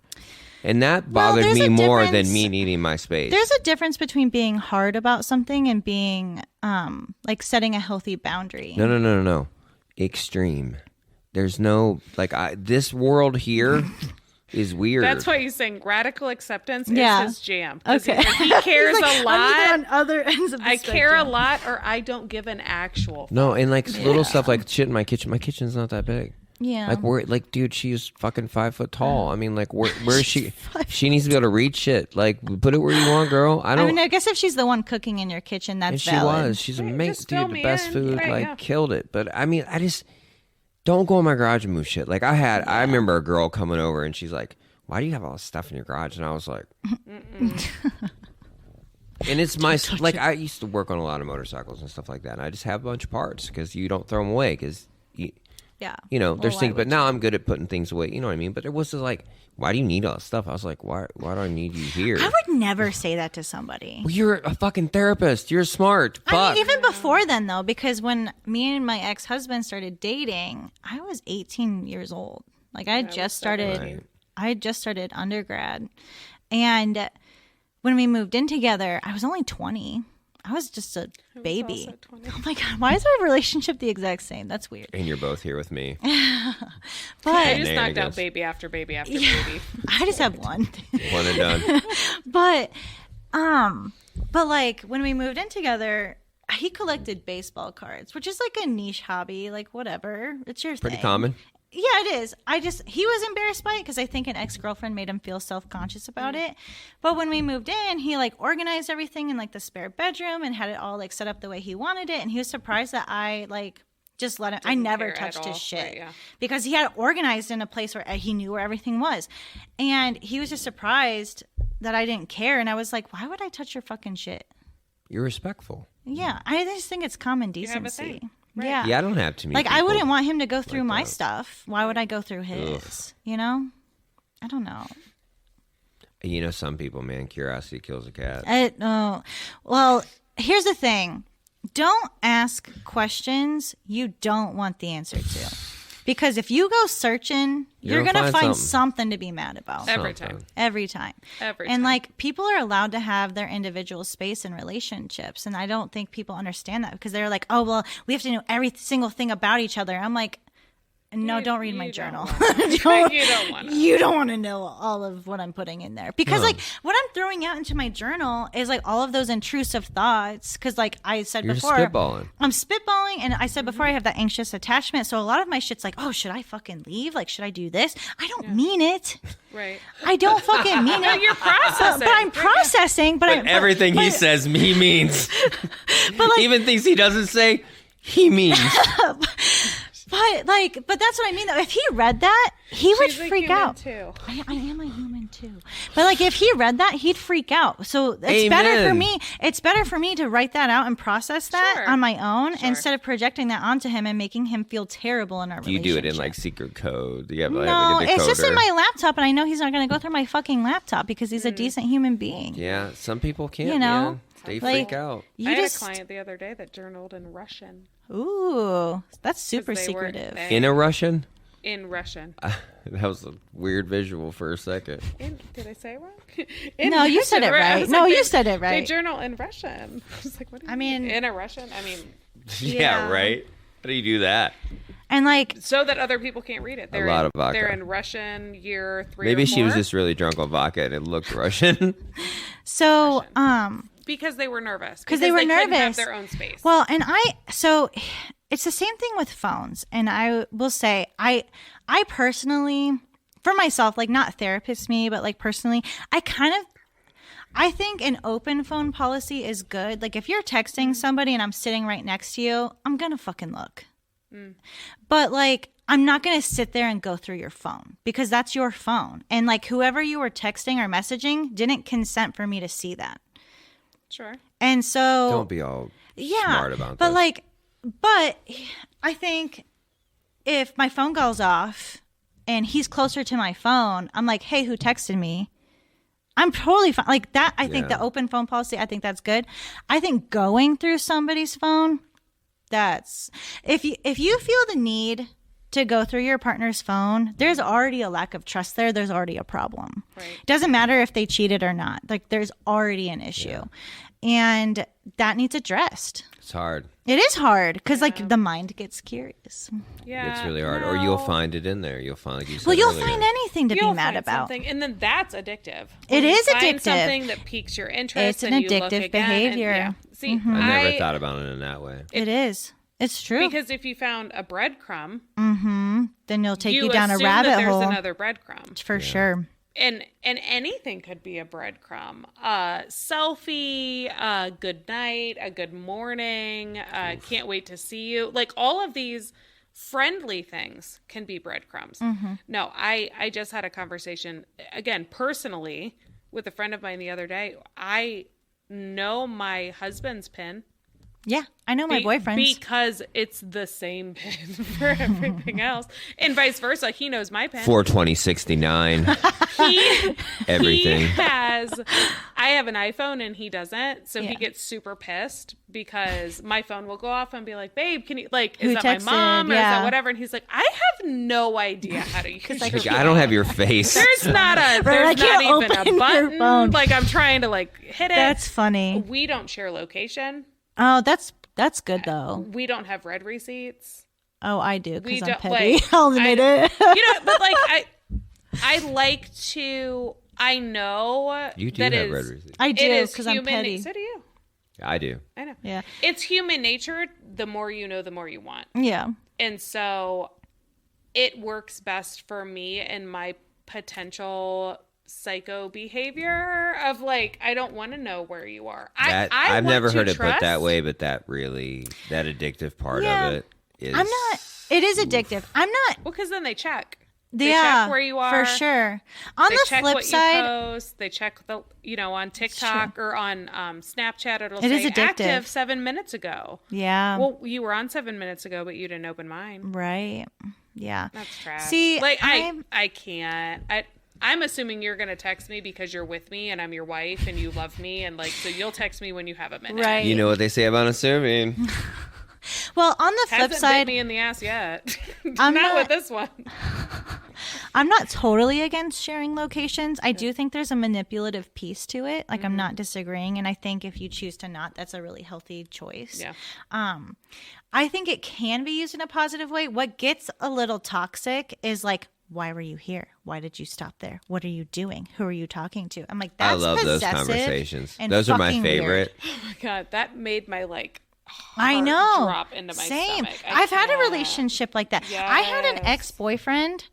And that bothered there's me a more than difference- me needing my space. There's a difference between being hard about something and being like setting a healthy boundary. No. Extreme. There's no, like, this world here is weird. That's why he's saying radical acceptance Yeah. is his jam. 'Cause Okay. He cares He's like, a I'm lot. either on other ends of the I care a spectrum. lot, or I don't give an actual. No, and like little stuff like shit in my kitchen. My kitchen's not that big. Yeah. Like, where, like, dude, she's fucking 5 foot tall. I mean, like, where is she? She needs to be able to reach shit. Like, put it where you want, girl. I I don't. mean, I guess if she's the one cooking in your kitchen, that's And she valid. was. She's Right, amazing, just fill dude. The me best in. food, Right, like, yeah. killed it. But I mean, I just don't go in my garage and move shit. Like, I remember a girl coming over and she's like, "Why do you have all this stuff in your garage?" And I was like, and it's my like I used to work on a lot of motorcycles and stuff like that, and I just have a bunch of parts because you don't throw them away because Yeah. you know, Well, there's why things. But would now I'm good at putting things away. You know what I mean? But it was just like, why do you need all this stuff? I was like, why do I need you here? I would never say that to somebody. Well, you're a fucking therapist. You're smart. Fuck. I mean, even before then, though, because when me and my ex-husband started dating, I was 18 years old. Like, I had just started. Right. I had just started undergrad. And when we moved in together, I was only 20. I was just a baby. Also 20. Oh my God. Why is our relationship the exact same? That's weird. And you're both here with me. I But just knocked out Shenanigans. baby after baby after baby. I just have one. One and done. But like when we moved in together, he collected baseball cards, which is like a niche hobby, like whatever. It's your Pretty thing. common. Yeah, it is. He was embarrassed by it because I think an ex-girlfriend made him feel self-conscious about it. But when we moved in, he like organized everything in like the spare bedroom and had it all like set up the way he wanted it. And he was surprised that I like just let him. I Didn't never care at touched his all. shit Right, yeah. because he had it organized in a place where he knew where everything was. And he was just surprised that I didn't care. And I was like, why would I touch your fucking shit? You're respectful. Yeah, I just think it's common have a decency. thing. Right. Yeah. Yeah, I don't have to meet Like, I people wouldn't want him to go through like my that. stuff. Why would I go through his? You know? I don't know. You know, some people, man, curiosity kills a cat. Well, here's the thing. Don't ask questions you don't want the answer to. Because if you go searching, you're gonna going to find find something. something to be mad about. Every Something. time. Every time. Every And time. like people are allowed to have their individual space in relationships. And I don't think people understand that because they're like, oh, well, we have to know every single thing about each other. I'm like, no, don't read my you journal. You don't want to. You don't want to know all of what I'm putting in there because like what I'm throwing out into my journal is like all of those intrusive thoughts. Cause like I said You're before, spitballing. I'm spitballing. And I said before I have that anxious attachment. So a lot of my shit's like, oh, should I fucking leave? Like, should I do this? I don't mean it. Right. I don't fucking mean it. You're processing. But I'm processing. But Everything he says, he means. Even things he doesn't say, he means. But that's what I mean though. If he read that, he would She's a freak human, out. too. I am a human too. But like if he read that, he'd freak out. So it's better for Amen. me. It's better for me to write that out and process that Sure. on my own Sure. instead of projecting that onto him and making him feel terrible in our Do you relationship. do it in like secret code? Do you have No, like a it's just in decoder? my laptop, and I know he's not going to go through my fucking laptop because he's a decent human being. Yeah, some people can't, You know, man. They like- freak out. You I had just, a client the other day that journaled in Russian. ooh, that's super they were- secretive. In a Russian? In Russian. That was a weird visual for a second. Did I say it wrong? No, you said it I right. was No, like, you said it They right. journal in Russian. I was like, what do you I mean- in a Russian? I mean, Yeah, Yeah. right? How do you do that? And like, so that other people can't read it. They're lot in, of vodka. They're in Russian year 3 Maybe or she was 4, just really drunk on vodka and it looked Russian. so, because they were nervous. Because they were couldn't have nervous. their own space. well, and it's the same thing with phones. And I will say, I personally, for myself, like not therapist me, but like personally, I think an open phone policy is good. Like if you're texting somebody and I'm sitting right next to you, I'm going to fucking look. But like, I'm not going to sit there and go through your phone because that's your phone. And like whoever you were texting or messaging didn't consent for me to see that. Sure. And so Don't be all yeah, smart about but this. but I think if my phone goes off and he's closer to my phone, I'm like, hey, who texted me? I'm totally fine. Like that, I think Yeah. the open phone policy, I think that's good. I think going through somebody's phone, that's if you feel the need to go through your partner's phone, there's already a lack of trust there. There's already a problem. Right. It doesn't matter if they cheated or not. Like there's already an issue. And that needs addressed. It's hard. It is hard because like the mind gets curious. Yeah. It's really hard. Or no. you'll find it in there. You'll find, like you said Well, you'll earlier. find anything to You'll be mad find about. something, and then that's addictive. It When you is find addictive. Something that piques your interest. It's an and you look addictive again, and- behavior. yeah. See, I never thought about it in that way. It is. It's true. because if you found a breadcrumb, Then you'll take you you down a assume rabbit that there's hole another breadcrumb. for sure. And anything could be a breadcrumb. Selfie, good night, a good morning, can't wait to see you. Like all of these friendly things can be breadcrumbs. No, I just had a conversation, again, personally, with a friend of mine the other day. I know my husband's PIN. Yeah, I know my boyfriends. Because it's the same pin for everything else. And vice versa. He knows my pin. 42069. Everything. I have an iPhone and he doesn't. So he gets super pissed because my phone will go off and be like, babe, can you, like, is that texted? my mom or is that whatever? And he's like, I have no idea how to use it. Like, I don't have your face. There's not even a button. Like, I'm trying to, like, hit it. That's funny. We don't share location. Oh, that's good though. We don't have red receipts. Oh, I do because I'm don't- petty. like, I'll admit it. But like I like to. I know You do that have is- red receipts. I do It is because I'm human. petty. So do you. I do. I know. Yeah. It's human nature. The more you know, the more you want. Yeah. And so, it works best for me and my potential psycho behavior of like, I don't want to know where you are. I've never want to heard it put that trust- way, but that addictive part Yeah. of it is. I'm not. It is addictive. I'm not. Well, because then they check. They Yeah, check where you are. for sure. On They the check flip what side, you post. They check the, on TikTok or on Snapchat. It'll It say is addictive. active 7 minutes ago. yeah, Well, you were on 7 minutes ago, but you didn't open mine. right. Yeah. That's trash. See, like I'm- I can't. I'm assuming you're gonna text me because you're with me and I'm your wife and you love me and like so you'll text me when you have a minute. Right. You know what they say about assuming. Well, on the flip Hasn't bit side, me in the ass yet. I'm not not- with this one. I'm not totally against sharing locations. I do think there's a manipulative piece to it. Like, I'm not disagreeing. And I think if you choose to not, that's a really healthy choice. Yeah. I think it can be used in a positive way. What gets a little toxic is like, why were you here? Why did you stop there? What are you doing? Who are you talking to? I'm like, that's I love those possessive conversations. and Those are my fucking favorite. weird. Oh my god, that made my like I heart know. drop into my Same. stomach. I've had a can't. relationship like that. I had an Yes. ex-boyfriend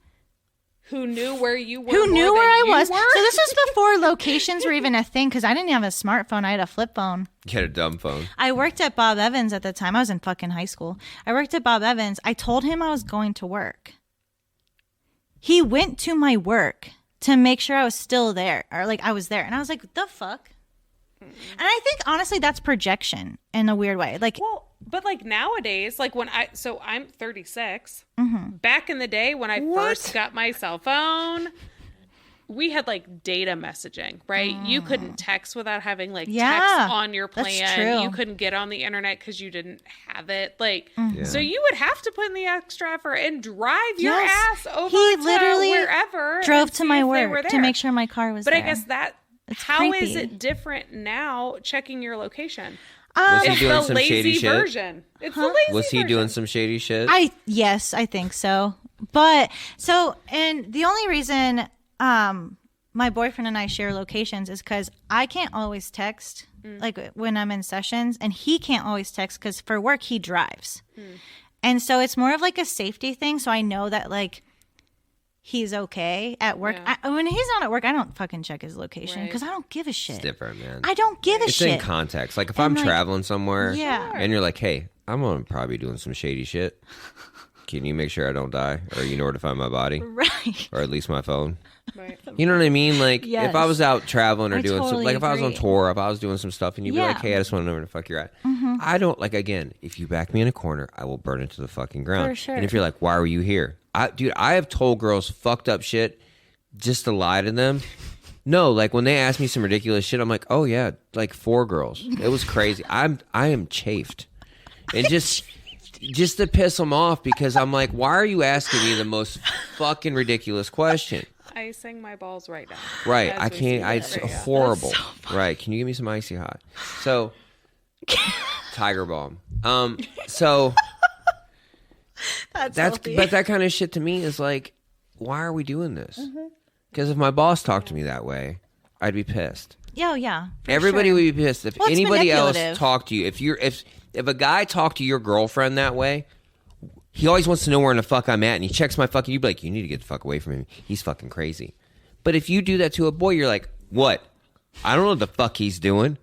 Who knew where you were? who knew more where I than you was. were? So this is before locations were even a thing because I didn't have a smartphone. I had a flip phone. Get a dumb phone. I worked at Bob Evans at the time. I was in fucking high school. I worked at Bob Evans. I told him I was going to work. He went to my work to make sure I was still there or like I was there. And I was like, the fuck? And I think honestly that's projection in a weird way. Like, Well, but like nowadays, like I'm 36. Mm-hmm. Back in the day when I first got my cell phone, we had like data messaging, right? You couldn't text without having like Yeah, text on your that's plan. true. You couldn't get on the internet because you didn't have it. Like, Mm-hmm. so you would have to put in the extra effort and drive your Yes. ass over He to literally wherever. drove and to see my if they were work to there. make sure my car was But there. I guess It's how is creepy. it different now? Checking your location. Was he It's doing the some lazy shady shit? version. It's the lazy Was he version. doing some shady shit? Yes, I think so. But so, and the only reason my boyfriend and I share locations is because I can't always text like when I'm in sessions, and he can't always text because for work he drives, and so it's more of like a safety thing. So I know that like he's okay at work. Yeah. When he's not at work, I don't fucking check his location Right. because I don't give a shit. It's different, man. I don't give a It's shit. in context. Like if I'm like, traveling somewhere Yeah. and you're like, hey, I'm gonna probably doing some shady shit. Can you make sure I don't die? Or you know where to find my body? Right. Or at least my phone? Right. You know what I mean? Like Yes. if I was out traveling or I doing some, totally like if I was on agree. tour, if I was doing some stuff and you'd be like, Yeah. hey, I just want to know where the fuck you're at. I don't like, again, if you back me in a corner, I will burn it to the fucking ground. For sure. And if you're like, why were you here? Dude, I have told girls fucked up shit just to lie to them. No, like when they ask me some ridiculous shit, I'm like, oh yeah, like 4 girls. It was crazy. I am chafed. And just to piss them off because I'm like, why are you asking me the most fucking ridiculous question? Icing my balls right now. Right. as I we can't. speak. It's There you go. horrible. Right. Can you give me some icy hot? So, Tiger Balm. So that's healthy. but that kind of shit to me is like, why are we doing this? Because if my boss talked to me that way, I'd be pissed. Oh yeah. for Everybody sure. would be pissed if Well, it's anybody else manipulative. talked to you. If a guy talked to your girlfriend that way, he always wants to know where in the fuck I'm at, and he checks my fucking. You'd be like, you need to get the fuck away from him. He's fucking crazy. But if you do that to a boy, you're like, what? I don't know what the fuck he's doing.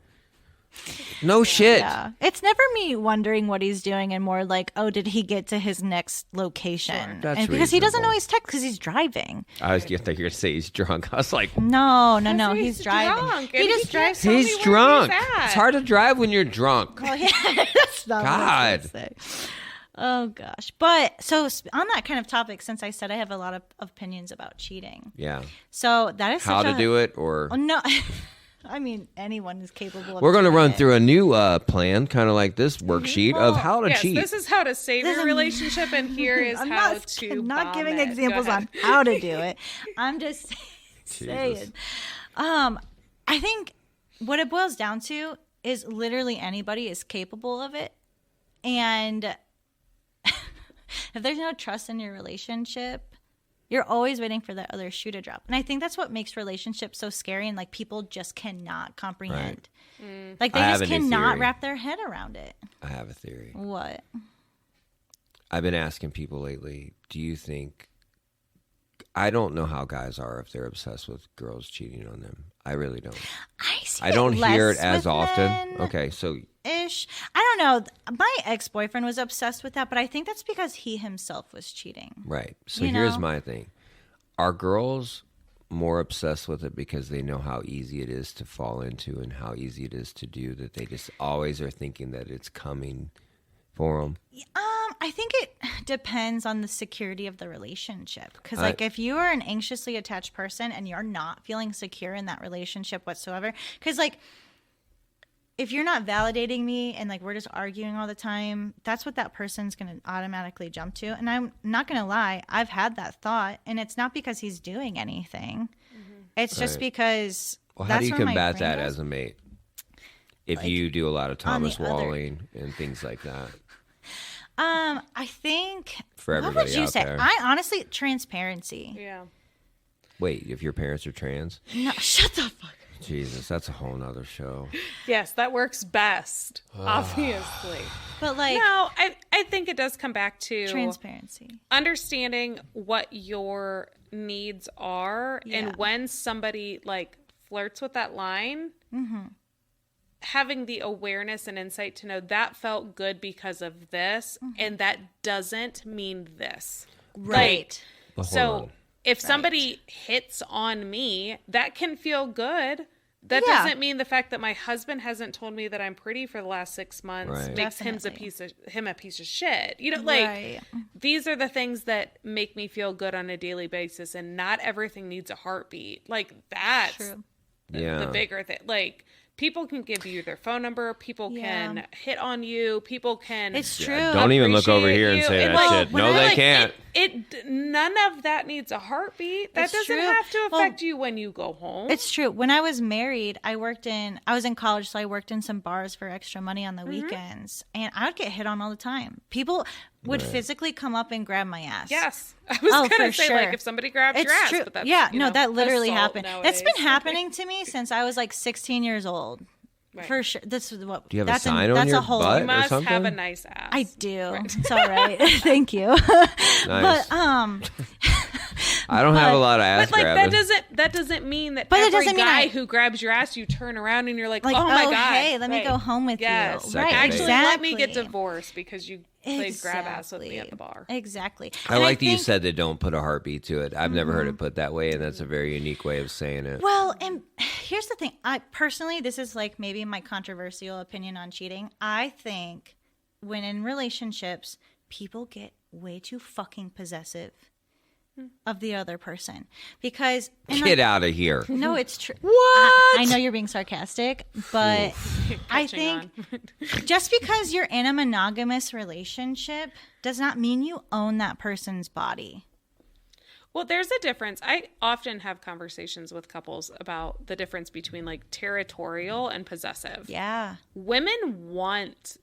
No shit. Yeah. It's never me wondering what he's doing and more like, oh, did he get to his next location? That's and because he doesn't reasonable. always text because he's driving. I thought you were going to say he's drunk. I was like, No, he's driving. drunk, He and just he drives. Tell me he's where drunk. he's at. It's hard to drive when you're drunk. Oh, yeah, that's not what I was gonna say. Oh gosh, but so on that kind of topic, since I said I have a lot of opinions about cheating, Yeah. so that is How such to do it or... Oh, no, I mean anyone is capable of. We're going to doing run it. through a new plan, kind of like this worksheet of how to Yes, cheat. this is how to save your relationship, and here is I'm how not, to not bomb giving it. Go examples ahead. on how to do it. I'm just saying. I think what it boils down to is literally anybody is capable of it, and if there's no trust in your relationship, you're always waiting for that other shoe to drop. And I think that's what makes relationships so scary, and like people just cannot comprehend. Like they I have just a new cannot theory. wrap their head around it. I have a theory. What? I've been asking people lately, do you think... I don't know how guys are if they're obsessed with girls cheating on them. I really don't. I don't hear it as often. Okay, so... Ish. I don't know. My ex-boyfriend was obsessed with that, but I think that's because he himself was cheating. Right. So You here's know? my thing. Are girls more obsessed with it because they know how easy it is to fall into and how easy it is to do, that they just always are thinking that it's coming for them? I think it depends on the security of the relationship. Because, like, if you are an anxiously attached person and you're not feeling secure in that relationship whatsoever, because, like, if you're not validating me and, like, we're just arguing all the time, that's what that person's going to automatically jump to. And I'm not going to lie, I've had that thought, and it's not because he's doing anything. It's just Right. because Well, how that's do you where my combat brain that goes. as a mate? If Like, you do a lot of Thomas the other- Walling and things like that. I think For what everybody would you out say? there. I honestly transparency. Yeah. Wait, if your parents are trans? No, shut the fuck up. Jesus, that's a whole nother show. Yes, that works best, obviously. But like No, I think it does come back to transparency. understanding what your needs are, Yeah. and when somebody like flirts with that line, having the awareness and insight to know that felt good because of this, and that doesn't mean this. Right. Well, hold So on. if somebody hits on me, that can feel good. That Yeah. doesn't mean the fact that my husband hasn't told me that I'm pretty for the last 6 months Right. makes Definitely. him a piece of shit. You know, like Right. these are the things that make me feel good on a daily basis, and not everything needs a heartbeat. Like that's True. Yeah. the bigger thing. Like people can give you their phone number, people can hit on you, people can It's true. Don't even look over appreciate here and you. say that like, shit. when No, I, they like, can't. None of that needs a heartbeat. That It's doesn't true. have to Well, affect you when you go home. It's true. When I was married, I was in college, so I worked in some bars for extra money on the weekends, and I would get hit on all the time. People would physically come up and grab my ass. Yes. I was Oh, gonna for say sure. like if somebody grabs It's your ass, true. but that's Yeah, you no, know, that literally assault happened. nowadays. That's been happening to me since I was like 16 years old. Right. For sure. This is what. Do you have a that's sign on that's your a whole. butt? You or must have a something? nice ass. I do. It's all right. Thank you. Nice. But I don't have a lot of ass But like grabbing. that doesn't mean that But it every doesn't mean guy I- who grabs your ass, you turn around and you're like, like, oh my god, hey, let me Right. go home with Yes. you. Second Right. date. Actually, Exactly. let me get divorced because you played grab ass with me at the bar. Exactly. I And like that you think- said that don't put a heartbeat to it. I've never heard it put that way, and that's a very unique way of saying it. Well, and here's the thing. I personally, this is like maybe my controversial opinion on cheating. I think when in relationships, people get way too fucking possessive of the other person because and Get out of here. no, it's true. What? I know you're being sarcastic, but I think just because you're in a monogamous relationship does not mean you own that person's body. Well, there's a difference. I often have conversations with couples about the difference between like territorial and possessive. Yeah. Women want,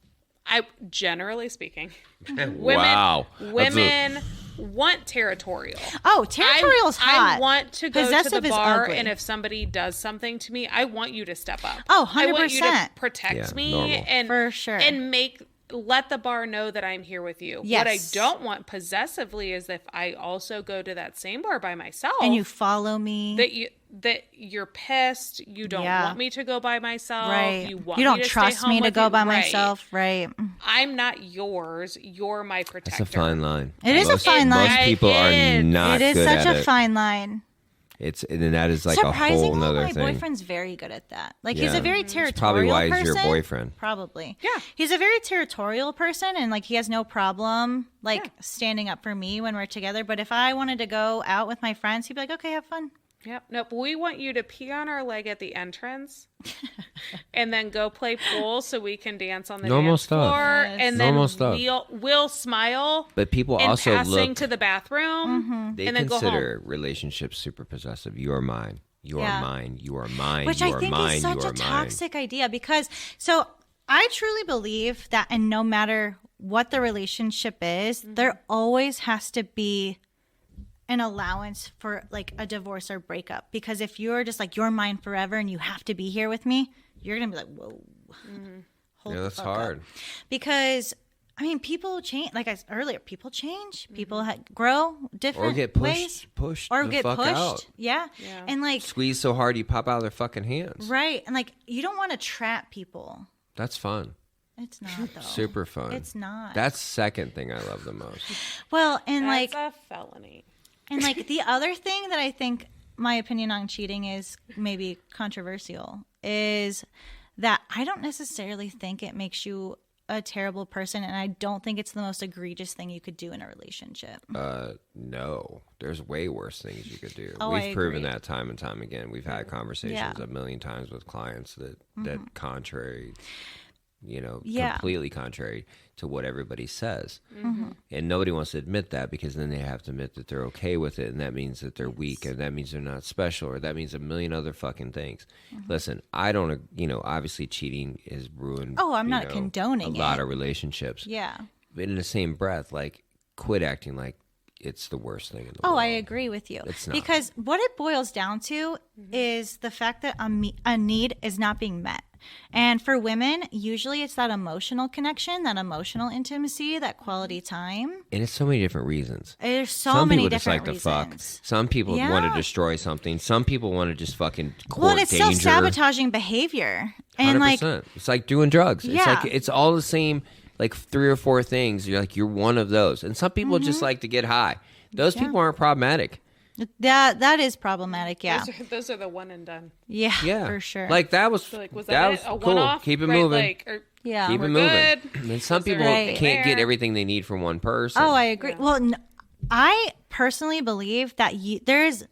generally speaking, Wow. women want territorial. Oh, territorial's hot. I want to go to Possessive the is bar, ugly. and if somebody does something to me, I want you to step up. Oh, I want you to 100%. protect Yeah, me normal. and For sure. and make let the bar know that I'm here with you. Yes. What I don't want possessively is if I also go to that same bar by myself And you follow me. that you're pissed. You don't want me to go by myself. Right. You want you don't me to trust stay home me to with go you. by Right. myself. Right. I'm not yours. You're my protector. That's a fine line. It is a fine line. Most people are It not It is good such at a it. fine line. And that is like a whole Surprisingly, nother my thing. boyfriend's very good at that. Like, he's Yeah. a very It's territorial probably why he's person. your boyfriend. Probably. Yeah. He's a very territorial person, and, like, he has no problem, like, standing up for me when we're together. But if I wanted to go out with my friends, he'd be like, okay, have fun. Yep. Nope. We want you to pee on our leg at the entrance and then go play pool so we can dance on the Normal dance stuff. floor. Yes. And then Normal stuff. we'll smile But people in also passing look. to the bathroom They and then go home. consider relationships super possessive. You are mine. You are Yeah. mine. You are mine. Which you I are think mine. is such you a are mine. toxic idea because, so I truly believe that, and no matter what the relationship is, there always has to be an allowance for like a divorce or breakup. Because if you're just like, you're mine forever and you have to be here with me, you're going to be like, whoa. Hold Yeah, the that's fuck up. hard. Because, I mean, people change. Like I said earlier, people change. People grow different Or get ways. pushed Or the get fuck pushed. out. Yeah. And like, Squeeze so hard you pop out of their fucking hands. right. And like, you don't want to trap people. That's fun. It's not though. Super fun. It's not. That's second thing I love the most. Well, and That's like, a felony. and like the other thing that I think my opinion on cheating is maybe controversial is that I don't necessarily think it makes you a terrible person, and I don't think it's the most egregious thing you could do in a relationship. No, there's way worse things you could do. Oh, We've I proven agree. that time and time again. We've had conversations Yeah. a million times with clients that contrary, Yeah. completely contrary to what everybody says. Mm-hmm. And nobody wants to admit that because then they have to admit that they're okay with it, and that means that they're weak, and that means they're not special, or that means a million other fucking things. Mm-hmm. Listen, I don't, obviously cheating is ruined. Oh, I'm not condoning a lot it. of relationships. Yeah. But in the same breath, like, quit acting like it's the worst thing in the world. Oh, I agree with you. It's not. Because what it boils down to is the fact that a need is not being met. And for women, usually it's that emotional connection, that emotional intimacy, that quality time. And it's so many different reasons. There's so Some many people just like different to fuck. reasons. Some people want to Yeah. destroy something. Some people want to just fucking court Well, and it's danger. self-sabotaging behavior. And 100%. It's like doing drugs. It's Yeah. like it's all the same, like 3 or 4 things. You're one of those. And some people just like to get high. Those people aren't problematic. that is problematic, yeah. Those are the one and done. Yeah, Yeah, for sure. Like that was So like, was that that, was it? A cool. one-off? Keep it Right, moving. like, or- yeah. Keep it We're moving. good. And some Was there people Right. can't get there? everything they need from one person. Oh, I agree. Well, I personally believe that there's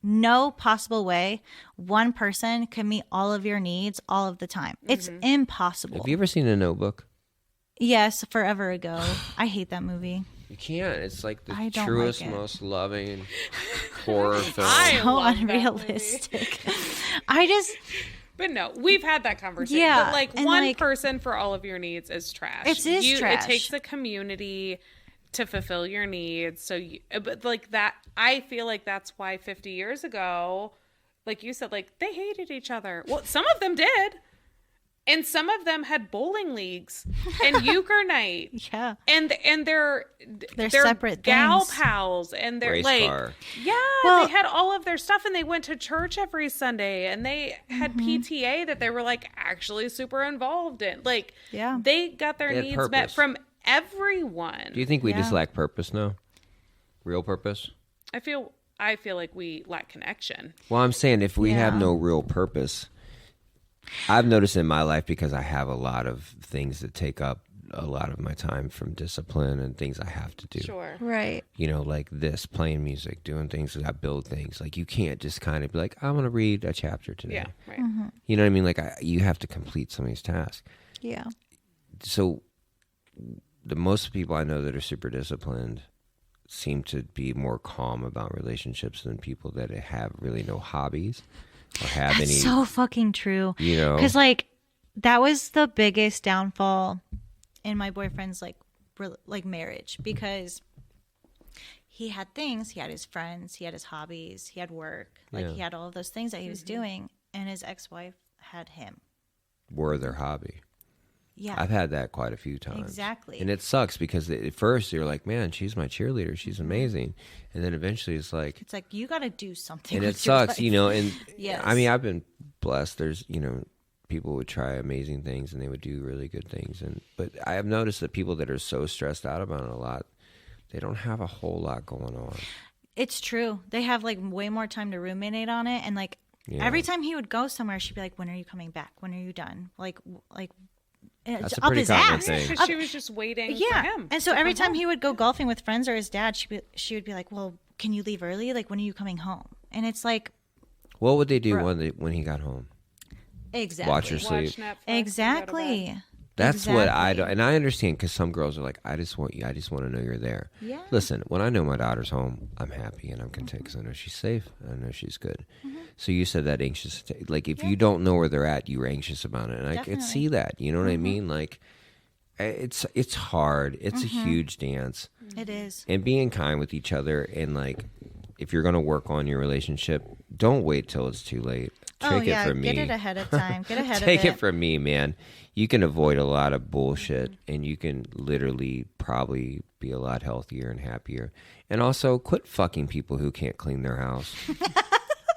no possible way one person can meet all of your needs all of the time. It's impossible. Have you ever seen The Notebook? Yes, forever ago. I hate that movie. You can't. It's like the I don't truest, like it. most loving horror film. I So love that unrealistic. I just But no, we've had that conversation. Yeah, But like and, one like- person for all of your needs is trash. It is trash. It takes the community to fulfill your needs. So, but like that, I feel like that's why 50 years ago, like you said, like they hated each other. Well, some of them did. And some of them had bowling leagues and euchre night. yeah. And they're separate gal things. pals, and they're Race like, car. yeah, Well- they had all of their stuff, and they went to church every Sunday, and they had PTA that they were like actually super involved in. Like, Yeah. they got their They had needs met purpose. from everyone. Do you think we just Yeah. lack purpose now? Real purpose? I feel like we lack connection. Well, I'm saying if we have Yeah. no real purpose, I've noticed in my life because I have a lot of things that take up a lot of my time from discipline and things I have to do. Sure. Right. Like this, playing music, doing things that I build things. Like you can't just kind of be like, I want to read a chapter today. Yeah. Right. You know what I mean? Like you have to complete some of these tasks. Yeah. So the most people I know that are super disciplined seem to be more calm about relationships than people that have really no hobbies or have That's any. so fucking true. You know? Because like that was the biggest downfall in my boyfriend's like marriage, because he had things, he had his friends, he had his hobbies, he had work, like Yeah. he had all of those things that he was doing, and his ex-wife had him. were their hobby. Yeah. I've had that quite a few times. Exactly. And it sucks because at first you're like, man, she's my cheerleader. She's amazing. And then eventually it's like, you got to do something. and with it sucks, your life. and Yes. I mean, I've been blessed. There's, people would try amazing things and they would do really good things. But I have noticed that people that are so stressed out about it a lot, they don't have a whole lot going on. It's true. They have like way more time to ruminate on it. And like every time he would go somewhere, she'd be like, when are you coming back? When are you done? Like That's it's a up pretty his common ass. thing. Because she was just waiting for him. And so every time he would go golfing with friends or his dad, she would be like, well, can you leave early? Like, when are you coming home? And it's like, What would they do when he got home? exactly. Watch her sleep. Watch Netflix and go to Exactly. bed. That's what I Exactly. don't, and I understand because some girls are like, I just want to know you're there. Yeah. Listen, when I know my daughter's home, I'm happy and I'm content because I know she's safe. I know she's good. So you said that anxious, like if you don't know where they're at, you're anxious about it, and I could see that. You know what I mean? Like, it's hard. It's a huge dance, It is. and being kind with each other, and like, if you're gonna work on your relationship, don't wait till it's too late. Take it from me. Get it ahead of time. Get ahead Take of it from me, man. You can avoid a lot of bullshit, and you can literally probably be a lot healthier and happier. And also, quit fucking people who can't clean their house.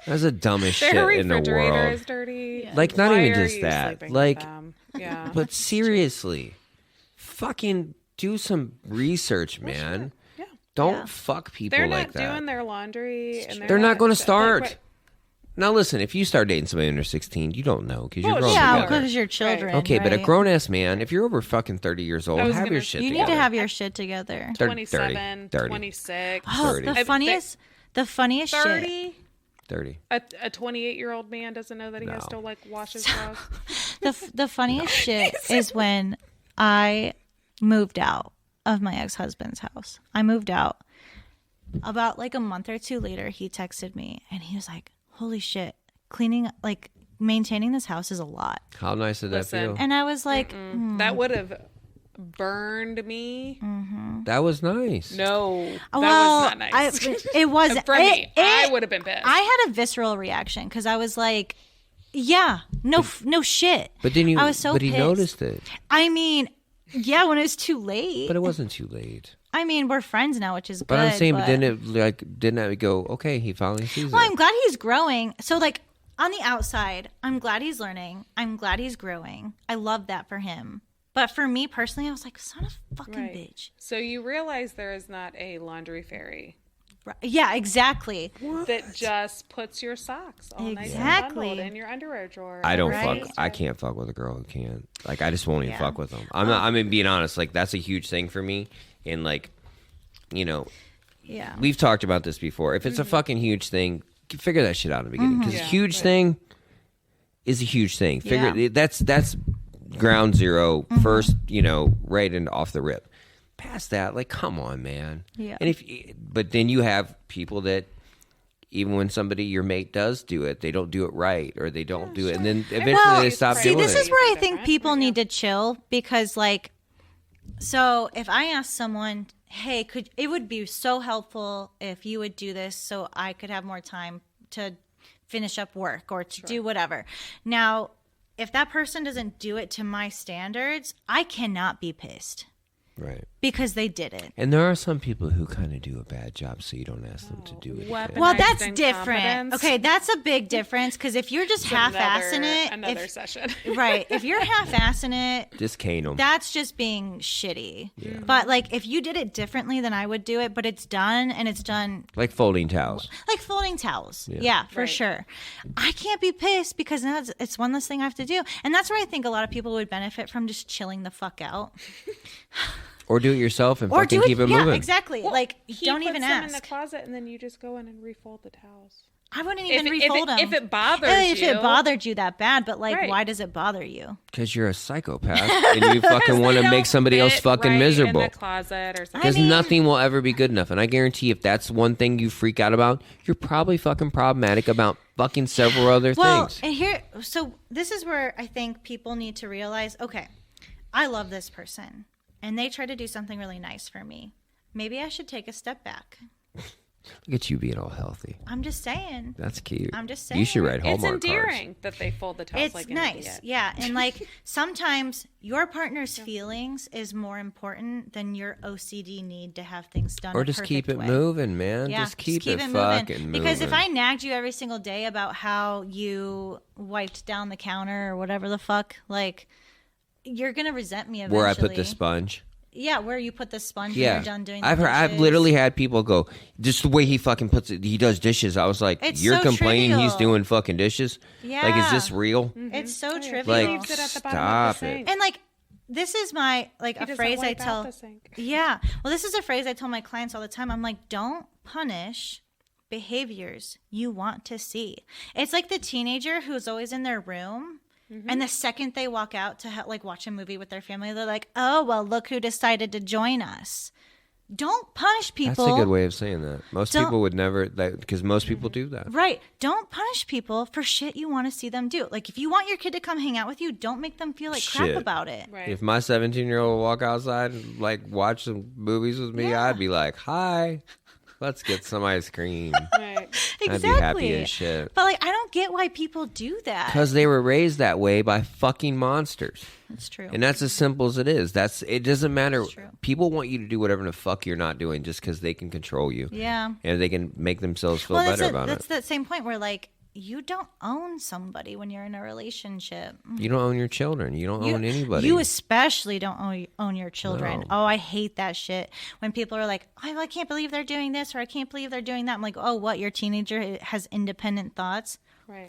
That's the dumbest Their shit in the refrigerator world. is dirty. Like, not Why even are just you that. sleeping with Like, them? Yeah. but seriously, fucking do some research, man. Yeah. Don't fuck people They're like not that. doing their laundry. And They're not going to they're- start. Now, listen, if you start dating somebody under 16, you don't know because you're Well, grown Yeah, together. because you're children. Okay, but a right? grown-ass man, if you're over fucking 30 years old, I was have your gonna- shit You together. need to have your shit together. 27, 30. 26. Oh, 30. the funniest shit. 30. 30. A 28-year-old man doesn't know that he has to like wash his clothes. The funniest shit is when I moved out of my ex-husband's house. I moved out. About like a month or two later, he texted me and he was like, holy shit, maintaining this house is a lot. How nice did that Listen. feel? And I was like, That would have burned me. That was nice. No, that well, was not nice. it wasn't. For me, I would have been pissed. I had a visceral reaction because I was like, yeah, no shit. But then I was so but he pissed. noticed it. I mean, yeah, when it was too late. But it wasn't too late. I mean, we're friends now, which is But good. I'm saying, but didn't it go, okay, he finally sees Well, it. I'm glad he's growing. So, like, on the outside, I'm glad he's learning. I'm glad he's growing. I love that for him. But for me personally, I was like, son of a fucking Right. bitch. So you realize there is not a laundry fairy Right. Yeah, exactly. that just puts your socks all nice and Exactly. bundled in your underwear drawer. I don't Right. fuck. I can't fuck with a girl who can't. Like, I just won't even Yeah. fuck with them. I'm not. I mean, being honest, like that's a huge thing for me. And like, Yeah. we've talked about this before. If it's a fucking huge thing, figure that shit out in the beginning. Because Yeah, huge right. thing is a huge thing. Figure Yeah. that's ground zero first. Right and off the rip. Past that, like, come on, man. Yeah. And but then you have people that, even when your mate does do it, they don't do it right, or they don't do it, and then eventually Well, they stop see, doing this it. is where I think Different, people yeah. need to chill because, like, so if I ask someone, hey, it would be so helpful if you would do this so I could have more time to finish up work or to do whatever. Now, if that person doesn't do it to my standards, I cannot be pissed Right. because they did it. And there are some people who kind of do a bad job, so you don't ask them to do it. Weapon- again. Well, Weaponized that's different. incompetence. Okay, that's a big difference because if you're just half-assing it, Another session. right? If you're half-assing it, Just cane them. that's just being shitty. But like if you did it differently than I would do it, but it's done and it's done Like folding towels. like folding towels. Yeah, for Right. sure. I can't be pissed because now it's one less thing I have to do. And that's where I think a lot of people would benefit from just chilling the fuck out. Or do it yourself and Or fucking do it, keep it yeah, moving. exactly. Like He don't puts even them in the ask. closet, and then you just go in and refold the towels. I wouldn't If even it- refold them. if it bothers if you. it bothered you that bad, but like Right. why does it bother you? Because you're a psychopath and you fucking want to They make don't somebody else fit fucking right miserable. in the closet or something. Because mean- nothing will ever be good enough. And I guarantee if that's one thing you freak out about, you're probably fucking problematic about fucking several other Well, things. and so this is where I think people need to realize, okay, I love this person and they try to do something really nice for me. Maybe I should take a step back. Look at you being all healthy. I'm just saying. That's cute. I'm just saying. You should write It's Hallmark endearing cards. that they fold the towels It's like an nice. idiot. Yeah. And like sometimes your partner's feelings is more important than your OCD need to have things done. Or a just keep perfect it way. moving, man. Yeah, just keep it fucking moving. Because if I nagged you every single day about how you wiped down the counter or whatever the fuck, like, you're gonna resent me eventually. Where I put the sponge. Yeah, where you put the sponge when Yeah, you're done doing the I've dishes. literally had people go, just the way he fucking puts it, he does dishes. I was like, It's you're so complaining he's trivial. doing fucking dishes? Like, is this Yeah. real? It's so trivial. Like, Leaves it at the bottom stop of the it. sink. And like, this is my like He a doesn't phrase I wipe out tell. the sink. Yeah, well, this is a phrase I tell my clients all the time. I'm like, don't punish behaviors you want to see. It's like the teenager who's always in their room. And the second they walk out to like watch a movie with their family, they're like, "Oh, well, look who decided to join us." Don't punish people. That's a good way of saying that. Most Don't- people would never, because most people do that. Right. Don't punish people for shit you want to see them do. Like, if you want your kid to come hang out with you, don't make them feel like crap Shit. about it. Right. If my 17-year-old would walk outside and like watch some movies with me, Yeah. I'd be like, "Hi, let's get some ice cream." Right. I'd be happy as shit. But like, I don't get why people do that. Because they were raised that way by fucking monsters. It's true. And that's as simple as it is. It doesn't matter. That's true. People want you to do whatever the fuck you're not doing just because they can control you. Yeah. And they can make themselves feel Well, better about that's it. that same point where like you don't own somebody when you're in a relationship. You don't own your children. You don't own anybody. You especially don't own your children. No. Oh, I hate that shit. When people are like, oh, I can't believe they're doing this or I can't believe they're doing that. I'm like, oh, what? Your teenager has independent thoughts? Right.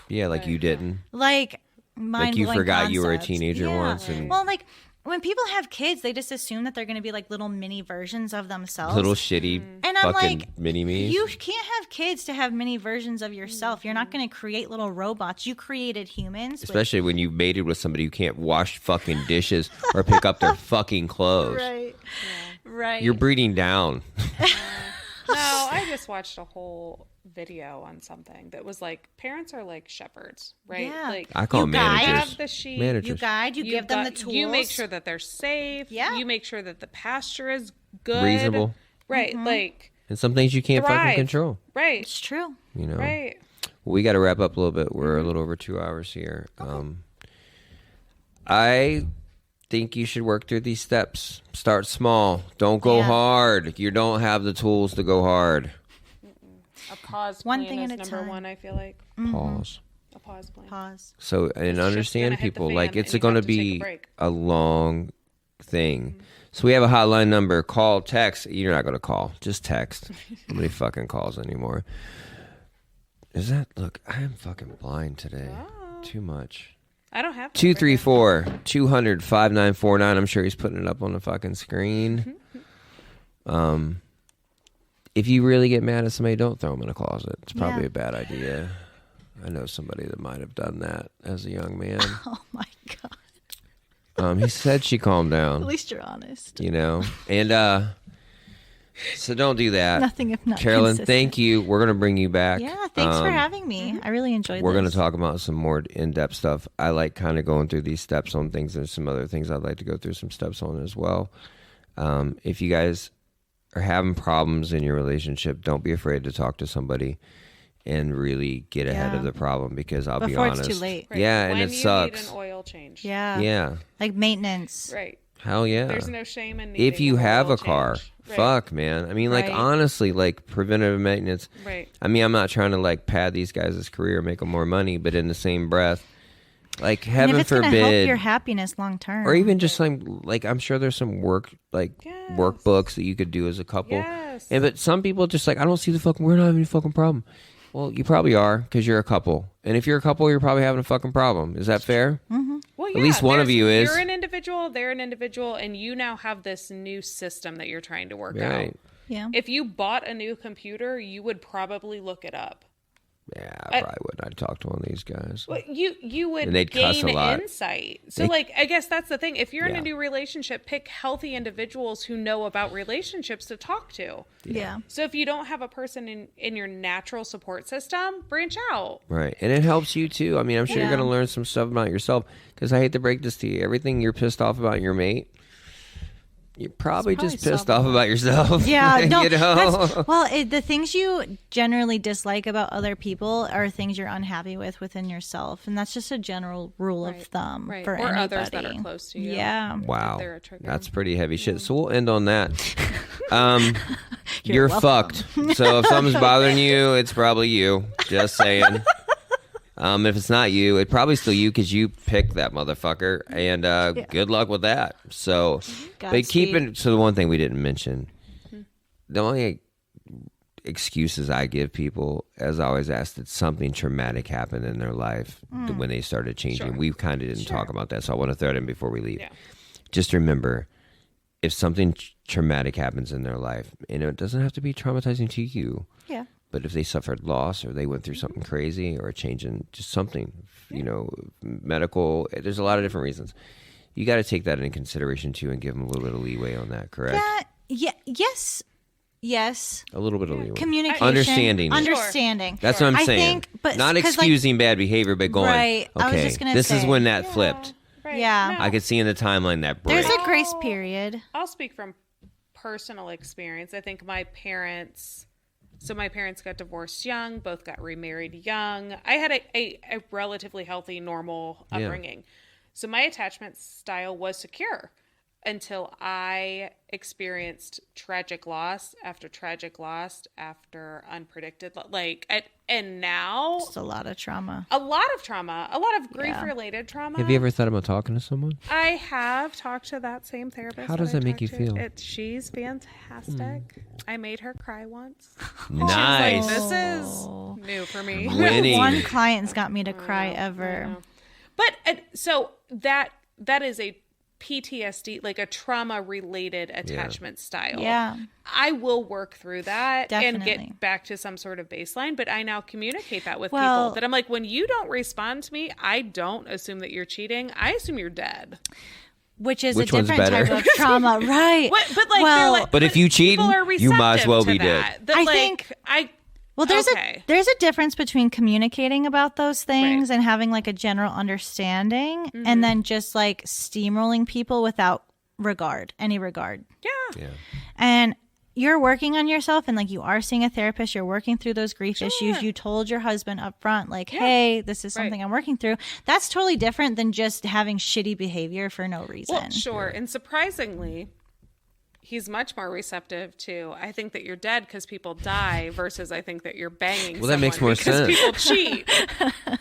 Yeah, like you didn't. Like, Like you forgot you were a teenager once. And Well, like, when people have kids, they just assume that they're going to be like little mini versions of themselves. little shitty And I'm fucking like, mini-me's. you can't have kids to have mini versions of yourself. You're not going to create little robots. You created humans. with- Especially when you mated with somebody who can't wash fucking dishes or pick up their fucking clothes. Right. Right. You're breeding down. No, I just watched a whole video on something that was like parents are like shepherds, right? Yeah. Like I call You them guide. you managers. have the sheep. Managers. You guide, you You've give them the got- tools. You make sure that they're safe. Yeah. You make sure that the pasture is good. Reasonable. Right. Like And some things you can't fucking thrive. control. Right. It's true. You know. Right. We got to wrap up a little bit. We're a little over 2 hours here. I think you should work through these steps. Start small. Don't go Yeah. hard. You don't have the tools to go hard. A pause One plan thing is at a number time. one, I feel like. Pause. A pause plan. Pause. So, and It's just understand gonna hit the people, fan like it's and you going to have to take a be break. a long thing. So we have a hotline number. Call, text. You're not going to call. Just text. Nobody fucking calls anymore. Is that, look, I am fucking blind today. Oh. Too much. I don't have 234-200-5949. I'm sure he's putting it up on the fucking screen. If you really get mad at somebody, don't throw them in a closet. It's probably Yeah. a bad idea. I know somebody that might have done that as a young man. Oh my God. He said she calmed down, At least you're honest. you know. And so don't do that. Nothing if not Carolyn, consistent. thank you. We're going to bring you back. Yeah, thanks for having me. I really enjoyed We're this. going to talk about some more in-depth stuff. I like kind of going through these steps on things. There's some other things I'd like to go through some steps on as well. If you guys are having problems in your relationship, don't be afraid to talk to somebody and really get ahead Yeah. of the problem, because I'll be Before it's honest. too late. Right. Yeah, and when it you sucks. need an oil change. Yeah. Yeah. Like maintenance. Right. Hell yeah. There's no shame in If needing you an have oil a car, change. Right. fuck, man. I mean, like, Right. honestly, like, preventative maintenance. Right. I mean, I'm not trying to, like, pad these guys' career, make them more money, but in the same breath, like, And heaven if it's gonna help forbid, your happiness long term. or even just like, I'm sure there's some Yes. workbooks that you could do as a couple. Yes. And but some people just like, I don't see the fucking, we're not having any fucking problem. Well, you probably are, because you're a couple. And if you're a couple, you're probably having a fucking problem. Is that fair? Well, At least one of you is. You're an individual, they're an individual, and you now have this new system that you're trying to work out. Right. Yeah. If you bought a new computer, you would probably look it up. Yeah, I probably wouldn't. I'd talk to one of these guys. Well, you would And they'd cuss gain a lot. insight. So, like, I guess that's the thing. If you're in Yeah. a new relationship, pick healthy individuals who know about relationships to talk to. Yeah. So if you don't have a person in your natural support system, branch out. Right. And it helps you too. I mean, I'm sure you're Yeah. going to learn some stuff about yourself, because I hate to break this to you. Everything you're pissed off about in your mate, You're probably just pissed off about yourself. Yeah, no. You know? The things you generally dislike about other people are things you're unhappy with within yourself, and that's just a general rule of thumb for or anybody. others that are close to you. Yeah. Wow, they're a trigger. that's pretty heavy shit. So we'll end on that. You're welcome. fucked. So if something's bothering you, it's probably you. Just saying. If it's not you, it's probably still you because you picked that motherfucker. And good luck with that. So, but so the one thing we didn't mention, the only excuses I give people, as I always ask, that something traumatic happened in their life when they started changing. We kind of didn't talk about that, so I want to throw it in before we leave. Yeah. Just remember, if something traumatic happens in their life, and it doesn't have to be traumatizing to you. Yeah. But if they suffered loss or they went through something crazy or a change in just something, medical, there's a lot of different reasons. You got to take that into consideration too and give them a little bit of leeway on that, correct? Yes. A little bit of leeway. Communication. Understanding. That's what I'm saying. Not excusing bad behavior, but going, right. okay, I was just gonna this say, is when that flipped. Right. Yeah. No. I could see in the timeline that break. There's a grace period. I'll speak from personal experience. I think my parents got divorced young, both got remarried young. I had a relatively healthy, normal upbringing. So my attachment style was secure until I experienced tragic loss after unpredicted, and now It's a lot of trauma. a lot of grief-related trauma. Have you ever thought about talking to someone? I have talked to that same therapist. How does that make you feel? She's fantastic. I made her cry once. Nice. She was like, this is new for me. Winning. One client's got me to cry ever. But so that is a PTSD, like a trauma-related attachment style. Yeah. I will work through that and Definitely. get back to some sort of baseline, but I now communicate that with Well- people. That I'm like, when you don't respond to me, I don't assume that you're cheating. I assume you're dead. Which is Which a one's different better? type of trauma, right? But like, Well- they're like, But if you cheat, people are you might as well receptive be to dead. that. I Like, think- I Well, there's okay. a difference between communicating about those things Right. and having like a general understanding, and then just like steamrolling people without any regard. Yeah. And you're working on yourself, and like you are seeing a therapist, you're working through those grief issues. You told your husband up front, like, hey, this is something I'm working through. That's totally different than just having shitty behavior for no reason. Well, sure. And surprisingly, he's much more receptive to, I think that you're dead because people die versus I think that you're banging Well, that makes more because sense. people cheat.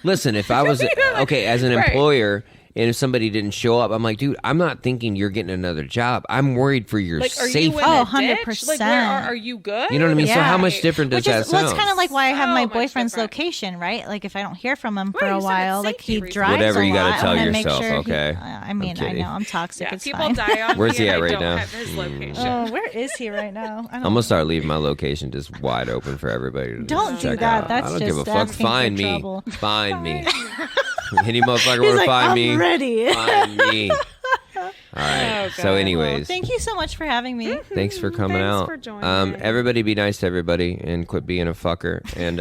Listen, if I was as an Right. employer, and if somebody didn't show up, I'm like, dude, I'm not thinking you're getting another job. I'm worried for your Like, are safety. you in Oh, a ditch? 100%. Like, where are you good? You know what I mean? So Yeah. how much different does Which that is, well, sound? it's kind of like why I have So my much boyfriend's different. location, right? Like if I don't hear from him for Right, a you said while, it's like he safety reasons. drives Whatever a you gotta lot, tell and make yourself, sure okay? I mean, I kidding. know I'm toxic. Yeah, It's people fine. die on Where's me he and at I right don't now? have his location. Oh, where is he right now? I'm gonna start leaving my location just wide open for everybody to Don't just do check that. out. That's I don't just give a fuck. asking for Find me. trouble. Find me. Any motherfucker He's want to like, find I'm me? ready. Find me. All right. Oh, So, God. anyways, Thank you so much for having me. thanks for coming Thanks out. for joining. Everybody, be nice to everybody and quit being a fucker. And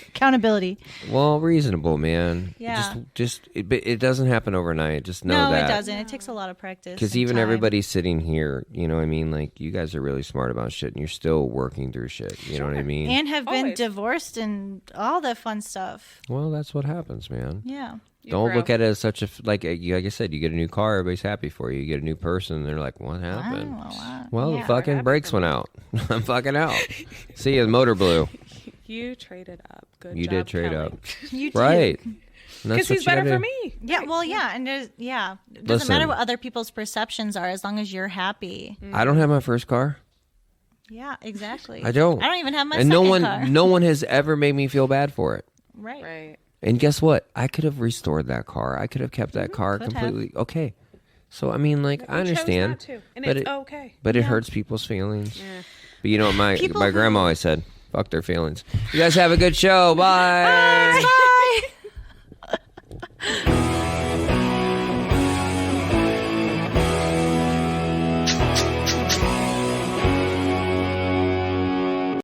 Accountability. well, reasonable, man. Yeah. It doesn't happen overnight. Just know No, that. it doesn't. It takes a lot of practice. Because and even time. everybody sitting here, you know what I mean? Like, you guys are really smart about shit, and you're still working through shit. You know what I mean? And have been Always. divorced and all the fun stuff. Well, that's what happens, man. Yeah. Don't grow. look at it as such a like I said. You get a new car, everybody's happy for you. You get a new person, and they're like, "What happened?" Well, the fucking brakes went out. I'm fucking out. See you, the motor blew. You traded up. Good You job, did trade Kelly. up, You do. right? And Because that's what he's you better gotta for do. me. Yeah, well, yeah, and it doesn't Listen. matter what other people's perceptions are as long as you're happy. I don't have my first car. Yeah, exactly. I don't. I don't even have my and second car. no one has ever made me feel bad for it. Right. Right. And guess what? I could have restored that car. I could have kept that car could completely okay. So I mean, like, I You chose understand, not to, and but it's it, okay. but it hurts people's feelings. Yeah. But you know what my People my who- grandma always said, "Fuck their feelings." You guys have a good show. Bye. Bye.